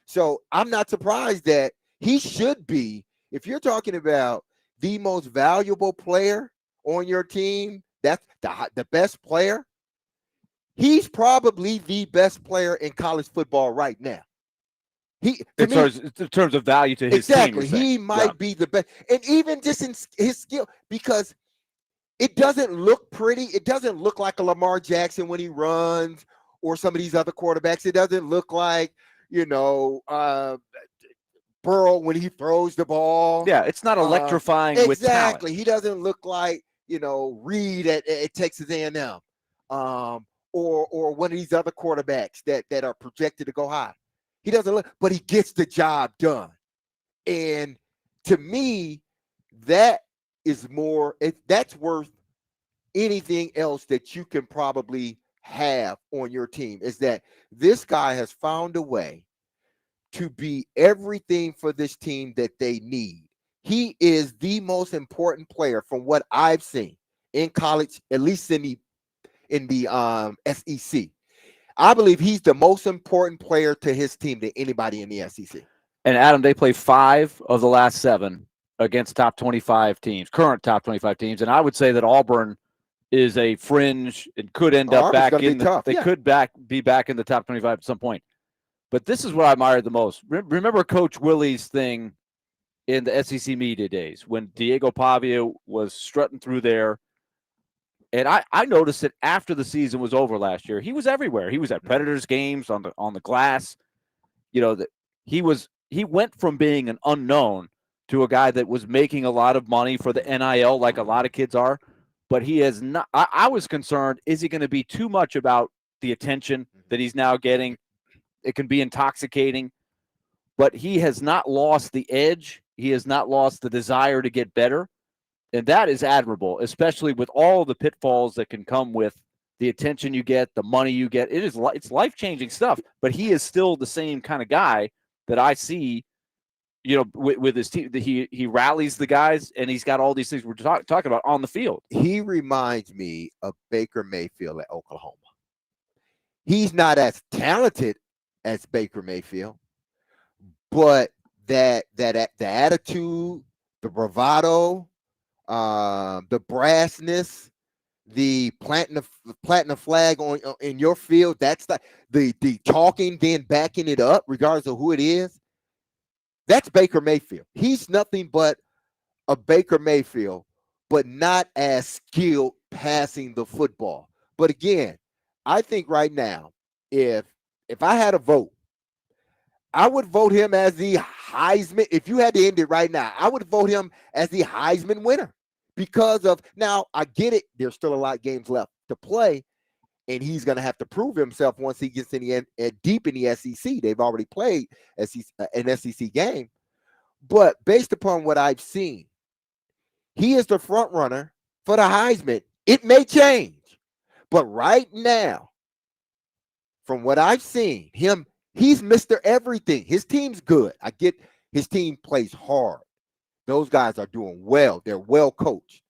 Speaker 2: So I'm not surprised that he should be, if you're talking about the most valuable player on your team, that's the best player. He's probably the best player in college football right now.
Speaker 3: In terms of value to his
Speaker 2: exactly,
Speaker 3: team.
Speaker 2: He might be the best, and even just in his skill, because it doesn't look pretty. It doesn't look like a Lamar Jackson when he runs, or some of these other quarterbacks. It doesn't look like Burrow when he throws the ball.
Speaker 3: Yeah, it's not electrifying with talent.
Speaker 2: Exactly, he doesn't look like Reed at Texas A&M, or one of these other quarterbacks that are projected to go high. He doesn't look, but he gets the job done. And to me, that is more. That's worth anything else that you can probably have on your team. Is that this guy has found a way to be everything for this team that they need. He is the most important player from what I've seen in college, at least in the SEC. I believe he's the most important player to his team than anybody in the SEC.
Speaker 3: And Adam, they play 5 of the last 7 against top 25 teams, current top 25 teams. And I would say that Auburn is a fringe and could end up back in be back in the top 25 at some point. But this is what I admired the most. Remember Coach Willie's thing in the SEC media days when Diego Pavia was strutting through there. And I noticed that after the season was over last year, he was everywhere. He was at Predators games on the glass. That he went from being an unknown to a guy that was making a lot of money for the NIL, like a lot of kids are. But he has not. I was concerned: is he going to be too much about the attention that he's now getting? It can be intoxicating. But he has not lost the edge. He has not lost the desire to get better. And that is admirable, especially with all the pitfalls that can come with the attention you get, the money you get. It's life-changing stuff. But he is still the same kind of guy that I see, with his team. He rallies the guys, and he's got all these things we're talking about on the field.
Speaker 2: He reminds me of Baker Mayfield at Oklahoma. He's not as talented as Baker Mayfield, but the attitude, the bravado, the brassness, the planting the flag in your field. That's the talking, then backing it up, regardless of who it is. That's Baker Mayfield. He's nothing but a Baker Mayfield, but not as skilled passing the football. But again, I think right now, if I had a vote, I would vote him as the Heisman. If you had to end it right now, I would vote him as the Heisman winner because of, now I get it. There's still a lot of games left to play, and he's going to have to prove himself once he gets in deep in the SEC. They've already played an SEC game. But based upon what I've seen, he is the front runner for the Heisman. It may change, but right now, from what I've seen, he's Mr. Everything. His team's good. I get his team plays hard. Those guys are doing well. They're well coached.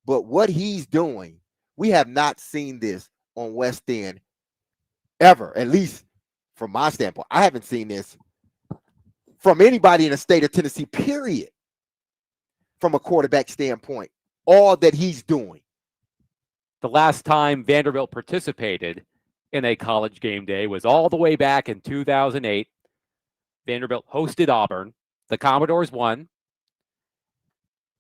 Speaker 2: But what he's doing, we have not seen this on West End ever, at least from my standpoint. I haven't seen this from anybody in the state of Tennessee, period, from a quarterback standpoint, all that he's doing.
Speaker 1: The last time Vanderbilt participated in a college game day was all the way back in 2008. Vanderbilt hosted Auburn. The Commodores won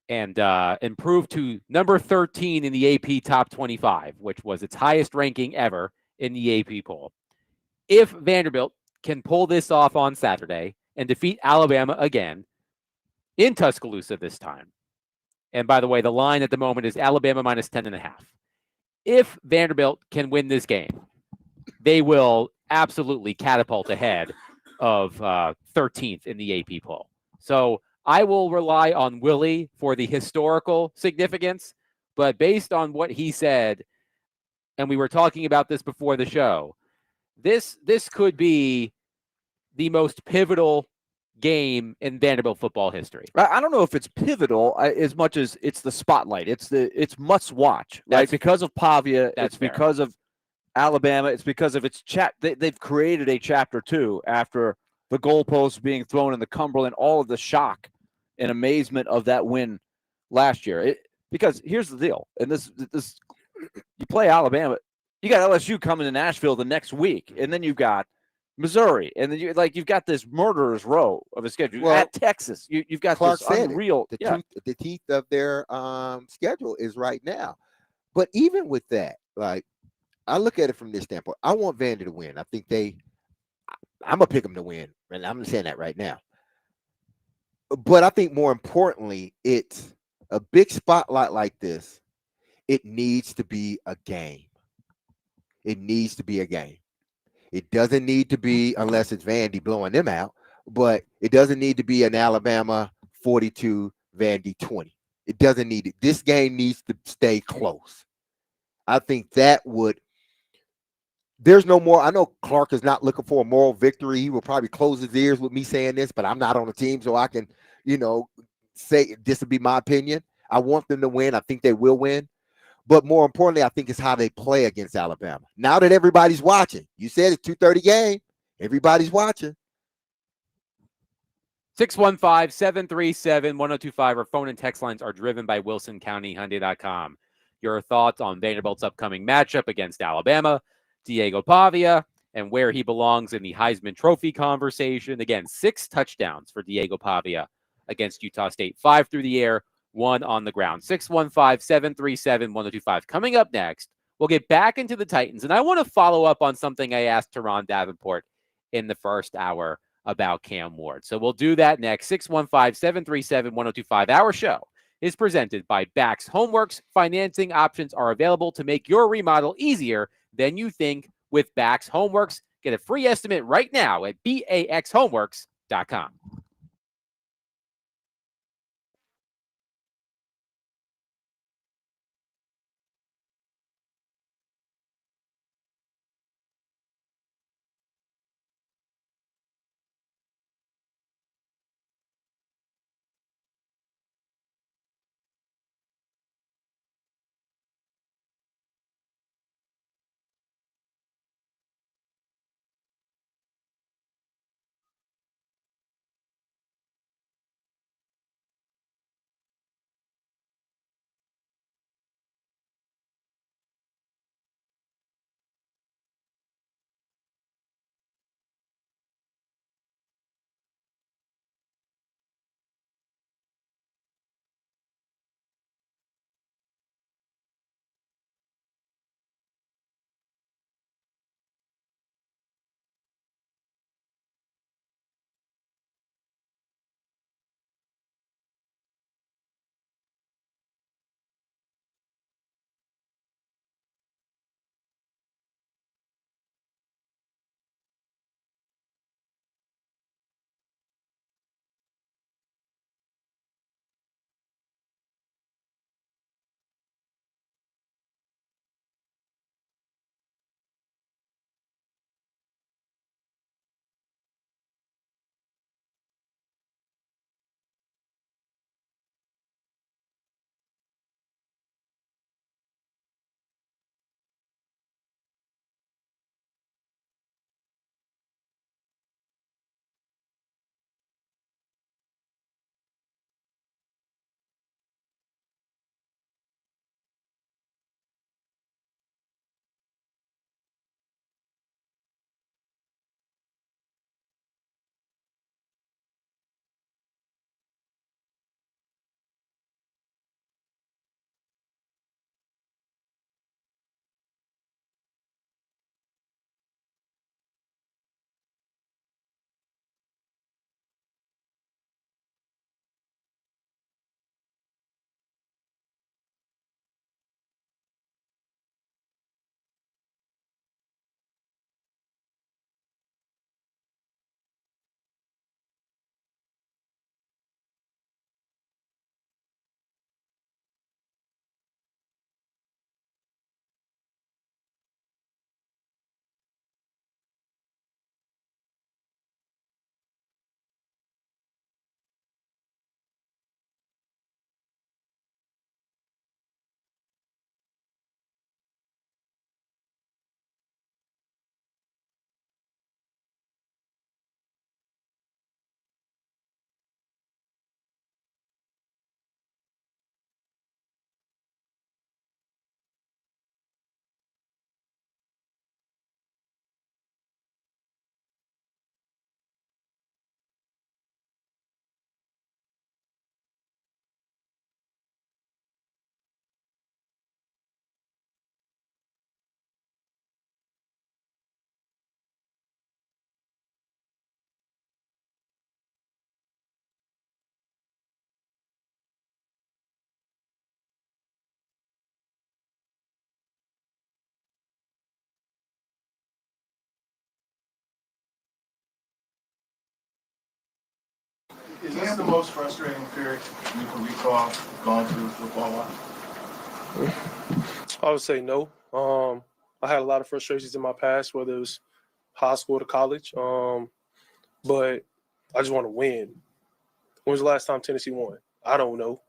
Speaker 1: and improved to number 13 in the AP Top 25, which was its highest ranking ever in the AP poll. If Vanderbilt can pull this off on Saturday and defeat Alabama again in Tuscaloosa this time, and by the way, the line at the moment is Alabama minus 10.5. If Vanderbilt can win this game, they will absolutely catapult ahead of 13th in the AP poll. So I will rely on Willie for the historical significance, but based on what he said, and we were talking about this before the show, this could be the most pivotal game in Vanderbilt football history.
Speaker 3: I don't know if it's pivotal as much as it's the spotlight. It's must watch, right? Because of Pavia, it's
Speaker 1: fair.
Speaker 3: because of Alabama, it's because of its they've created a chapter 2 after the goalposts being thrown in the Cumberland, all of the shock and amazement of that win last year. Because here's the deal, and this you play Alabama, you got LSU coming to Nashville the next week, and then you've got Missouri, and then you've got this murderer's row of a schedule.
Speaker 2: Well,
Speaker 3: at Texas, you've got
Speaker 2: Clark
Speaker 3: this
Speaker 2: said
Speaker 3: unreal.
Speaker 2: The teeth of their schedule is right now. But even with that, like, I look at it from this standpoint. I want Vander to win. I think I'm gonna pick them to win, and I'm saying that right now. But I think more importantly, it's a big spotlight like this. It needs to be a game. It needs to be a game. It doesn't need to be, unless it's Vandy blowing them out, but it doesn't need to be an Alabama 42, Vandy 20. It doesn't need it. This game needs to stay close. I think that would. There's no more. I know Clark is not looking for a moral victory. He will probably close his ears with me saying this, but I'm not on the team, so I can, say this would be my opinion. I want them to win. I think they will win. But more importantly, I think it's how they play against Alabama. Now that everybody's watching, you said it's 2:30 game. Everybody's watching.
Speaker 1: 615-737-1025. Our phone and text lines are driven by WilsonCountyHyundai.com. Your thoughts on Vanderbilt's upcoming matchup against Alabama, Diego Pavia, and where he belongs in the Heisman Trophy conversation. Again, 6 touchdowns for Diego Pavia against Utah State. 5 through the air, 1 on the ground. 615-737-1025. Coming up next, we'll get back into the Titans. And I want to follow up on something I asked Teron Davenport in the first hour about Cam Ward. So we'll do that next. 615-737-1025. Our show is presented by Bax Homeworks. Financing options are available to make your remodel easier than you think with Bax Homeworks. Get a free estimate right now at baxhomeworks.com.
Speaker 12: Is this the most frustrating period you can recall going through football-wise?
Speaker 5: I would say no. I had a lot of frustrations in my past, whether it was high school to college. But I just want to win. When was the last time Tennessee won? I don't know.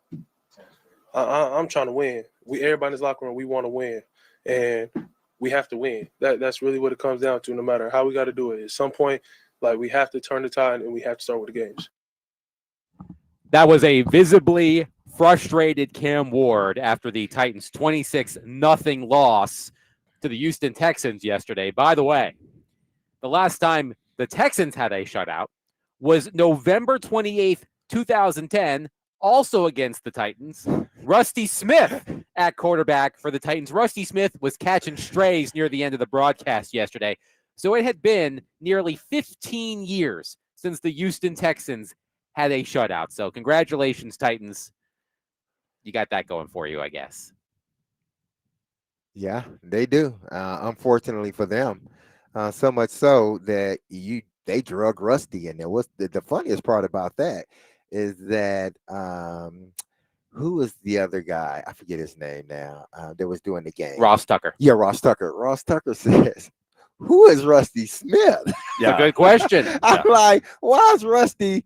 Speaker 5: I'm trying to win. Everybody in this locker room, we want to win, and we have to win. That's really what it comes down to. No matter how we got to do it, at some point, like we have to turn the tide and we have to start with the games.
Speaker 1: That was a visibly frustrated Cam Ward after the Titans' 26-0 loss to the Houston Texans yesterday. By the way, the last time the Texans had a shutout was November 28th, 2010, also against the Titans. Rusty Smith at quarterback for the Titans. Rusty Smith was catching strays near the end of the broadcast yesterday. So it had been nearly 15 years since the Houston Texans had a shutout. So congratulations, Titans. You got that going for you, I guess.
Speaker 2: Yeah, they do. Unfortunately for them, so much so that they drug Rusty in there. What's the funniest part about that is that who was the other guy? I forget his name now. That was doing the game.
Speaker 1: Ross Tucker.
Speaker 2: Yeah, Ross Tucker. Ross Tucker says, "Who is Rusty Smith?"
Speaker 1: Yeah, good question.
Speaker 2: I'm like, why is Rusty?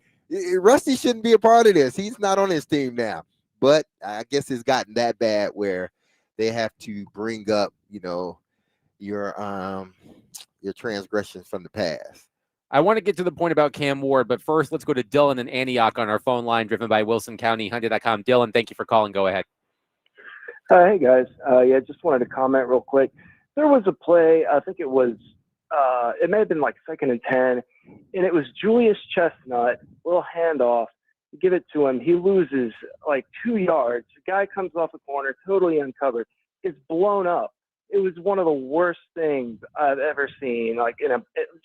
Speaker 2: Rusty shouldn't be a part of this. He's not on his team now. But I guess it's gotten that bad where they have to bring up, your transgressions from the past.
Speaker 1: I want to get to the point about Cam Ward, but first let's go to Dylan in Antioch on our phone line, driven by Wilson County Hyundai.com. Dylan, thank you for calling. Go ahead.
Speaker 13: Hey, guys. Just wanted to comment real quick. There was a play, I think it was, it may have been like 2nd and 10, and it was Julius Chestnut, little handoff. Give it to him. He loses like 2 yards. The guy comes off the corner, totally uncovered. It's blown up. It was one of the worst things I've ever seen. Like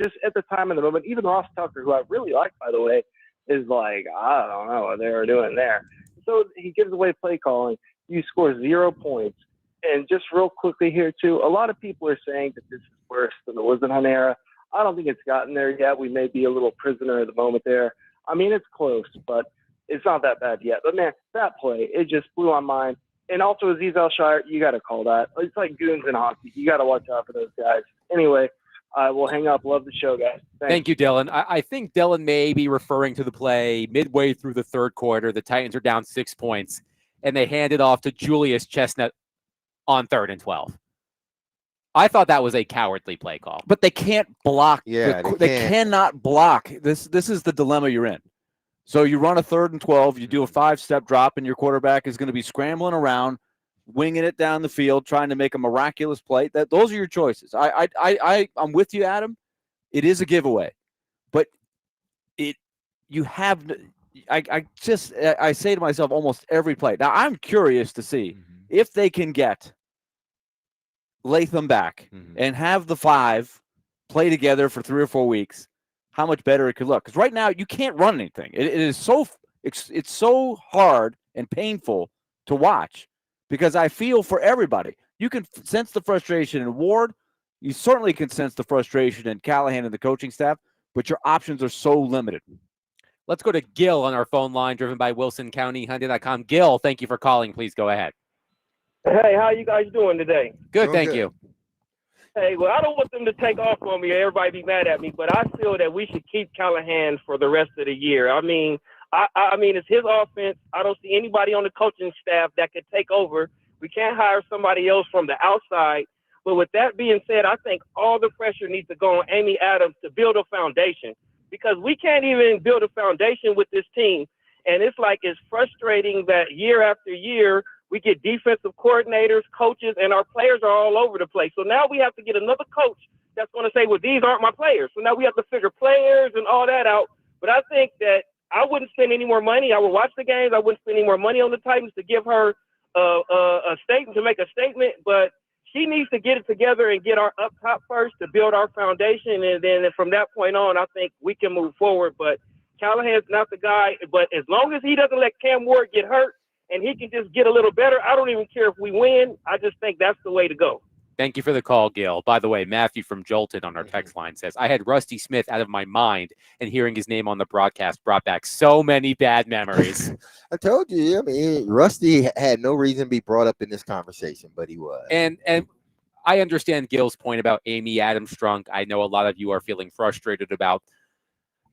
Speaker 13: just at the time in the moment, even Ross Tucker, who I really like, by the way, is like, I don't know what they were doing there. So he gives away play calling. You score 0 points. And just real quickly here too, a lot of people are saying that this is worse than it was in Hunera. I don't think it's gotten there yet. We may be a little prisoner at the moment there. I mean, it's close, but it's not that bad yet. But, man, that play, it just blew my mind. And also, Aziz Al-Shire, you got to call that. It's like goons in hockey. You got to watch out for those guys. Anyway, we'll hang up. Love the show, guys. Thanks.
Speaker 1: Thank you, Dylan. I think Dylan may be referring to the play midway through the third quarter. The Titans are down 6 points, and they hand it off to Julius Chestnut on 3rd and 12. I thought that was a cowardly play call.
Speaker 3: But they can't block.
Speaker 2: Yeah,
Speaker 3: they cannot block. This is the dilemma you're in. So you run a 3rd and 12, you do a 5-step drop, and your quarterback is going to be scrambling around, winging it down the field, trying to make a miraculous play. Those are your choices. I'm with you, Adam. It is a giveaway, but I say to myself almost every play. Now I'm curious to see if they can get Latham back and have the 5 play together for 3 or 4 weeks. How much better it could look. Because right now you can't run anything. It is it's so hard and painful to watch because I feel for everybody. You can sense the frustration in Ward. You certainly can sense the frustration in Callahan and the coaching staff, but your options are so limited.
Speaker 1: Let's go to Gil on our phone line, driven by Wilson County Hyundai.com. Gil, thank you for calling. Please go ahead.
Speaker 14: Hey, how you guys doing today?
Speaker 1: Good, thank you.
Speaker 14: Hey, well, I don't want them to take off on me. Everybody be mad at me, but I feel that we should keep Callahan for the rest of the year. I mean, it's his offense. I don't see anybody on the coaching staff that could take over. We can't hire somebody else from the outside. But with that being said, I think all the pressure needs to go on Amy Adams to build a foundation because we can't even build a foundation with this team. And it's frustrating that year after year, we get defensive coordinators, coaches, and our players are all over the place. So now we have to get another coach that's going to say, well, these aren't my players. So now we have to figure players and all that out. But I think that I wouldn't spend any more money. I would watch the games. I wouldn't spend any more money on the Titans to give her a statement, to make a statement. But she needs to get it together and get our up top first to build our foundation. And then from that point on, I think we can move forward. But Callahan's not the guy. But as long as he doesn't let Cam Ward get hurt, and he can just get a little better, I don't even care if we win. I just think that's the way to go.
Speaker 1: Thank you for the call, Gil. By the way, Matthew from Jolted on our text line says, I had Rusty Smith out of my mind, and hearing his name on the broadcast brought back so many bad memories.
Speaker 2: I told you. I mean, Rusty had no reason to be brought up in this conversation, but he was.
Speaker 1: And I understand Gil's point about Amy Adams Strunk. I know a lot of you are feeling frustrated about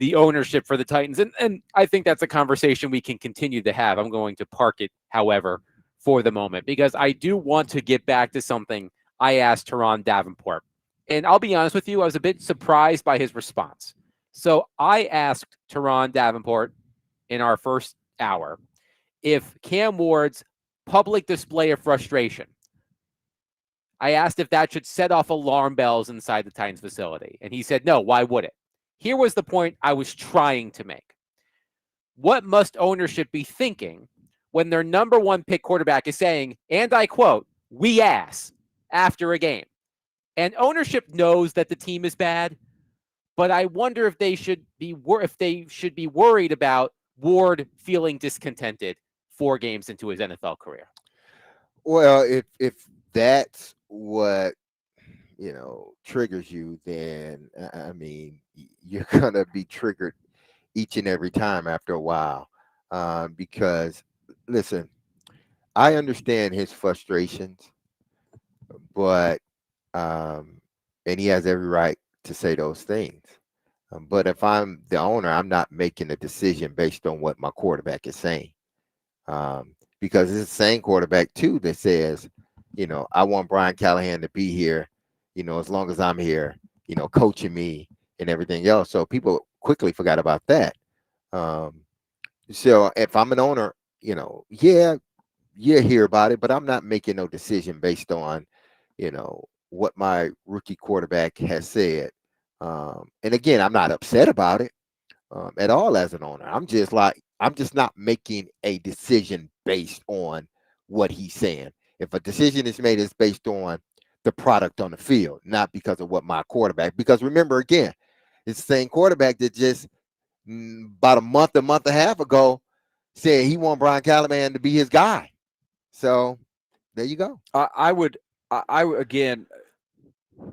Speaker 1: the ownership for the Titans, and I think that's a conversation we can continue to have. I'm going to park it, however, for the moment, because I do want to get back to something I asked Teron Davenport. And I'll be honest with you, I was a bit surprised by his response. So I asked Teron Davenport in our first hour if Cam Ward's public display of frustration, I asked if that should set off alarm bells inside the Titans facility. And he said, no, why would it? Here was the point I was trying to make. What must ownership be thinking when their number one pick quarterback is saying, and I quote, we ass after a game? And ownership knows that the team is bad, but I wonder if they should be worried about Ward feeling discontented 4 games into his NFL career.
Speaker 2: Well, if that's what triggers you, then I mean, you're gonna be triggered each and every time after a while, because listen, I understand his frustrations, but and he has every right to say those things. But if I'm the owner, I'm not making a decision based on what my quarterback is saying, because it's the same quarterback too that says, I want Brian Callahan to be here, as long as I'm here, coaching me and everything else. So people quickly forgot about that. So if I'm an owner, yeah, you hear about it, but I'm not making no decision based on, what my rookie quarterback has said. And again, I'm not upset about it at all as an owner. I'm just not making a decision based on what he's saying. If a decision is made, it's based on the product on the field, not because of what my quarterback. Because remember, again, it's the same quarterback that just about a month and a half ago said he want Brian Callahan to be his guy. So there you go.
Speaker 3: I would again,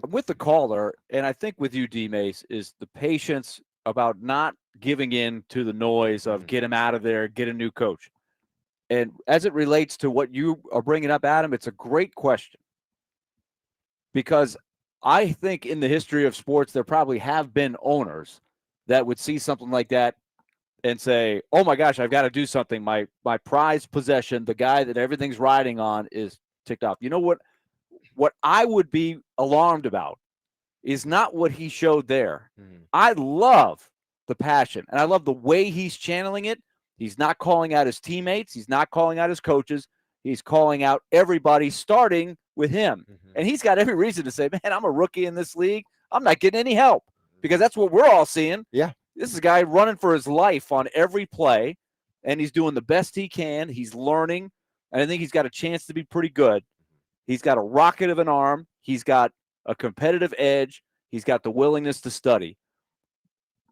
Speaker 3: with the caller, and I think with you, D-Mace, is the patience about not giving in to the noise of get him out of there, get a new coach. And as it relates to what you are bringing up, Adam, it's a great question. Because I think in the history of sports, there probably have been owners that would see something like that and say, oh my gosh, I've got to do something. My prized possession, the guy that everything's riding on, is ticked off. You know what? What I would be alarmed about is not what he showed there. I love the passion, and I love the way he's channeling it. He's not calling out his teammates. He's not calling out his coaches. He's calling out everybody, starting with him. And he's got every reason to say, man, I'm a rookie in this league. I'm not getting any help, because that's what we're all seeing.
Speaker 2: Yeah.
Speaker 3: This is a guy running for his life on every play, and he's doing the best he can. He's learning, and I think he's got a chance to be pretty good. He's got a rocket of an arm. He's got a competitive edge. He's got the willingness to study.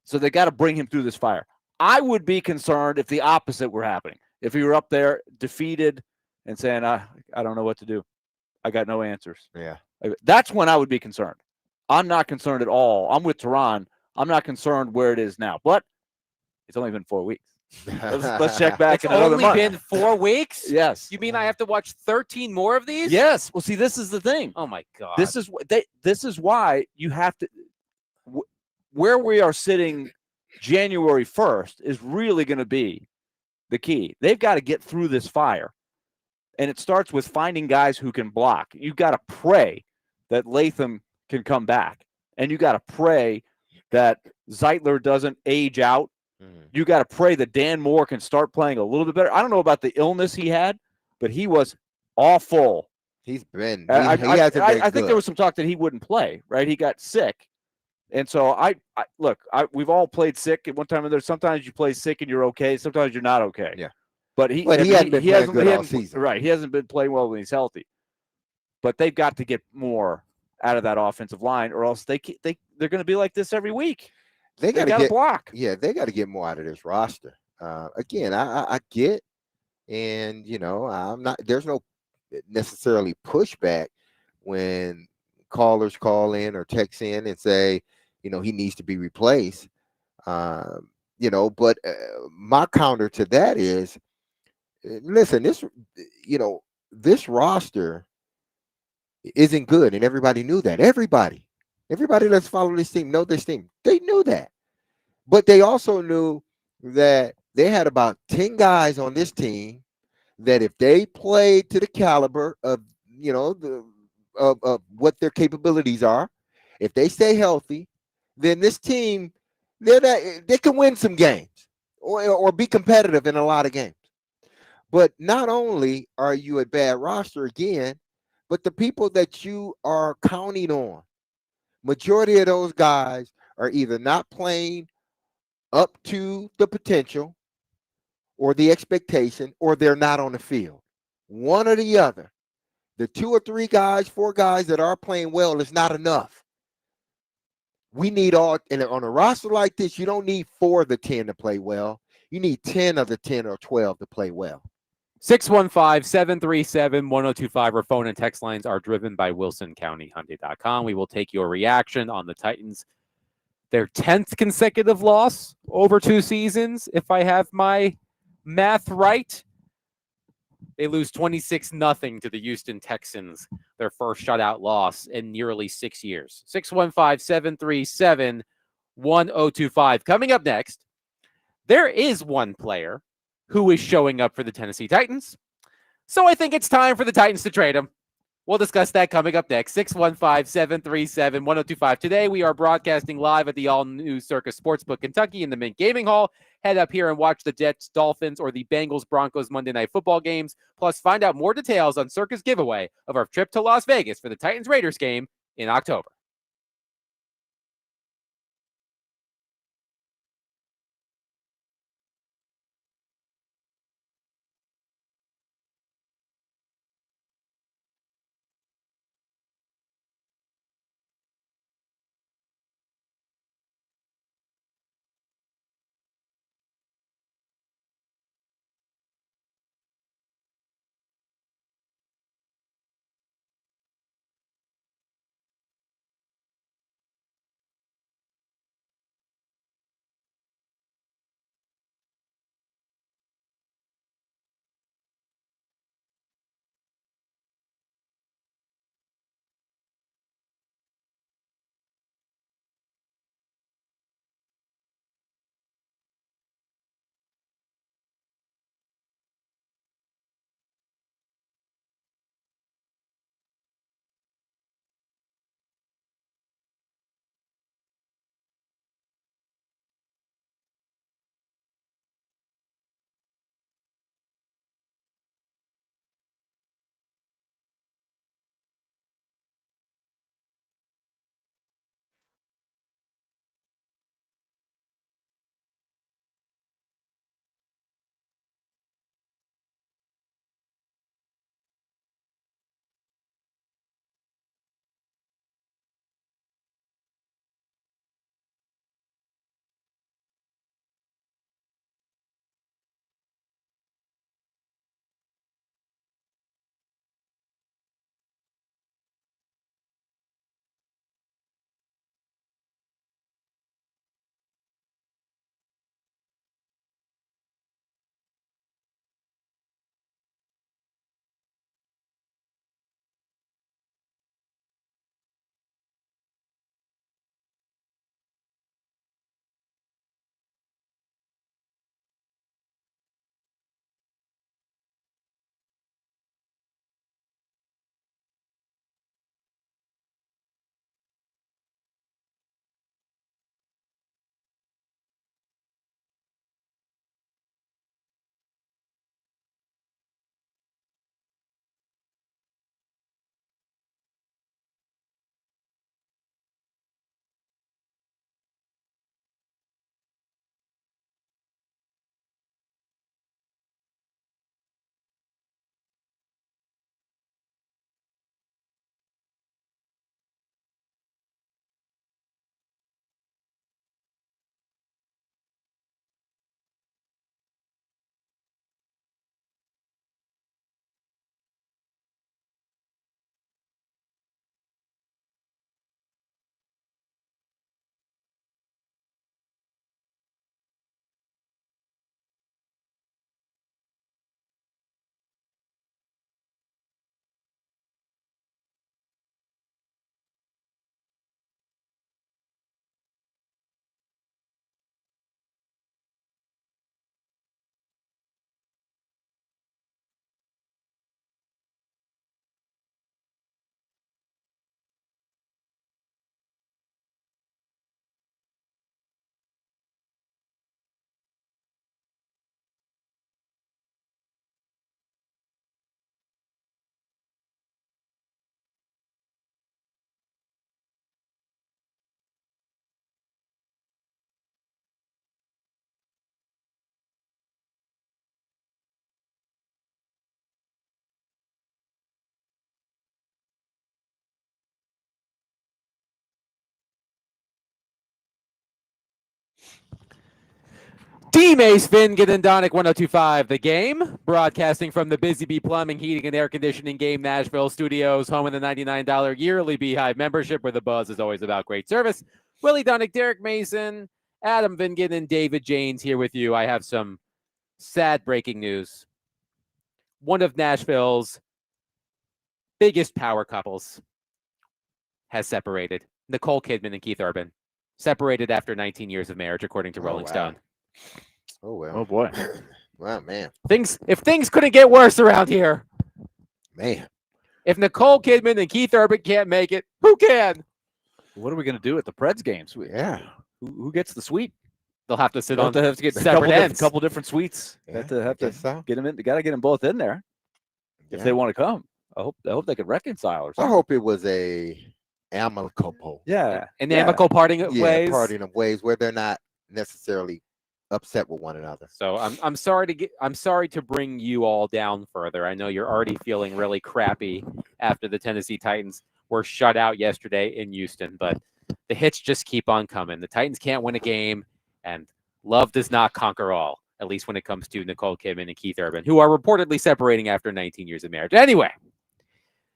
Speaker 3: So they got to bring him through this fire. I would be concerned if the opposite were happening. If he were up there defeated and saying, I don't know what to do. I got no answers.
Speaker 2: Yeah.
Speaker 3: That's when I would be concerned. I'm not concerned at all. I'm with Teron. I'm not concerned where it is now. But it's only been 4 weeks. Let's check back in another month.
Speaker 1: It's only been 4 weeks?
Speaker 3: Yes.
Speaker 1: You mean I have to watch 13 more of these?
Speaker 3: Yes. Well, see, this is the thing.
Speaker 1: Oh, my God.
Speaker 3: This is why you have to where we are sitting January 1st is really going to be the key. They've got to get through this fire. And it starts with finding guys who can block. You've got to pray that Latham can come back. And you got to pray that Zeitler doesn't age out. You got to pray that Dan Moore can start playing a little bit better. I don't know about the illness he had, but he was awful.
Speaker 2: He's been.
Speaker 3: I
Speaker 2: hasn't been
Speaker 3: think
Speaker 2: good.
Speaker 3: there was some talk that he wouldn't play, right? He got sick. And so we've all played sick at one time or another. Sometimes you play sick and you're okay. Sometimes you're not okay.
Speaker 2: Yeah.
Speaker 3: But he
Speaker 2: hasn't been playing good all season.
Speaker 3: Right. He hasn't been playing well when he's healthy. But they've got to get more out of that offensive line, or else they're going to be like this every week. They got to block.
Speaker 2: Yeah, they got to get more out of this roster. Again, I get, and I'm not. There's no necessarily pushback when callers call in or text in and say, he needs to be replaced. But my counter to that is, listen, this roster isn't good, and everybody knew that. Everybody that's followed this team know this team. They knew that, but they also knew that they had about 10 guys on this team that if they played to the caliber of of what their capabilities are, if they stay healthy, then this team they can win some games or be competitive in a lot of games. But not only are you a bad roster again, but the people that you are counting on, majority of those guys are either not playing up to the potential or the expectation, or they're not on the field. One or the other. The 2 or 3 guys, 4 guys that are playing well is not enough. We need all, and on a roster like this, you don't need 4 of the 10 to play well. You need 10 of the 10 or 12 to play well.
Speaker 1: 615-737-1025. Our phone and text lines are driven by WilsonCountyHyundai.com. We will take your reaction on the Titans. Their 10th consecutive loss over 2 seasons, if I have my math right. They lose 26-0 to the Houston Texans, their first shutout loss in nearly 6 years. 615-737-1025. Coming up next, there is one player who is showing up for the Tennessee Titans. So I think it's time for the Titans to trade him. We'll discuss that coming up next. 615-737-1025. Today, we are broadcasting live at the all-new Circus Sportsbook Kentucky in the Mint Gaming Hall. Head up here and watch the Jets, Dolphins, or the Bengals, Broncos Monday Night Football games. Plus, find out more details on Circus giveaway of our trip to Las Vegas for the Titans-Raiders game in October. Team Ace Vin Donick 1025 The Game, broadcasting from the Busy Bee Plumbing, Heating, and Air Conditioning Game Nashville studios, home of the $99 yearly Beehive membership, where the buzz is always about great service. Willie Donick, Derek Mason, Adam Vingan, and David Janes here with you. I have some sad breaking news. One of Nashville's biggest power couples has separated. Nicole Kidman and Keith Urban separated after 19 years of marriage, according to Rolling Stone.
Speaker 2: Oh well.
Speaker 3: Oh boy.
Speaker 2: Wow, man.
Speaker 1: If things couldn't get worse around here,
Speaker 2: man.
Speaker 1: If Nicole Kidman and Keith Urban can't make it, who can?
Speaker 3: What are we going to do at the Preds games?
Speaker 2: Yeah.
Speaker 3: Who gets the suite?
Speaker 1: They'll have to sit
Speaker 3: They'll
Speaker 1: on
Speaker 3: have to get
Speaker 1: separate ends.
Speaker 3: Couple different suites.
Speaker 2: Yeah,
Speaker 3: have to
Speaker 2: so.
Speaker 3: get them in. Got to get them both in there if they want to come. I hope they could reconcile or
Speaker 2: I
Speaker 3: something.
Speaker 2: hope it was a amicable.
Speaker 3: Yeah,
Speaker 1: an amicable parting of ways.
Speaker 2: Parting of ways where they're not necessarily upset with one another.
Speaker 1: So I'm sorry to bring you all down further. I know you're already feeling really crappy after the Tennessee Titans were shut out yesterday in Houston, but the hits just keep on coming. The Titans can't win a game, and love does not conquer all, at least when it comes to Nicole Kidman and Keith Urban, who are reportedly separating after 19 years of marriage. Anyway,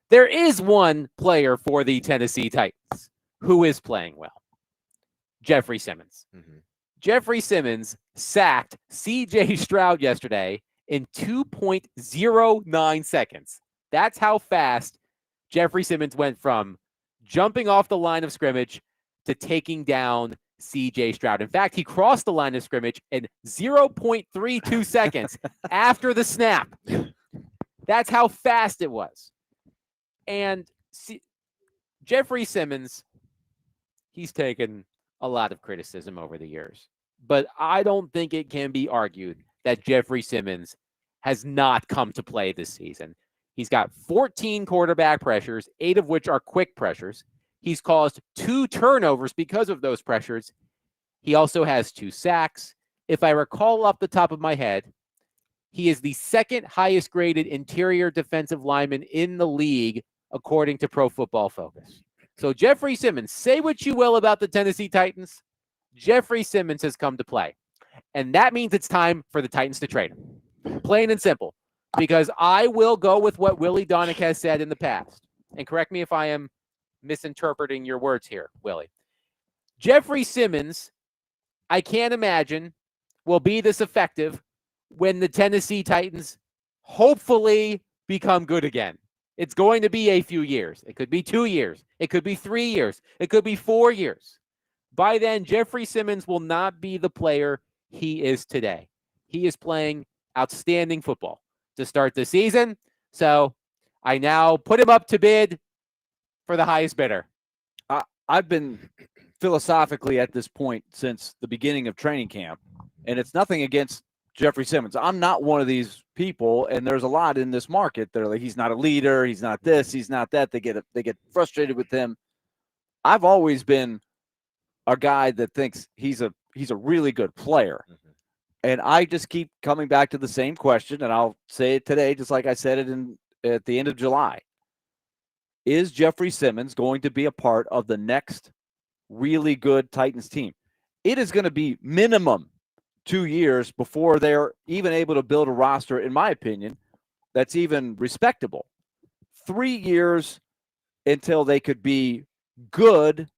Speaker 1: there is one player for the Tennessee Titans who is playing well. Jeffrey Simmons.
Speaker 2: Mm-hmm.
Speaker 1: Jeffrey Simmons sacked C.J. Stroud yesterday in 2.09 seconds. That's how fast Jeffrey Simmons went from jumping off the line of scrimmage to taking down C.J. Stroud. In fact, he crossed the line of scrimmage in 0.32 seconds after the snap. That's how fast it was. And Jeffrey Simmons, he's taken a lot of criticism over the years, but I don't think it can be argued that Jeffrey Simmons has not come to play this season. He's got 14 quarterback pressures, 8 of which are quick pressures. He's caused 2 turnovers because of those pressures. He also has 2 sacks. If I recall off the top of my head, he is the second highest graded interior defensive lineman in the league, according to Pro Football Focus. So Jeffrey Simmons, say what you will about the Tennessee Titans, Jeffrey Simmons has come to play. And that means it's time for the Titans to trade him. Plain and simple. Because I will go with what Willie Donick has said in the past. And correct me if I am misinterpreting your words here, Willie. Jeffrey Simmons, I can't imagine, will be this effective when the Tennessee Titans hopefully become good again. It's going to be a few years. It could be 2 years. It could be 3 years. It could be 4 years. By then, Jeffrey Simmons will not be the player he is today. He is playing outstanding football to start the season. So I now put him up to bid for the highest bidder.
Speaker 3: I've been philosophically at this point since the beginning of training camp, and it's nothing against Jeffrey Simmons. I'm not one of these people, and there's a lot in this market that are like, he's not a leader, he's not this, he's not that. They get frustrated with him. I've always been a guy that thinks he's a really good player. Mm-hmm. And I just keep coming back to the same question, and I'll say it today, just like I said it at the end of July. Is Jeffrey Simmons going to be a part of the next really good Titans team? It is going to be minimum 2 years before they're even able to build a roster, in my opinion, that's even respectable. 3 years until they could be good,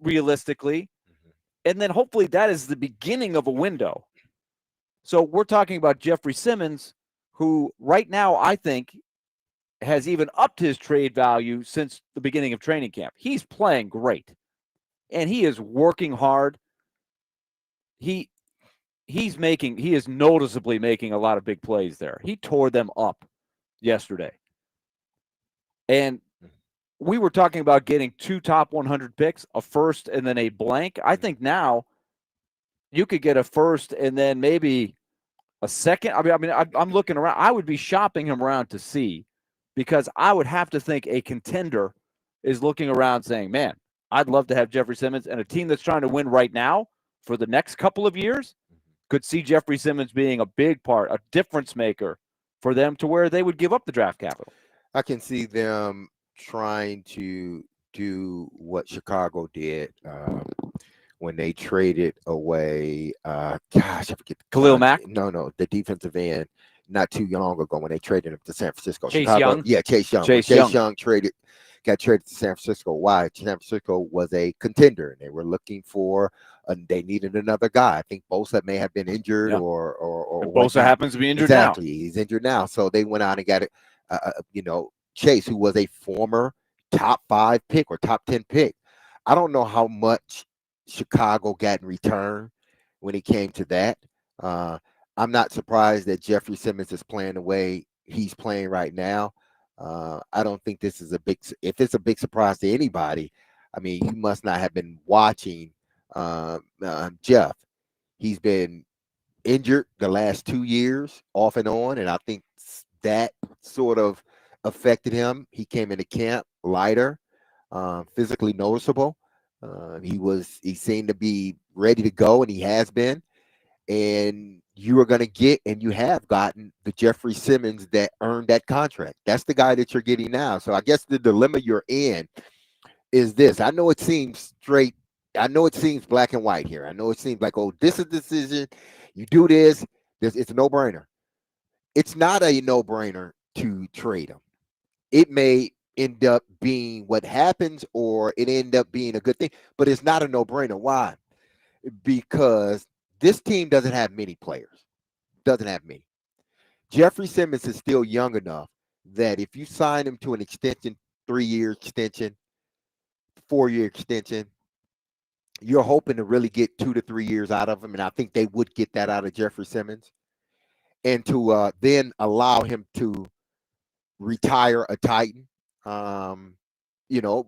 Speaker 3: realistically, and then hopefully that is the beginning of a window. So we're talking about Jeffrey Simmons, who right now I think has even upped his trade value since the beginning of training camp. He's playing great, and he is working hard. He is noticeably making a lot of big plays there. He tore them up yesterday. And we were talking about getting 2 top 100 picks, a first and then a blank. I think now you could get a first and then maybe a second. I'm looking around. I would be shopping him around to see, because I would have to think a contender is looking around saying, man, I'd love to have Jeffrey Simmons, and a team that's trying to win right now for the next couple of years could see Jeffrey Simmons being a big part, a difference maker for them, to where they would give up the draft capital.
Speaker 2: I can see them trying to do what Chicago did when they traded away, I forget.
Speaker 3: Khalil Mack?
Speaker 2: No, the defensive end. Not too long ago when they traded him to San Francisco.
Speaker 1: Chase
Speaker 2: Chicago,
Speaker 1: Young?
Speaker 2: yeah, Chase Young.
Speaker 3: Chase
Speaker 2: Chase
Speaker 3: Young.
Speaker 2: Young got traded to San Francisco. Why? San Francisco was a contender, and they were looking for. They needed another guy. I think Bosa may have been injured,
Speaker 3: Yeah.
Speaker 2: or
Speaker 3: And
Speaker 2: whatnot.
Speaker 3: Bosa happens to be injured
Speaker 2: exactly.
Speaker 3: now.
Speaker 2: He's injured now, so they went out and got it. Chase, who was a former top 5 pick or top 10 pick. I don't know how much Chicago got in return when it came to that. I'm not surprised that Jeffrey Simmons is playing the way he's playing right now. I don't think this is if it's a big surprise to anybody, I mean, you must not have been watching Jeff. He's been injured the last 2 years off and on, and I think that sort of affected him. He came into camp lighter, physically noticeable. He seemed to be ready to go, and he has been. And you are going to get, and you have gotten, the Jeffrey Simmons that earned that contract. That's the guy that you're getting now. So I guess the dilemma you're in is this. I know it seems straight. I know it seems black and white here. I know it seems like, oh, this is the decision. You do this. It's a no-brainer. It's not a no-brainer to trade him. It may end up being what happens, or it end up being a good thing, but it's not a no-brainer. Why? Because this team doesn't have many players. Doesn't have many. Jeffrey Simmons is still young enough that if you sign him to an extension, 3-year extension, 4-year extension, you're hoping to really get 2 to 3 years out of him. And I think they would get that out of Jeffrey Simmons. And to then allow him to retire a Titan,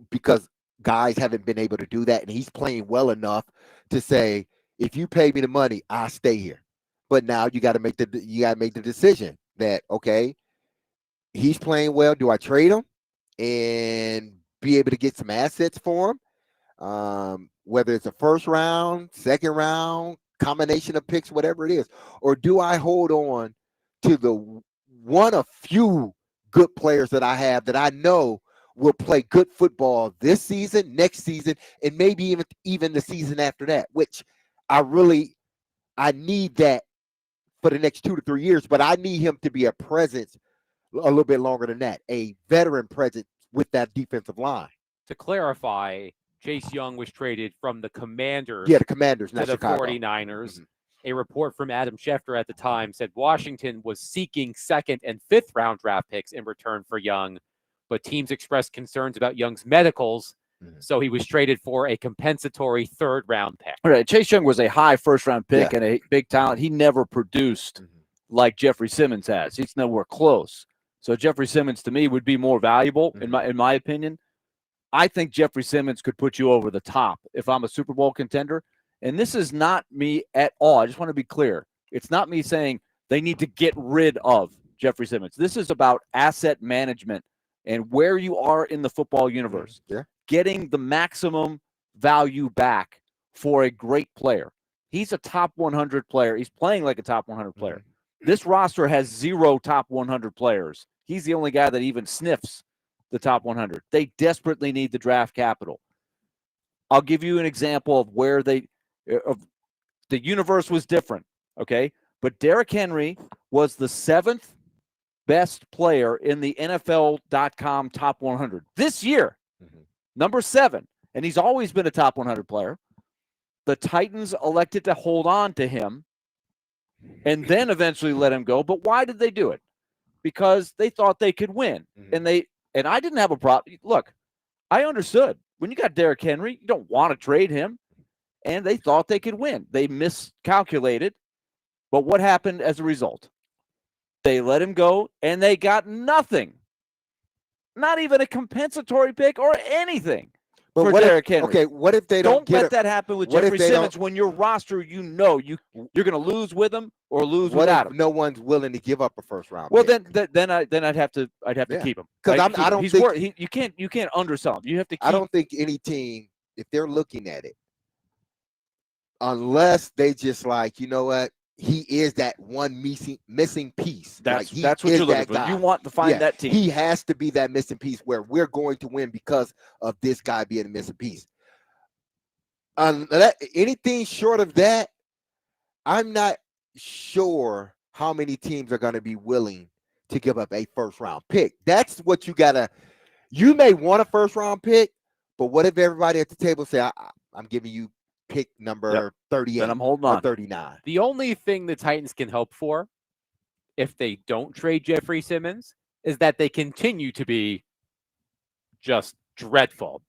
Speaker 2: because guys haven't been able to do that. And he's playing well enough to say, if you pay me the money, I'll stay here. But now you got to make the decision that, okay, he's playing well. Do I trade him and be able to get some assets for him? Whether it's a first round, second round, combination of picks, whatever it is, or do I hold on to the one of few good players that I have that I know will play good football this season, next season, and maybe even the season after that, which I need that for the next 2 to 3 years, but I need him to be a presence a little bit longer than that, a veteran presence with that defensive line.
Speaker 1: To clarify, Chase Young was traded from the Commanders.
Speaker 2: Yeah, the Commanders,
Speaker 1: to
Speaker 2: not
Speaker 1: the
Speaker 2: Chicago.
Speaker 1: 49ers.
Speaker 2: Mm-hmm.
Speaker 1: A report from Adam Schefter at the time said Washington was seeking 2nd and 5th round draft picks in return for Young, but teams expressed concerns about Young's medicals, so he was traded for a compensatory 3rd round pick.
Speaker 3: All right, Chase Young was a high first-round pick and a big talent. He never produced like Jeffrey Simmons has. He's nowhere close. So Jeffrey Simmons, to me, would be more valuable, in my opinion. I think Jeffrey Simmons could put you over the top if I'm a Super Bowl contender. And this is not me at all. I just want to be clear. It's not me saying they need to get rid of Jeffrey Simmons. This is about asset management and where you are in the football universe.
Speaker 2: Yeah.
Speaker 3: Getting the maximum value back for a great player. He's a top 100 player. He's playing like a top 100 player. This roster has 0 top 100 players. He's the only guy that even sniffs the top 100. They desperately need the draft capital. I'll give you an example of where the universe was different, okay? But Derrick Henry was the 7th best player in the NFL.com top 100 this year, number 7. And he's always been a top 100 player. The Titans elected to hold on to him and then eventually let him go. But why did they do it? Because they thought they could win. And I didn't have a problem. Look, I understood. When you got Derrick Henry, you don't want to trade him. And they thought they could win. They miscalculated. But what happened as a result? They let him go, and they got nothing. Not even a compensatory pick or anything for Derrick Henry.
Speaker 2: Okay, what if they don't
Speaker 3: let that happen with Jeffrey Simmons when your roster, you're going to lose with him or lose without him.
Speaker 2: No one's willing to give up a first round.
Speaker 3: Well,
Speaker 2: pick?
Speaker 3: then I'd have to keep him
Speaker 2: because I don't think
Speaker 3: you can't undersell him. You have to.
Speaker 2: I don't think any team, if they're looking at it, unless they just like, you know what, he is that one missing piece.
Speaker 3: That's what you're looking for. You want to find that team.
Speaker 2: He has to be that missing piece where we're going to win because of this guy being a missing piece. Anything short of that, I'm not sure how many teams are going to be willing to give up a first-round pick. That's what you got to – you may want a first-round pick, but what if everybody at the table say, I'm giving you pick number 38
Speaker 3: then I'm holding on.
Speaker 2: or 39?
Speaker 1: The only thing the Titans can hope for if they don't trade Jeffrey Simmons is that they continue to be just dreadful.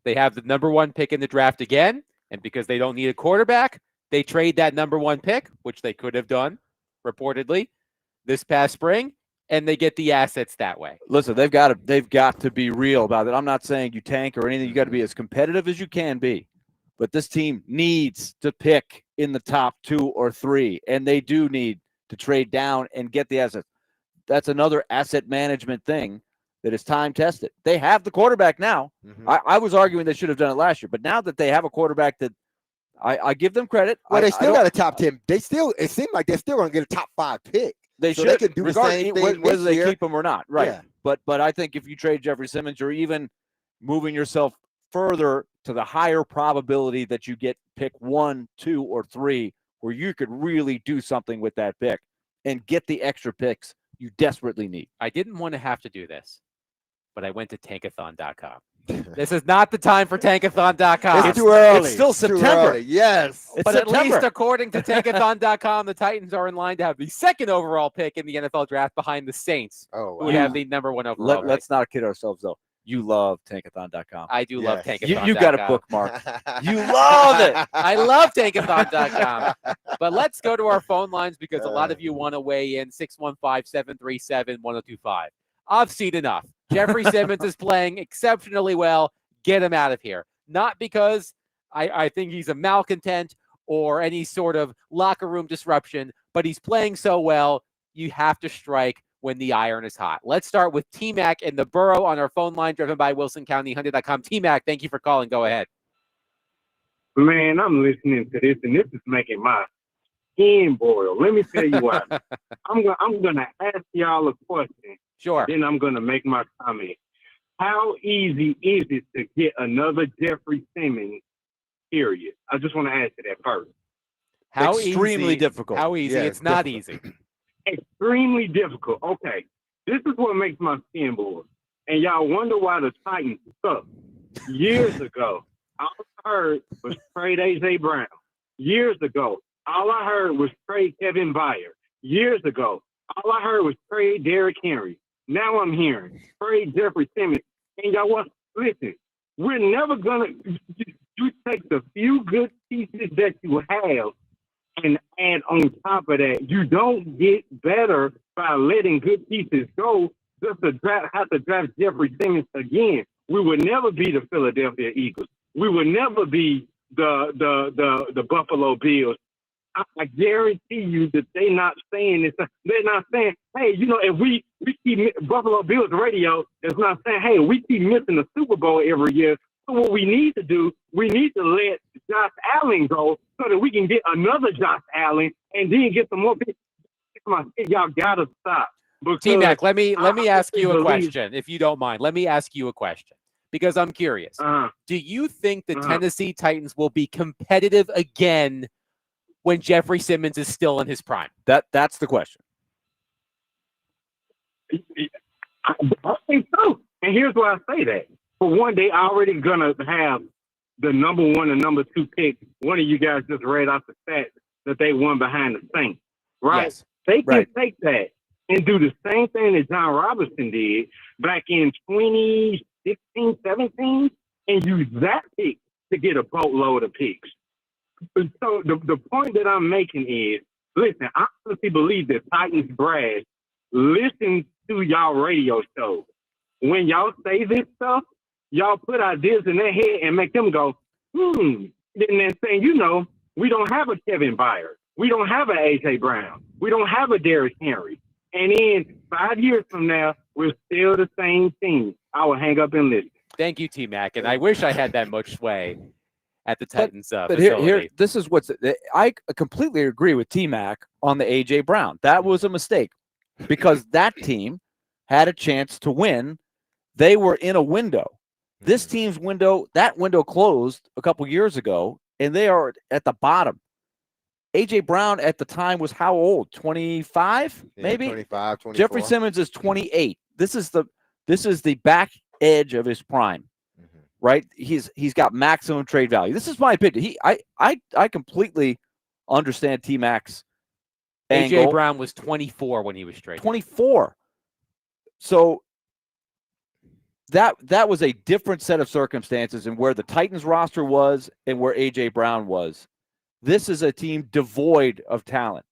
Speaker 1: They have the number 1 pick in the draft again, and because they don't need a quarterback, they trade that number 1 pick, which they could have done, reportedly, this past spring, and they get the assets that way.
Speaker 3: Listen, they've got to be real about it. I'm not saying you tank or anything. You got to be as competitive as you can be. But this team needs to pick in the top 2 or 3, and they do need to trade down and get the assets. That's another asset management thing that is time-tested. They have the quarterback now.
Speaker 2: Mm-hmm.
Speaker 3: I was arguing they should have done it last year, but now that they have a quarterback that I give them credit.
Speaker 2: Well, they still got a top 10. It seems like they're still going to get a top 5 pick.
Speaker 3: They
Speaker 2: so
Speaker 3: should.
Speaker 2: They can do the same thing
Speaker 3: whether they
Speaker 2: year.
Speaker 3: keep him or not. Right.
Speaker 2: Yeah.
Speaker 3: But I think if you trade Jeffrey Simmons, you're even moving yourself further to the higher probability that you get pick 1, 2, or 3, where you could really do something with that pick and get the extra picks you desperately need.
Speaker 1: I didn't want to have to do this, but I went to tankathon.com. This is not the time for tankathon.com.
Speaker 2: It's too early.
Speaker 3: It's still September.
Speaker 2: Yes.
Speaker 1: But at least according to tankathon.com, the Titans are in line to have the 2nd overall pick in the NFL draft behind the Saints, who would have the number 1 overall pick.
Speaker 3: Let's not kid ourselves, though. You love tankathon.com.
Speaker 1: I do love tankathon.com.
Speaker 3: You got a bookmark. You love it.
Speaker 1: I love tankathon.com. But let's go to our phone lines because a lot of you want to weigh in. 615-737-1025. I've seen enough. Jeffrey Simmons is playing exceptionally well. Get him out of here. Not because I think he's a malcontent or any sort of locker room disruption, but he's playing so well, you have to strike when the iron is hot. Let's start with T-Mac in the Borough on our phone line, driven by WilsonCountyHunter.com. T-Mac, thank you for calling. Go ahead.
Speaker 15: Man, I'm listening to this, and this is making my skin boil. Let me tell you why. I'm gonna ask y'all a question.
Speaker 1: Sure.
Speaker 15: Then I'm gonna make my comment. How easy is it to get another Jeffrey Simmons? Period. I just want to answer that first.
Speaker 3: Extremely difficult.
Speaker 1: How easy?
Speaker 2: Yeah,
Speaker 1: it's not easy.
Speaker 15: Extremely difficult. Okay, this is what makes my skin boil. And y'all wonder why the Titans suck. Years ago, all I heard was trade A.J. Brown. Years ago, all I heard was trade Kevin Byard. Years ago, all I heard was trade Derrick Henry. Now I'm hearing trade Jeffrey Simmons. And y'all what? Listen, we're never going to – you take the few good pieces that you have and add on top of that. You don't get better by letting good pieces go just to have to draft Jeffrey Simmons again. We would never be the Philadelphia Eagles. We would never be the Buffalo Bills. I guarantee you that they're not saying this. They're not saying, hey, if we keep Buffalo Bills radio, it's not saying, hey, we keep missing the Super Bowl every year. So what we need to do, we need to let Josh Allen go so that we can get another Josh Allen and then get some more people. Y'all gotta stop.
Speaker 1: T-Mac, let me ask you a question, if you don't mind. Let me ask you a question because I'm curious. Do you think the Tennessee Titans will be competitive again when Jeffrey Simmons is still in his prime?
Speaker 3: That's the question.
Speaker 15: I think so. And here's why I say that. For one, they already gonna have the number 1 and number 2 pick. One of you guys just read off the stat that they won behind the Saints, right?
Speaker 1: Yes.
Speaker 15: They can take that and do the same thing that John Robinson did back in 2016, 17, and use that pick to get a boatload of picks. So the point that I'm making is, listen, I honestly believe that Titans brass listen to y'all radio shows. When y'all say this stuff, y'all put ideas in their head and make them go, Then they're saying, we don't have a Kevin Byard. We don't have an A.J. Brown. We don't have a Derrick Henry. And then 5 years from now, we're still the same team. I will hang up and listen.
Speaker 1: Thank you, T-Mac. And I wish I had that much sway at the Titans
Speaker 3: But
Speaker 1: facility.
Speaker 3: here, this is I completely agree with T-Mac on the A.J. Brown. That was a mistake because that team had a chance to win. They were in a window. This team's window, that window closed a couple years ago, and they are at the bottom. A.J. Brown at the time was how old? 25, maybe?
Speaker 2: 25, 24.
Speaker 3: Jeffrey Simmons is 28. This is the back edge of his prime, right? He's got maximum trade value. This is my opinion. I completely understand T-Mac's
Speaker 1: A.J.
Speaker 3: angle.
Speaker 1: Brown was 24 when he was traded.
Speaker 3: 24. So that was a different set of circumstances and where the Titans roster was and where A.J. Brown was. This is a team devoid of talent,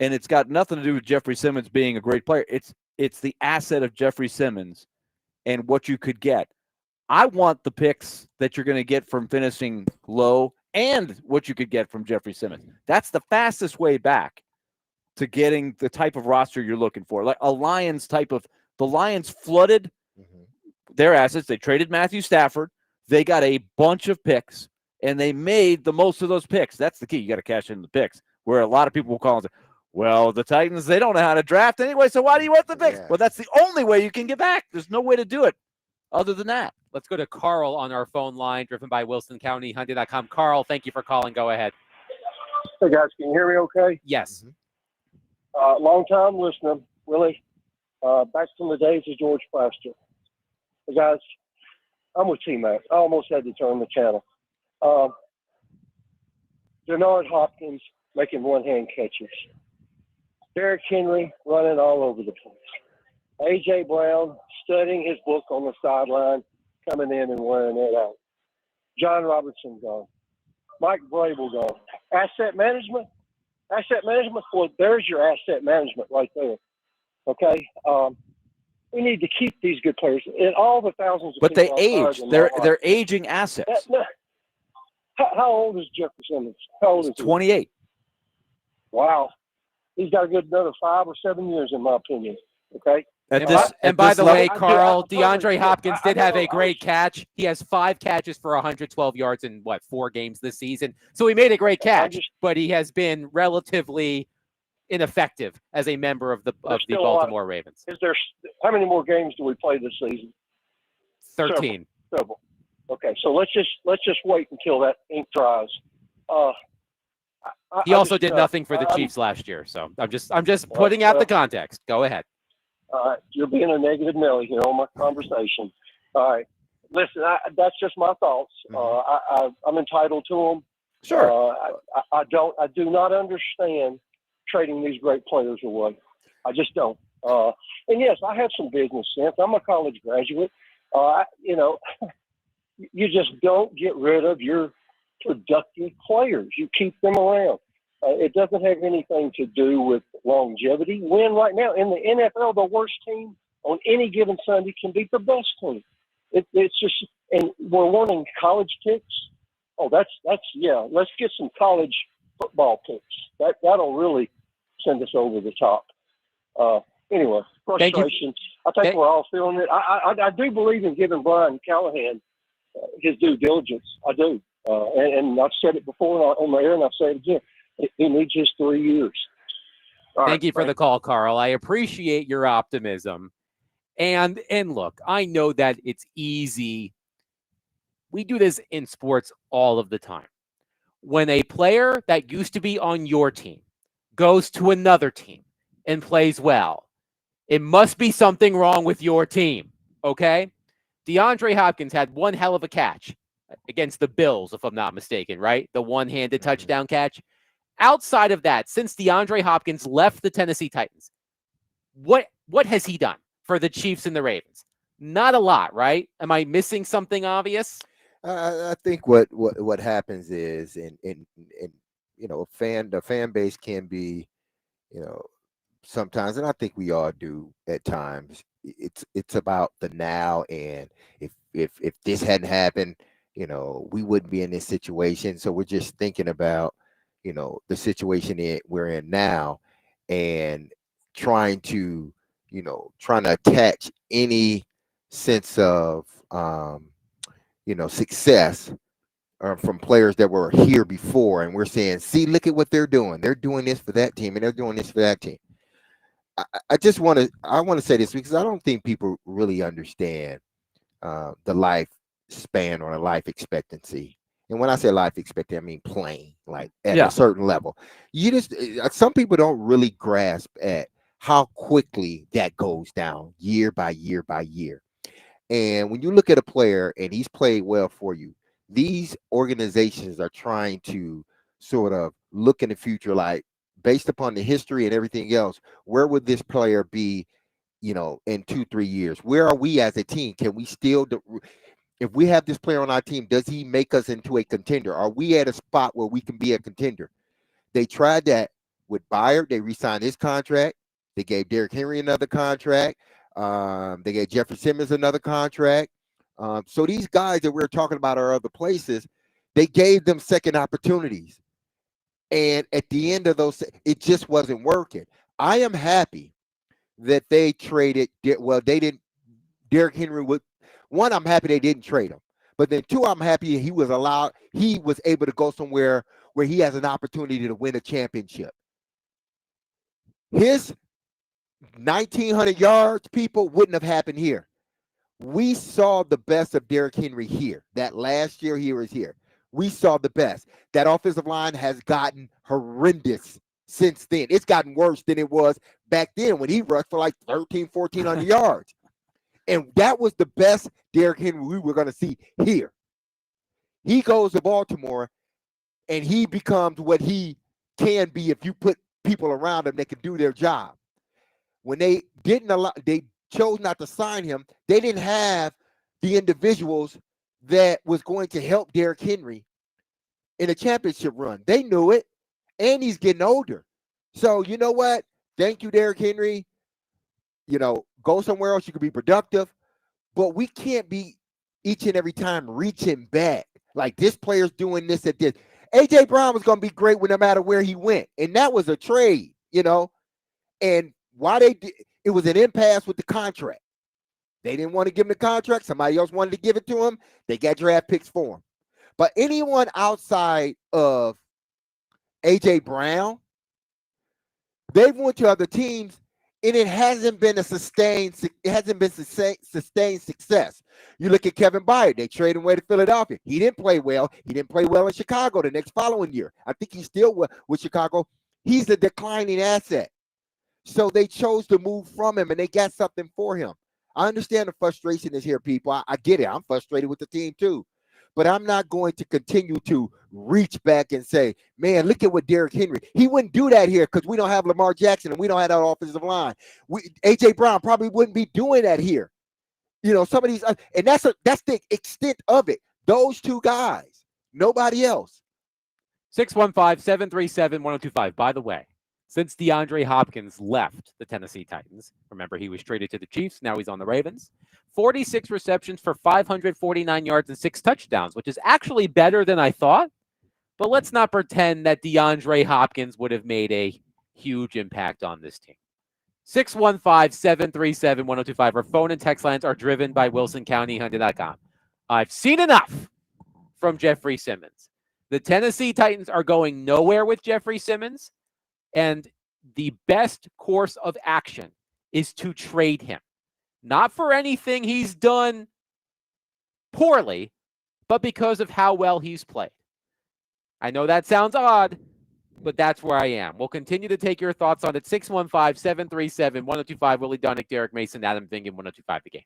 Speaker 3: and it's got nothing to do with Jeffrey Simmons being a great player. It's the asset of Jeffrey Simmons and what you could get. I want the picks that you're going to get from finishing low and what you could get from Jeffrey Simmons. That's the fastest way back to getting the type of roster you're looking for. Like a Lions type of – the Lions flooded their assets. They traded Matthew Stafford. They got a bunch of picks. And they made the most of those picks. That's the key. You got to cash in the picks. Where a lot of people will call and say, well, the Titans, they don't know how to draft anyway, so why do you want the picks?
Speaker 2: Yeah.
Speaker 3: Well, that's the only way you can get back. There's no way to do it other than that.
Speaker 1: Let's go to Carl on our phone line, driven by Wilson County, Hyundai.com. Carl, thank you for calling. Go ahead.
Speaker 16: Hey, guys, can you hear me okay?
Speaker 1: Yes.
Speaker 16: Long time listener, Willie. Back from the days of George Plaster. Hey, guys, I'm with T-Mac. I almost had to turn the channel. Denard Hopkins making one-hand catches. Derrick Henry running all over the place. A.J. Brown studying his book on the sideline, coming in and wearing it out. John Robertson gone. Mike Vrabel gone. Asset management? Well, there's your asset management right there. Okay? We need to keep these good players. And all the thousands of
Speaker 3: But they
Speaker 16: people I've heard
Speaker 3: age.
Speaker 16: in my
Speaker 3: They're
Speaker 16: life.
Speaker 3: aging assets.
Speaker 16: How old is Jeffrey Simmons? How old is he?
Speaker 3: 28.
Speaker 16: Wow. He's got a good another 5 or 7 years, in my opinion. Okay?
Speaker 1: And by the way, Carl, DeAndre Hopkins did have a great catch. He has 5 catches for 112 yards in, 4 games this season. So he made a great catch, but he has been relatively ineffective as a member of the Baltimore Ravens.
Speaker 16: How many more games do we play this season?
Speaker 1: 13.
Speaker 16: Several. Okay, so let's just wait until that ink dries.
Speaker 1: He also did nothing for the Chiefs last year, so I'm just putting out the context. Go ahead.
Speaker 16: All right, you're being a negative Nelly here on my conversation. All right, listen, that's just my thoughts. I'm entitled to them.
Speaker 3: Sure.
Speaker 16: I do not understand trading these great players away. I just don't. And yes, I have some business sense. I'm a college graduate. You just don't get rid of your productive players. You keep them around. It doesn't have anything to do with longevity. When right now in the NFL, the worst team on any given Sunday can beat the best team. It's just, and we're wanting college picks. Oh, that's yeah. Let's get some college football picks. That'll really send us over the top. Anyway, frustration. I think we're all feeling it. I do believe in giving Brian Callahan his due diligence. I do. And I've said it before on the air, and I've said it again. He needs his 3 years.
Speaker 1: Thank you for the call, Carl. I appreciate your optimism. And look, I know that it's easy. We do this in sports all of the time. When a player that used to be on your team goes to another team and plays well, it must be something wrong with your team, okay? DeAndre Hopkins had one hell of a catch against the Bills, if I'm not mistaken, right? The one-handed touchdown catch. Outside of that, since DeAndre Hopkins left the Tennessee Titans, what has he done for the Chiefs and the Ravens? Not a lot, right? Am I missing something obvious?
Speaker 2: I think what happens is, and the fan base can be, sometimes, and I think we all do at times. It's about the now, and if this hadn't happened, we wouldn't be in this situation. So we're just thinking about, the situation we're in now, and trying to attach any sense of success from players that were here before, and we're saying, see, look at what they're doing. They're doing this for that team, and they're doing this for that team. I want to say this because I don't think people really understand the lifespan or the life expectancy And when I say life expectancy, I mean playing, like at
Speaker 3: Yeah.
Speaker 2: a certain level. You just some people don't really grasp at how quickly that goes down year by year by year. And when you look at a player and he's played well for you, these organizations are trying to sort of look in the future, like based upon the history and everything else, where would this player be, in 2, 3 years? Where are we as a team? Can we still, if we have this player on our team, does he make us into a contender? Are we at a spot where we can be a contender? They tried that with Byard. They re-signed his contract. They gave Derrick Henry another contract. They gave Jeffrey Simmons another contract. So these guys that we're talking about are other places. They gave them second opportunities. And at the end of those, it just wasn't working. I am happy that they traded. Well, they didn't. Derrick Henry would. One, I'm happy they didn't trade him. But then two, I'm happy he was able to go somewhere where he has an opportunity to win a championship. His 1,900 yards, people, wouldn't have happened here. We saw the best of Derrick Henry here. That last year he was here. We saw the best. That offensive line has gotten horrendous since then. It's gotten worse than it was back then when he rushed for like 1,400 yards. And that was the best Derrick Henry we were going to see here. He goes to Baltimore, and he becomes what he can be if you put people around him that can do their job. When they chose not to sign him, they didn't have the individuals that was going to help Derrick Henry in a championship run. They knew it, and he's getting older. So you know what? Thank you, Derrick Henry. Go somewhere else. You can be productive, but we can't be each and every time reaching back. Like this player's doing this at this. AJ Brown was going to be great no matter where he went, and that was a trade, And why it was an impasse with the contract. They didn't want to give him the contract. Somebody else wanted to give it to him. They got draft picks for him. But anyone outside of AJ Brown, they've went to other teams, and it hasn't been sustained success. You look at Kevin Byard. They traded him away to Philadelphia. He didn't play well. He didn't play well in Chicago the next following year. I think he's still with Chicago. He's a declining asset. So they chose to move from him, and they got something for him. I understand the frustration is here, people. I get it. I'm frustrated with the team too. But I'm not going to continue to reach back and say, man, look at what Derrick Henry. He wouldn't do that here because we don't have Lamar Jackson and we don't have that offensive line. AJ Brown probably wouldn't be doing that here. Some of these, and that's the extent of it. Those two guys, nobody else.
Speaker 1: 615-737-1025. By the way, since DeAndre Hopkins left the Tennessee Titans, remember he was traded to the Chiefs, now he's on the Ravens, 46 receptions for 549 yards and 6 touchdowns, which is actually better than I thought. But let's not pretend that DeAndre Hopkins would have made a huge impact on this team. 615-737-1025. Our phone and text lines are driven by WilsonCountyHunter.com. I've seen enough from Jeffrey Simmons. The Tennessee Titans are going nowhere with Jeffrey Simmons, and the best course of action is to trade him. Not for anything he's done poorly, but because of how well he's played. I know that sounds odd, but that's where I am. We'll continue to take your thoughts on it. 615-737-1025. Willie Dunnick, Derek Mason, Adam Vingan, 1025 The Game.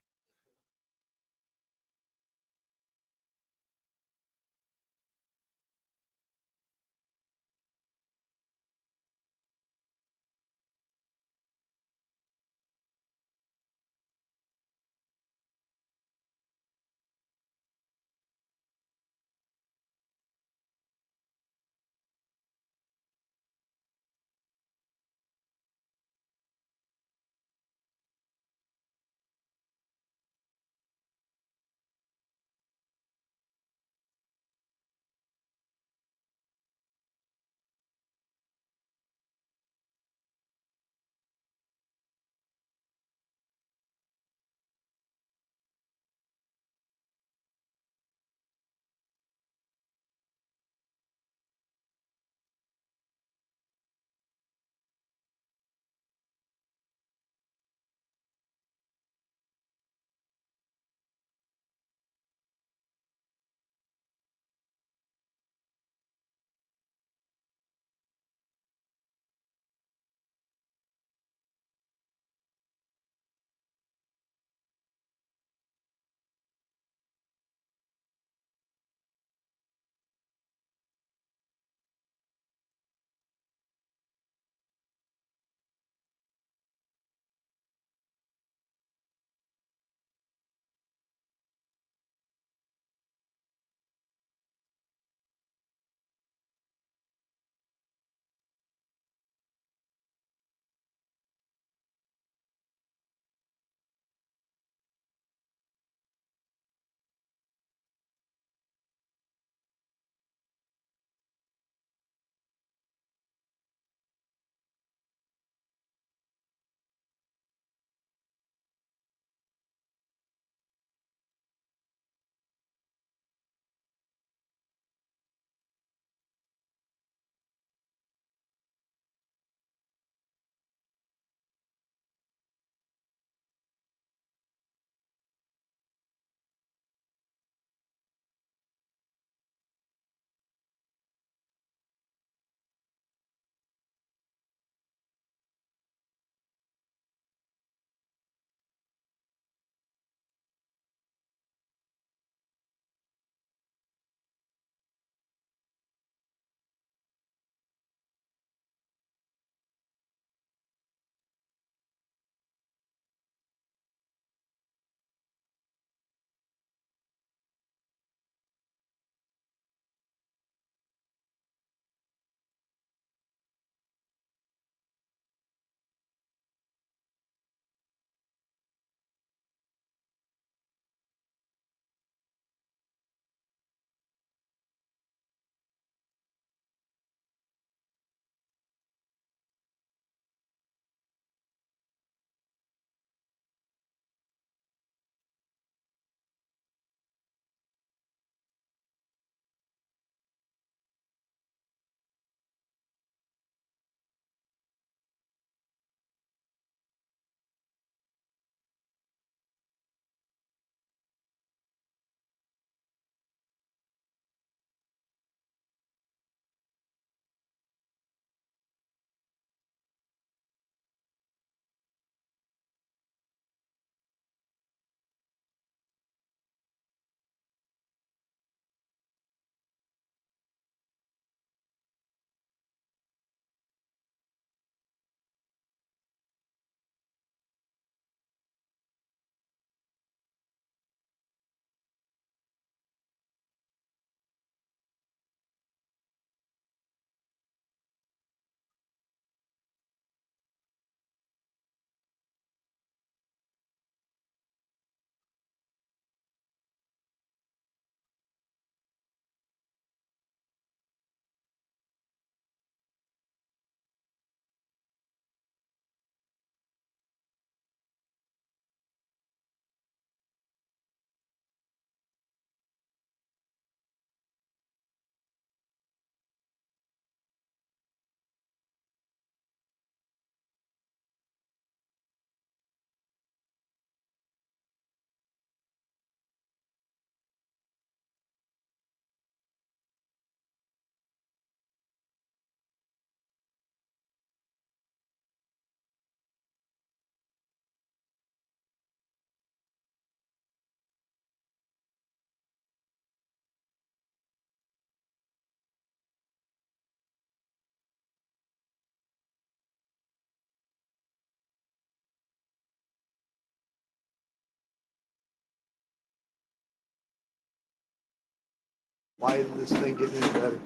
Speaker 12: Why isn't this thing getting any better?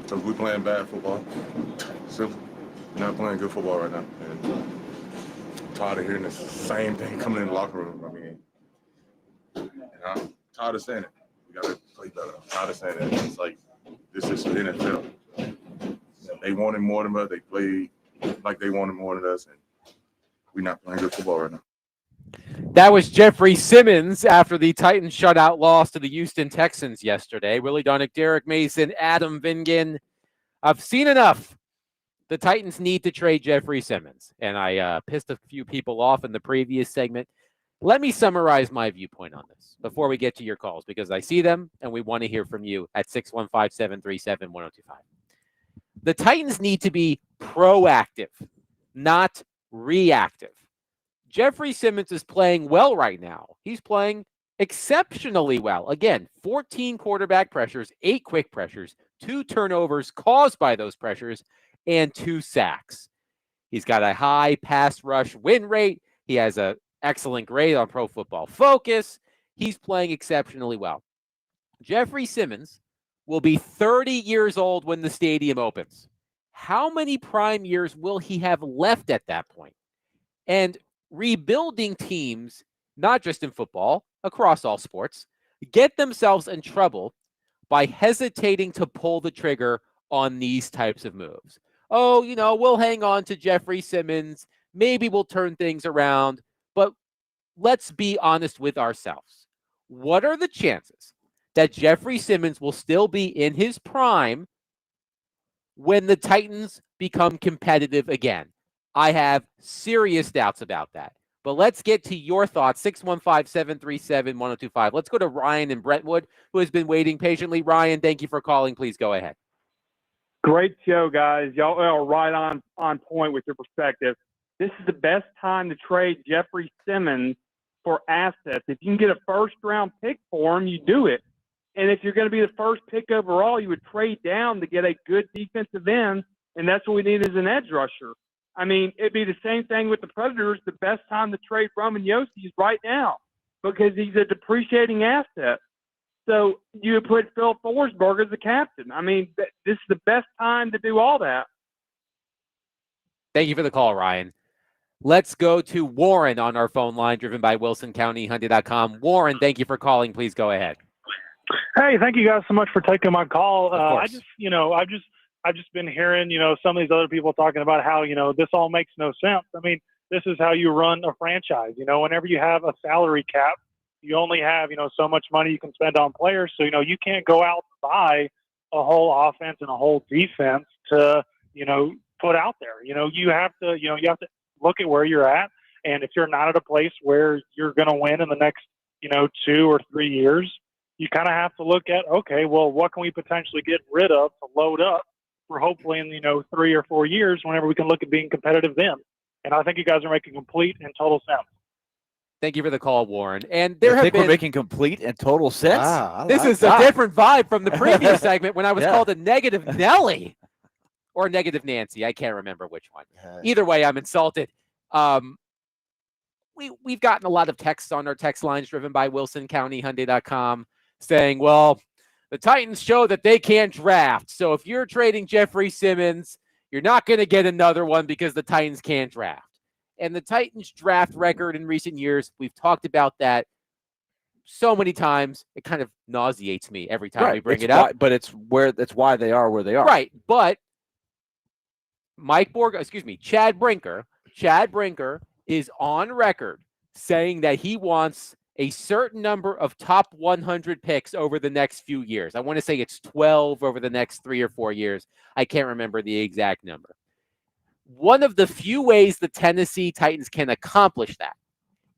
Speaker 17: Because we're playing bad football. Simple. We're not playing good football right now. And I'm tired of hearing the same thing coming in the locker room. I mean, I'm tired of saying it. We got to play better. I'm tired of saying it. It's like, this is the NFL. They wanted more than us. They played like they wanted more than us. And we're not playing good football right now.
Speaker 1: That was Jeffrey Simmons after the Titans shutout loss to the Houston Texans yesterday. Willie Donick, Derek Mason, Adam Vingan. I've seen enough. The Titans need to trade Jeffrey Simmons. And I pissed a few people off in the previous segment. Let me summarize my viewpoint on this before we get to your calls, because I see them and we want to hear from you at 615-737-1025. The Titans need to be proactive, not reactive. Jeffrey Simmons is playing well right now. He's playing exceptionally well. Again, 14 quarterback pressures, 8 quick pressures, 2 turnovers caused by those pressures, and 2 sacks. He's got a high pass rush win rate. He has an excellent grade on Pro Football Focus. He's playing exceptionally well. Jeffrey Simmons will be 30 years old when the stadium opens. How many prime years will he have left at that point? And rebuilding teams, not just in football, across all sports, get themselves in trouble by hesitating to pull the trigger on these types of moves. Oh, we'll hang on to Jeffrey Simmons. Maybe we'll turn things around. But let's be honest with ourselves. What are the chances that Jeffrey Simmons will still be in his prime when the Titans become competitive again? I have serious doubts about that. But let's get to your thoughts. 615-737-1025. Let's go to Ryan in Brentwood, who has been waiting patiently. Ryan, thank you for calling. Please go ahead.
Speaker 18: Great show, guys. Y'all are right on point with your perspective. This is the best time to trade Jeffrey Simmons for assets. If you can get a first-round pick for him, you do it. And if you're going to be the first pick overall, you would trade down to get a good defensive end, and that's what we need as an edge rusher. I mean, it'd be the same thing with the Predators. The best time to trade Roman Yossi is right now because he's a depreciating asset. So you would put Phil Forsberg as the captain. I mean, this is the best time to do all that.
Speaker 1: Thank you for the call, Ryan. Let's go to Warren on our phone line, driven by WilsonCountyHunter.com. Warren, thank you for calling. Please go ahead.
Speaker 19: Hey, thank you guys so much for taking my call.
Speaker 1: Of course.
Speaker 19: I've just been hearing, some of these other people talking about how, this all makes no sense. I mean, this is how you run a franchise. Whenever you have a salary cap, you only have, so much money you can spend on players. So, you can't go out and buy a whole offense and a whole defense to, put out there. You have to look at where you're at. And if you're not at a place where you're going to win in the next, 2 or 3 years, you kind of have to look at, okay, well, what can we potentially get rid of to load up for hopefully in, 3 or 4 years whenever we can look at being competitive then. And I think you guys are making complete and total sense.
Speaker 1: Thank you for the call, Warren. And
Speaker 3: I think we're making complete and total sense.
Speaker 1: This is a different vibe from the previous segment when I was called a negative Nelly or negative Nancy. I can't remember which one. Either way, I'm insulted. We've gotten a lot of texts on our text lines driven by WilsonCountyHunter.com saying, well, the Titans show that they can't draft. So if you're trading Jeffrey Simmons, you're not going to get another one because the Titans can't draft. And the Titans draft record in recent years, we've talked about that so many times. It kind of nauseates me every time we bring it up.
Speaker 3: But that's why they are where they are.
Speaker 1: Right. But Chad Brinker is on record saying that he wants a certain number of top 100 picks over the next few years. I want to say it's 12 over the next 3 or 4 years. I can't remember the exact number. One of the few ways the Tennessee Titans can accomplish that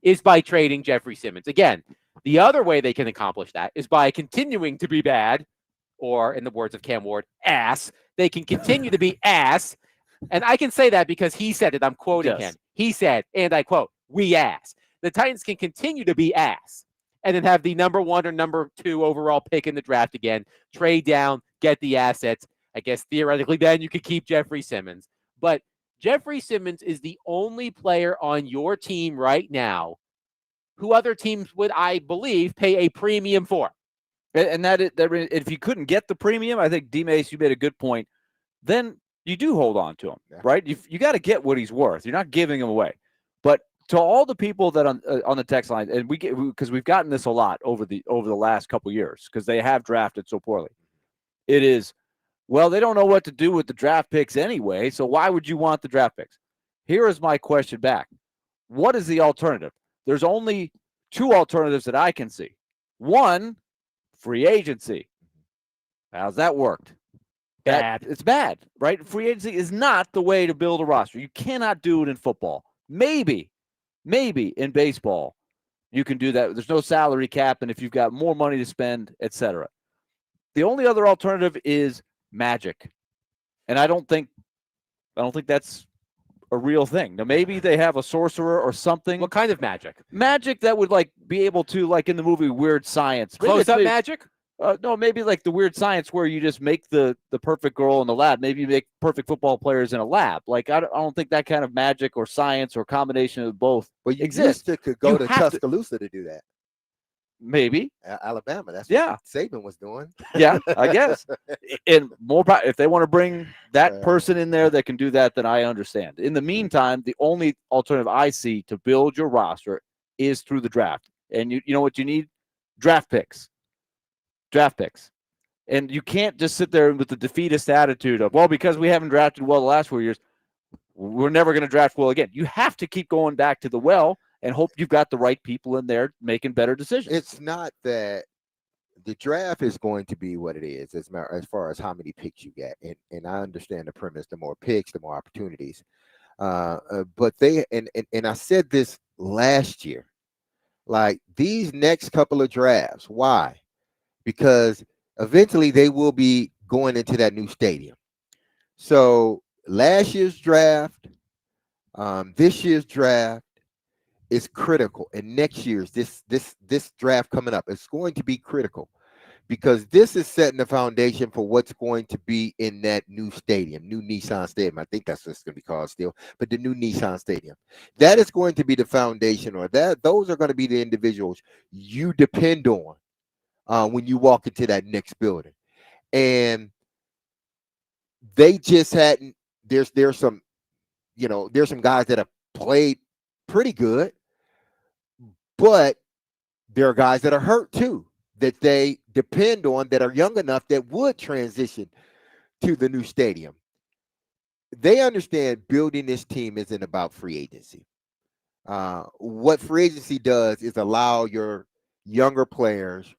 Speaker 1: is by trading Jeffrey Simmons. Again, the other way they can accomplish that is by continuing to be bad, or in the words of Cam Ward, ass. They can continue to be ass. And I can say that because he said it. I'm quoting him. He said, and I quote, "We ass." The Titans can continue to be ass and then have the number 1 or number 2 overall pick in the draft again, trade down, get the assets. I guess theoretically then you could keep Jeffrey Simmons. But Jeffrey Simmons is the only player on your team right now who other teams would, I believe, pay a premium for.
Speaker 3: And if you couldn't get the premium, I think D-Mace, you made a good point. Then you do hold on to him, right? You got to get what he's worth. You're not giving him away. But to all the people that on the text line, and because we've gotten this a lot over the last couple of years because they have drafted so poorly. It is, well, they don't know what to do with the draft picks anyway, so why would you want the draft picks? Here is my question back. What is the alternative? There's only two alternatives that I can see. One, free agency. How's that worked? It's bad, right? Free agency is not the way to build a roster. You cannot do it in football. Maybe in baseball you can do that. There's no salary cap, and if you've got more money to spend, etc. The only other alternative is magic, and I don't think that's a real thing. Now maybe they have a sorcerer or something.
Speaker 1: What kind of magic?
Speaker 3: Magic that would be able to, like in the movie Weird Science.
Speaker 1: Close up magic?
Speaker 3: No, maybe like the Weird Science where you just make the perfect girl in the lab. Maybe you make perfect football players in a lab. Like I don't think that kind of magic or science or combination of both exists.
Speaker 2: You could go to Tuscaloosa to do that.
Speaker 3: Maybe
Speaker 2: Alabama. That's
Speaker 3: what
Speaker 2: Saban was doing.
Speaker 3: Yeah, I guess. And if they want to bring that person in there that can do that, then I understand. In the meantime, the only alternative I see to build your roster is through the draft. And you know what you need? Draft picks. And you can't just sit there with the defeatist attitude of, well, because we haven't drafted well the last 4 years, we're never going to draft well again. You have to keep going back to the well and hope you've got the right people in there making better decisions.
Speaker 2: It's not that the draft is going to be what it is as far as how many picks you get. And I understand the premise, the more picks, the more opportunities. But I said this last year, like these next couple of drafts, why? Because eventually they will be going into that new stadium. So last year's draft, this year's draft is critical, and next year's this draft coming up is going to be critical because this is setting the foundation for what's going to be in that new stadium, new Nissan Stadium. I think that's what it's going to be called still, but the new Nissan Stadium. That is going to be the foundation, or those are going to be the individuals you depend on when you walk into that next building. And they just hadn't, there's some guys that have played pretty good, but there are guys that are hurt too, that they depend on, that are young enough that would transition to the new stadium. They understand building this team isn't about free agency. What free agency does is allow your younger players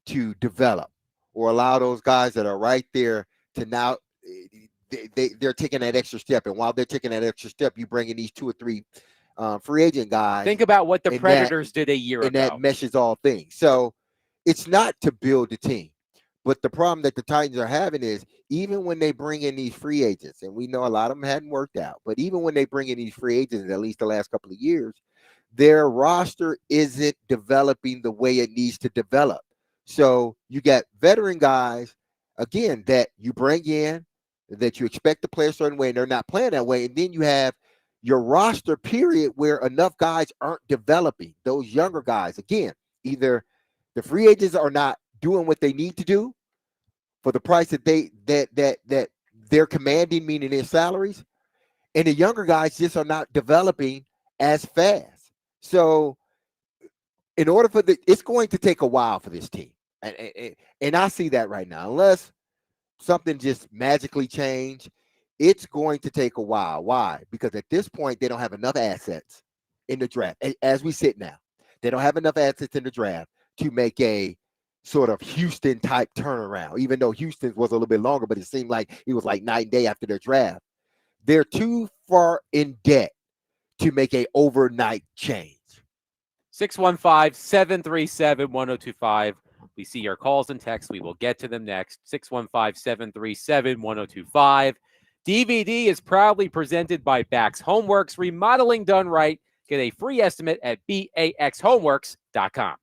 Speaker 2: to develop, or allow those guys that are right there to now they're taking that extra step. And while they're taking that extra step, you bring in these 2 or 3 free agent guys.
Speaker 1: Think about what the Predators did a year ago.
Speaker 2: And that meshes all things. So it's not to build a team. But the problem that the Titans are having is, even when they bring in these free agents, and we know a lot of them hadn't worked out, but even when they bring in these free agents, at least the last couple of years, their roster isn't developing the way it needs to develop. So you got veteran guys, again, that you bring in, that you expect to play a certain way, and they're not playing that way. And then you have your roster period where enough guys aren't developing. Those younger guys, again, either the free agents are not doing what they need to do for the price that they're commanding, meaning their salaries, and the younger guys just are not developing as fast. So in order for it's going to take a while for this team. And I see that right now. Unless something just magically changed, it's going to take a while. Why? Because at this point, they don't have enough assets in the draft. As we sit now, they don't have enough assets in the draft to make a sort of Houston type turnaround, even though Houston was a little bit longer, but it seemed like it was like night and day after their draft. They're too far in debt to make a overnight change.
Speaker 1: 615-737-1025. We see your calls and texts. We will get to them next. 615-737-1025. DVD is proudly presented by Bax Homeworks. Remodeling done right. Get a free estimate at baxhomeworks.com.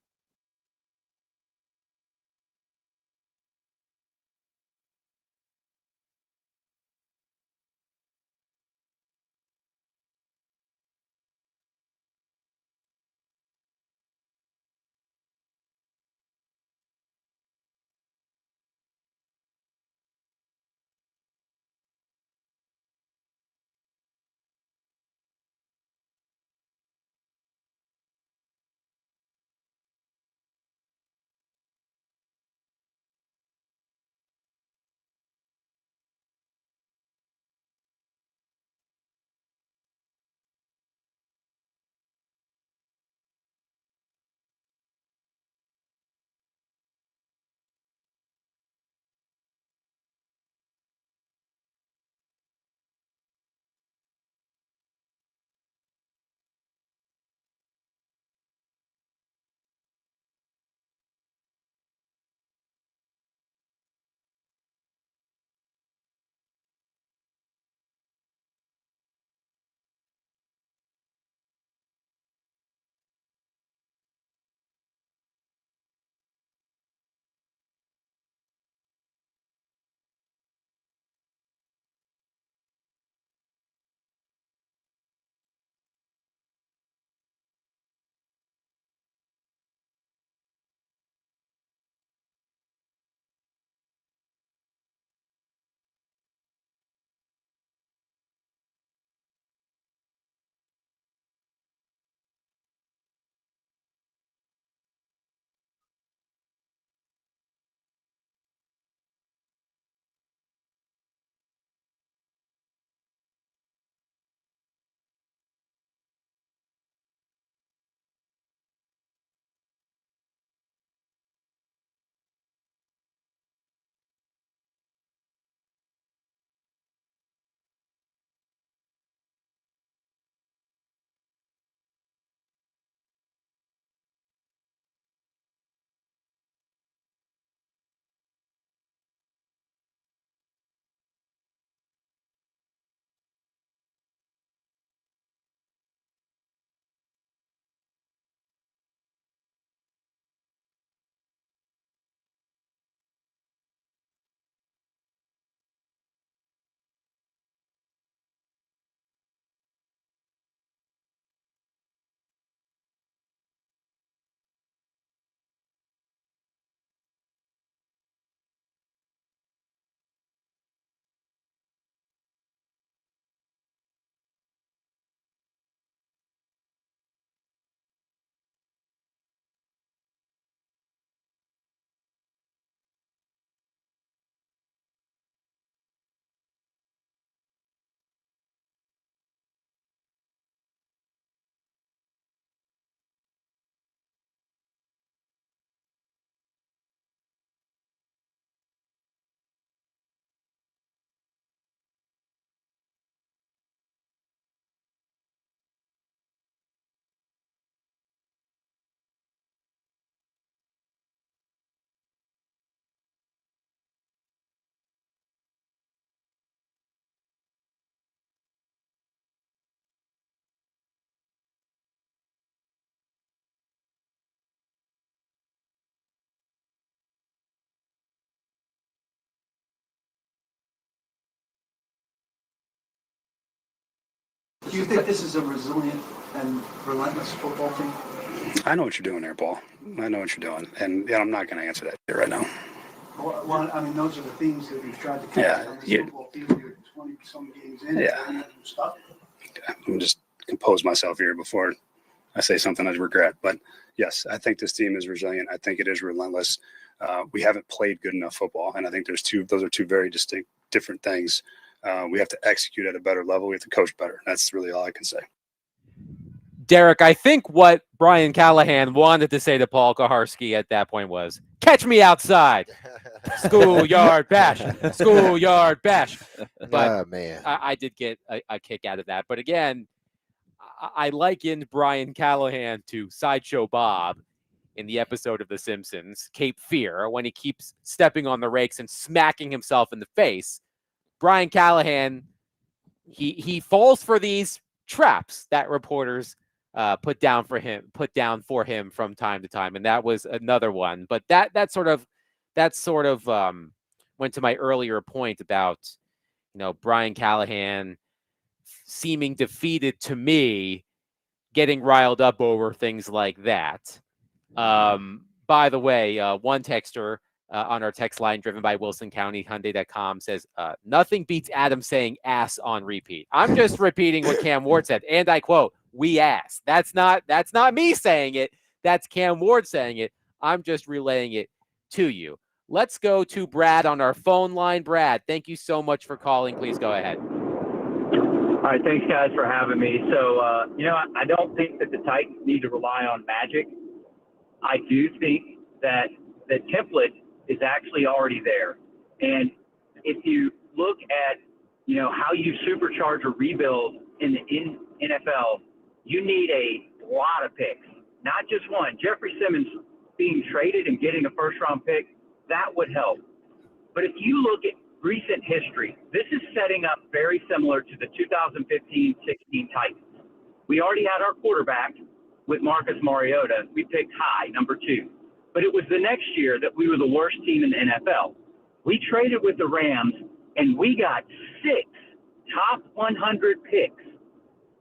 Speaker 4: Do you think this is a resilient and relentless football team?
Speaker 20: I know what you're doing there, Paul. I know what you're doing, and I'm not going to answer that right now.
Speaker 4: Well, I mean, those are the themes that we've tried to cast on this football field. You're 20-some games in.
Speaker 20: Yeah.
Speaker 4: And you're stuck.
Speaker 20: I'm just compose myself here before I say something I regret. But yes, I think this team is resilient. I think it is relentless. We haven't played good enough football, and I think those are two very distinct, different things. We have to execute at a better level. We have to coach better. That's really all I can say.
Speaker 1: Derek, I think what Brian Callahan wanted to say to Paul Kaharski at that point was, catch me outside. Schoolyard bash. Schoolyard bash. But
Speaker 2: man.
Speaker 1: I did get a kick out of that. But again, I likened Brian Callahan to Sideshow Bob in the episode of The Simpsons, Cape Fear, when he keeps stepping on the rakes and smacking himself in the face. Brian Callahan, he falls for these traps that reporters put down for him from time to time, and that was another one. But that sort of went to my earlier point about Brian Callahan seeming defeated to me, getting riled up over things like that. By the way, one texter on our text line driven by Wilson County Hyundai.com says, nothing beats Adam saying ass on repeat. I'm just repeating what Cam Ward said. And I quote, we ass. That's not me saying it. That's Cam Ward saying it. I'm just relaying it to you. Let's go to Brad on our phone line. Brad, thank you so much for calling. Please go ahead.
Speaker 21: All right, thanks guys for having me. So, I don't think that the Titans need to rely on magic. I do think that the template is actually already there. And if you look at, how you supercharge a rebuild in the NFL, you need a lot of picks, not just one. Jeffrey Simmons being traded and getting a first-round pick, that would help. But if you look at recent history, this is setting up very similar to the 2015-16 Titans. We already had our quarterback with Marcus Mariota. We picked high, number 2. But it was the next year that we were the worst team in the NFL. We traded with the Rams, and we got 6 top 100 picks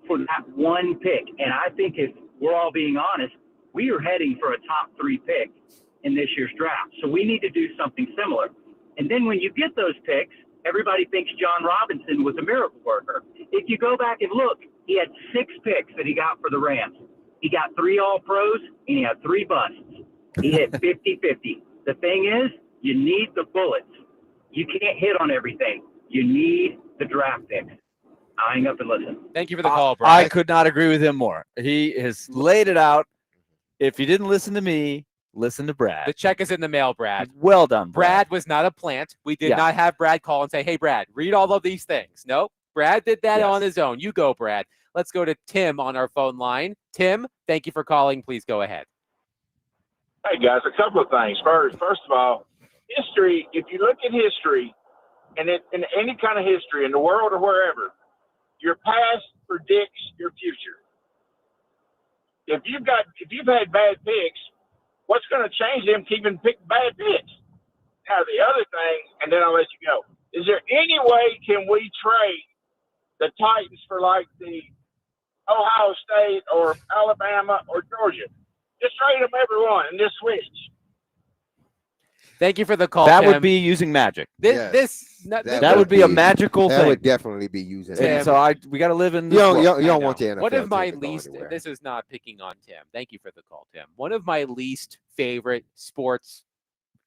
Speaker 21: for that one pick. And I think if we're all being honest, we are heading for a top 3 pick in this year's draft. So we need to do something similar. And then when you get those picks, everybody thinks John Robinson was a miracle worker. If you go back and look, he had 6 picks that he got for the Rams. He got 3 All-Pros, and he had 3 busts. He hit 50-50. The thing is, you need the bullets. You can't hit on everything. You need the draft picks. I'll hang up and listen.
Speaker 1: Thank you for the call, Brian.
Speaker 3: I could not agree with him more. He has laid it out. If you didn't listen to me, listen to Brad.
Speaker 1: The check is in the mail, Brad.
Speaker 3: Well done,
Speaker 1: Brad was not a plant. We did not have Brad call and say, hey, Brad, read all of these things. No, Brad did that on his own. You go, Brad. Let's go to Tim on our phone line. Tim, thank you for calling. Please go ahead.
Speaker 7: Hey, guys, a couple of things. First of all, history, if you look at history, and in any kind of history, in the world or wherever, your past predicts your future. If you've had bad picks, what's going to change them keeping bad picks? Now, the other thing, and then I'll let you go. Is there any way can we trade the Titans for like the Ohio State or Alabama or Georgia? Just trade them everyone and just switch.
Speaker 1: Thank you for the call,
Speaker 3: That
Speaker 1: Tim.
Speaker 3: would be using magic.
Speaker 1: That
Speaker 3: would be a magical
Speaker 2: that
Speaker 3: thing.
Speaker 2: would definitely be using
Speaker 3: And
Speaker 2: it.
Speaker 3: so we got to live in.
Speaker 2: You don't
Speaker 3: world.
Speaker 2: want the NFL
Speaker 1: One of my
Speaker 2: team to go
Speaker 1: least,
Speaker 2: anywhere.
Speaker 1: this is not picking on Tim. Thank you for the call, Tim. One of my least favorite sports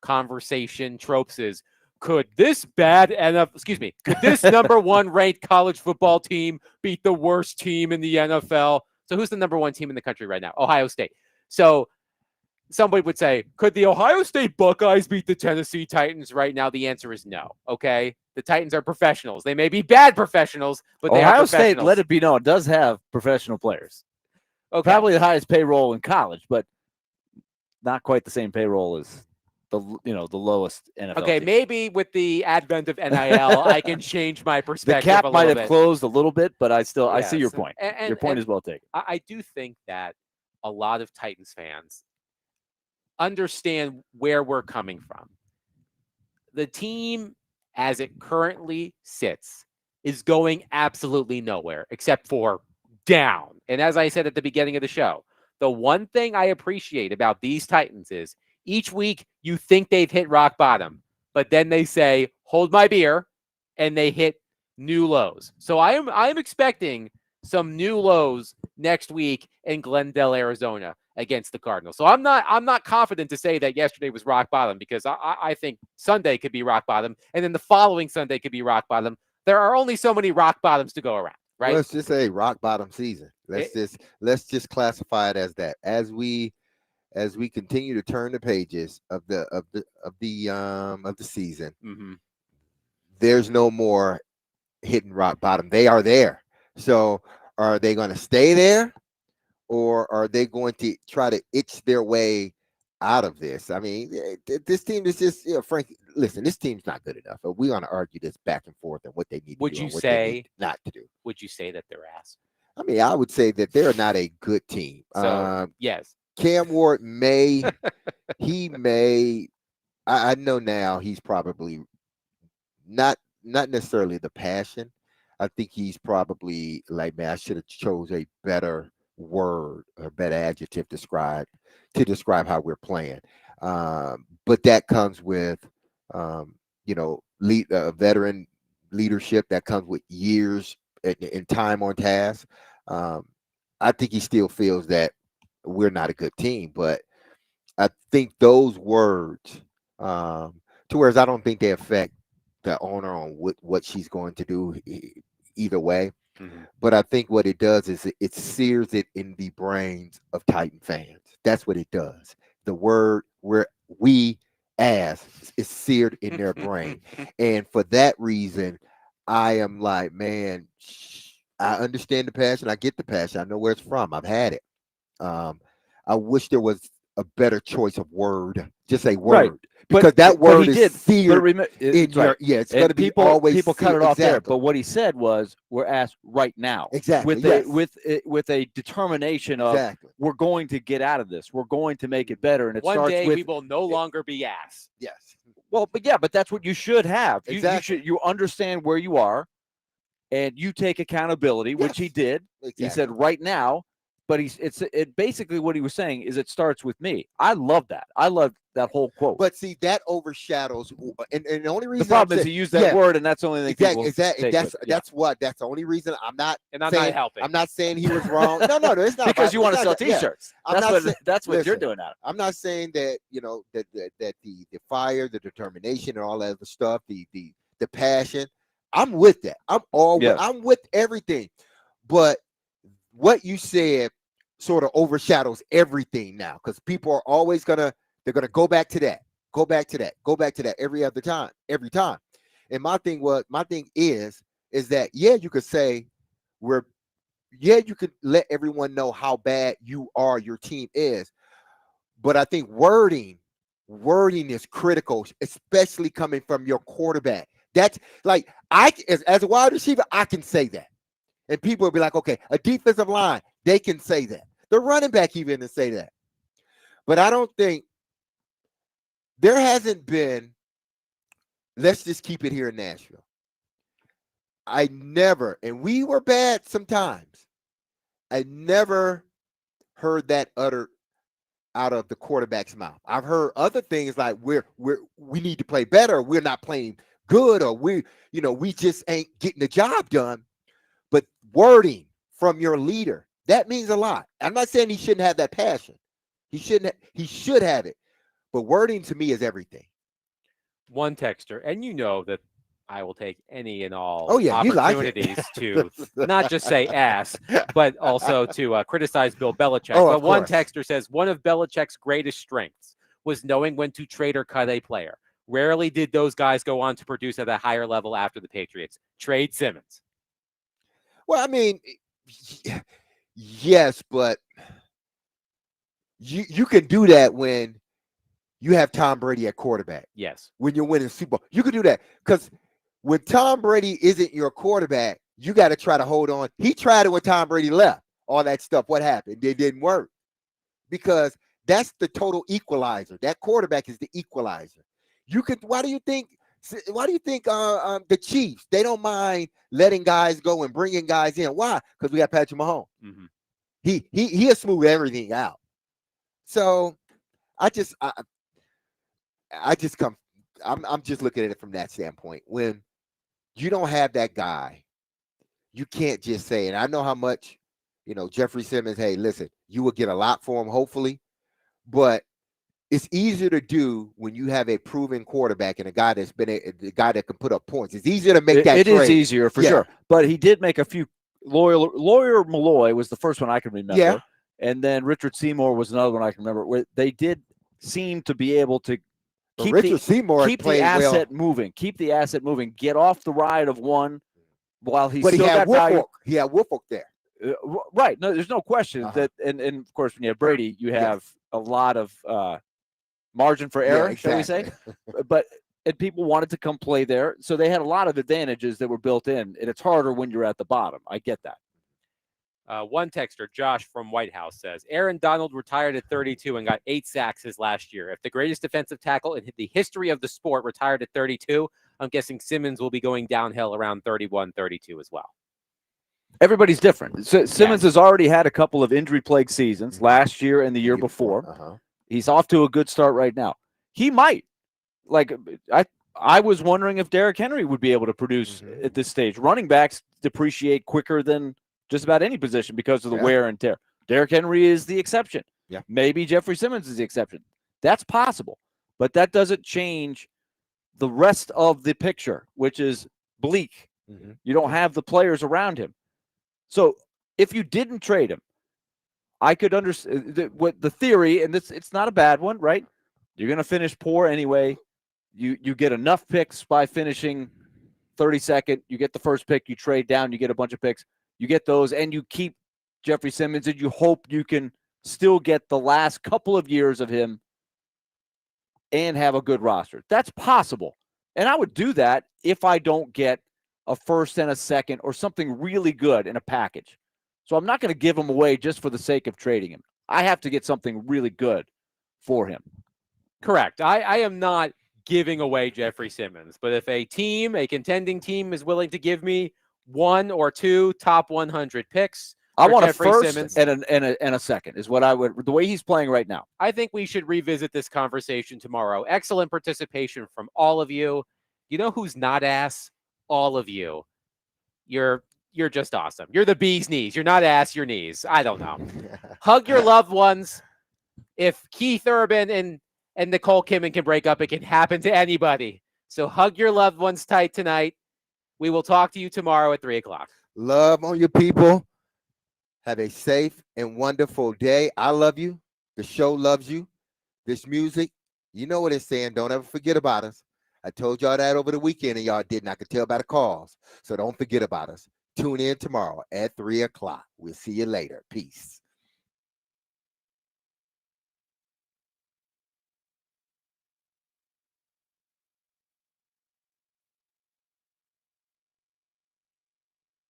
Speaker 1: conversation tropes is, could this could this number 1 ranked college football team beat the worst team in the NFL? So who's the number 1 team in the country right now? Ohio State. So somebody would say, could the Ohio State Buckeyes beat the Tennessee Titans right now? The answer is no. Okay. The Titans are professionals. They may be bad professionals, but they are
Speaker 3: Ohio
Speaker 1: professionals.
Speaker 3: State, let it be known, does have professional players.
Speaker 1: Okay.
Speaker 3: Probably the highest payroll in college, but not quite the same payroll as the lowest NFL.
Speaker 1: Okay,
Speaker 3: team.
Speaker 1: maybe with the advent of NIL, I can change my
Speaker 3: The
Speaker 1: perspective.
Speaker 3: cap
Speaker 1: a
Speaker 3: might
Speaker 1: little
Speaker 3: have
Speaker 1: bit.
Speaker 3: closed a little bit, but I see your
Speaker 1: Yes.
Speaker 3: point.
Speaker 1: And-
Speaker 3: Your point
Speaker 1: and
Speaker 3: is well taken.
Speaker 1: I do think that a lot of Titans fans understand where we're coming from. The team, as it currently sits, is going absolutely nowhere except for down. And as I said at the beginning of the show, the one thing I appreciate about these Titans is each week you think they've hit rock bottom, but then they say, hold my beer, and they hit new lows. So I am expecting some new lows next week in Glendale, Arizona against the Cardinals. So I'm not confident to say that yesterday was rock bottom, because I think Sunday could be rock bottom, and then the following Sunday could be rock bottom. There are only so many rock bottoms to go around, right?
Speaker 2: Let's just say rock bottom season. Let's just classify it as that. As we continue to turn the pages of the season, there's no more hitting rock bottom. They are there. So are they going to stay there, or are they going to try to itch their way out of this? I mean, this team is just, Frank, listen, this team's not good enough. We're going to argue this back and forth and what they need to do and what they need not to do.
Speaker 1: Would you say that they're ass?
Speaker 2: I mean, I would say that they're not a good team.
Speaker 1: So, yes.
Speaker 2: Cam Ward may, I know now he's probably not necessarily the passion. I think he's probably like, man, I should have chose a better word or better adjective to describe how we're playing. But that comes with, veteran leadership. That comes with years and time on task. I think he still feels that we're not a good team, but I think those words, to whereas I don't think they affect the owner on what she's going to do either way. But I think what it does is it sears it in the brains of Titan fans. That's what it does. The word we as is seared in their brain. And for that reason, I am like, man, I understand the passion. I get the passion. I know where it's from. I've had it. I wish there was a better choice of word. Just a word.
Speaker 3: Right.
Speaker 2: Because that word is seared
Speaker 3: in
Speaker 2: your, it's going to be always
Speaker 3: people cut
Speaker 2: seared.
Speaker 3: it off there.
Speaker 2: Exactly.
Speaker 3: But what he said was, we're asked right now.
Speaker 2: Exactly.
Speaker 3: With a determination of we're going to get out of this. We're going to make it better. And it
Speaker 1: One
Speaker 3: starts
Speaker 1: day
Speaker 3: with
Speaker 1: we will no longer be ass.
Speaker 2: Yes.
Speaker 3: Well, but that's what you should have.
Speaker 2: Exactly.
Speaker 3: You understand where you are, and you take accountability, which he did.
Speaker 2: Exactly.
Speaker 3: He said right now, but it basically what he was saying is it starts with me. I love that. I love that whole quote.
Speaker 2: But see, that overshadows, and the only reason
Speaker 3: The problem is he used that word, and that's the only thing people take
Speaker 2: that's
Speaker 3: with.
Speaker 2: that's the only reason I'm not
Speaker 1: not helping.
Speaker 2: I'm not saying he was wrong. No, it's not
Speaker 3: because you want to sell
Speaker 2: that.
Speaker 3: T-shirts.
Speaker 2: Yeah.
Speaker 3: That's what you're
Speaker 2: Listen,
Speaker 3: doing now.
Speaker 2: I'm not saying that that the fire, the determination, and all that other stuff, the passion. I'm with that. I'm with everything, but what you said sort of overshadows everything now, because people are always gonna go back to that every time. And my thing is that you could say you could let everyone know how bad your team is, but I think wording is critical, especially coming from your quarterback. That's like as a wide receiver, I can say that. And people will be like, okay, a defensive line, they can say that. The running back even can say that. But I don't think there hasn't been, let's just keep it here in Nashville. I never, and we were bad sometimes, I never heard that uttered out of the quarterback's mouth. I've heard other things like we need to play better, we're not playing good, or we just ain't getting the job done. But wording from your leader, that means a lot. I'm not saying he shouldn't have that passion. He should have it. But wording to me is everything.
Speaker 1: One texter, and you know that I will take any and all
Speaker 2: opportunities
Speaker 1: to not just say ass, but also to criticize Bill Belichick.
Speaker 2: Oh,
Speaker 1: but
Speaker 2: of
Speaker 1: one
Speaker 2: course.
Speaker 1: texter says one of Belichick's greatest strengths was knowing when to trade or cut a player. Rarely did those guys go on to produce at a higher level after the Patriots. Trade Simmons.
Speaker 2: Well, I mean, yes, but you can do that when you have Tom Brady at quarterback.
Speaker 1: Yes.
Speaker 2: When you're winning Super Bowl, you can do that, because when Tom Brady isn't your quarterback, you got to try to hold on. He tried it when Tom Brady left. All that stuff. What happened? It didn't work, because that's the total equalizer. That quarterback is the equalizer. Why do you think Why do you think the Chiefs, they don't mind letting guys go and bringing guys in? Why? Because we got Patrick Mahomes.
Speaker 3: Mm-hmm.
Speaker 2: He'll smooth everything out. So I'm just looking at it from that standpoint. When you don't have that guy, you can't just say, and I know how much, Jeffrey Simmons, hey, listen, you will get a lot for him, hopefully, but it's easier to do when you have a proven quarterback and a guy that's been the guy that can put up points. It's easier to make that
Speaker 3: It
Speaker 2: trade.
Speaker 3: is easier for sure. But he did make a few. Lawyer Malloy was the first one I can remember.
Speaker 2: Yeah.
Speaker 3: And then Richard Seymour was another one I can remember. Where they did seem to be able to keep the asset moving. Keep the asset moving. Get off the ride of one while he's still got value.
Speaker 2: He had Woolfolk there.
Speaker 3: Right. No, there's no question that, and of course, when you have Brady, you have a lot of margin for error, shall we say? And people wanted to come play there, so they had a lot of advantages that were built in, and it's harder when you're at the bottom. I get that.
Speaker 1: One texter, Josh from White House, says, Aaron Donald retired at 32 and got 8 sacks his last year. If the greatest defensive tackle in the history of the sport retired at 32, I'm guessing Simmons will be going downhill around 31, 32 as well.
Speaker 3: Everybody's different. So Simmons has already had a couple of injury-plagued seasons last year and the year before. He's off to a good start right now. He might. I was wondering if Derrick Henry would be able to produce at this stage. Running backs depreciate quicker than just about any position because of the wear and tear. Derrick Henry is the exception.
Speaker 2: Yeah.
Speaker 3: Maybe Jeffrey Simmons is the exception. That's possible. But that doesn't change the rest of the picture, which is bleak. You don't have the players around him. So if you didn't trade him, I could understand what the theory, and it's not a bad one, right? You're going to finish poor anyway. You get enough picks by finishing 32nd. You get the first pick. You trade down. You get a bunch of picks. You get those, and you keep Jeffrey Simmons, and you hope you can still get the last couple of years of him and have a good roster. That's possible. And I would do that if I don't get a first and a second or something really good in a package. So I'm not going to give him away just for the sake of trading him. I have to get something really good for him.
Speaker 1: Correct. I am not giving away Jeffrey Simmons, but if a contending team is willing to give me 1 or 2 top 100 picks,
Speaker 3: I want
Speaker 1: Jeffrey
Speaker 3: a first
Speaker 1: Simmons,
Speaker 3: and a second is what I would, the way he's playing right now.
Speaker 1: I think we should revisit this conversation tomorrow. Excellent participation from all of you. You know who's not ass? All of you. You're just awesome. You're the bee's knees. You're not ass, your knees. I don't know. Hug your loved ones. If Keith Urban and Nicole Kidman can break up, it can happen to anybody. So hug your loved ones tight tonight. We will talk to you tomorrow at 3:00.
Speaker 2: Love on your people. Have a safe and wonderful day. I love you. The show loves you. This music, you know what it's saying. Don't ever forget about us. I told y'all that over the weekend, and y'all didn't. I could tell by the calls. So don't forget about us. Tune in tomorrow at 3:00. We'll see you later. Peace.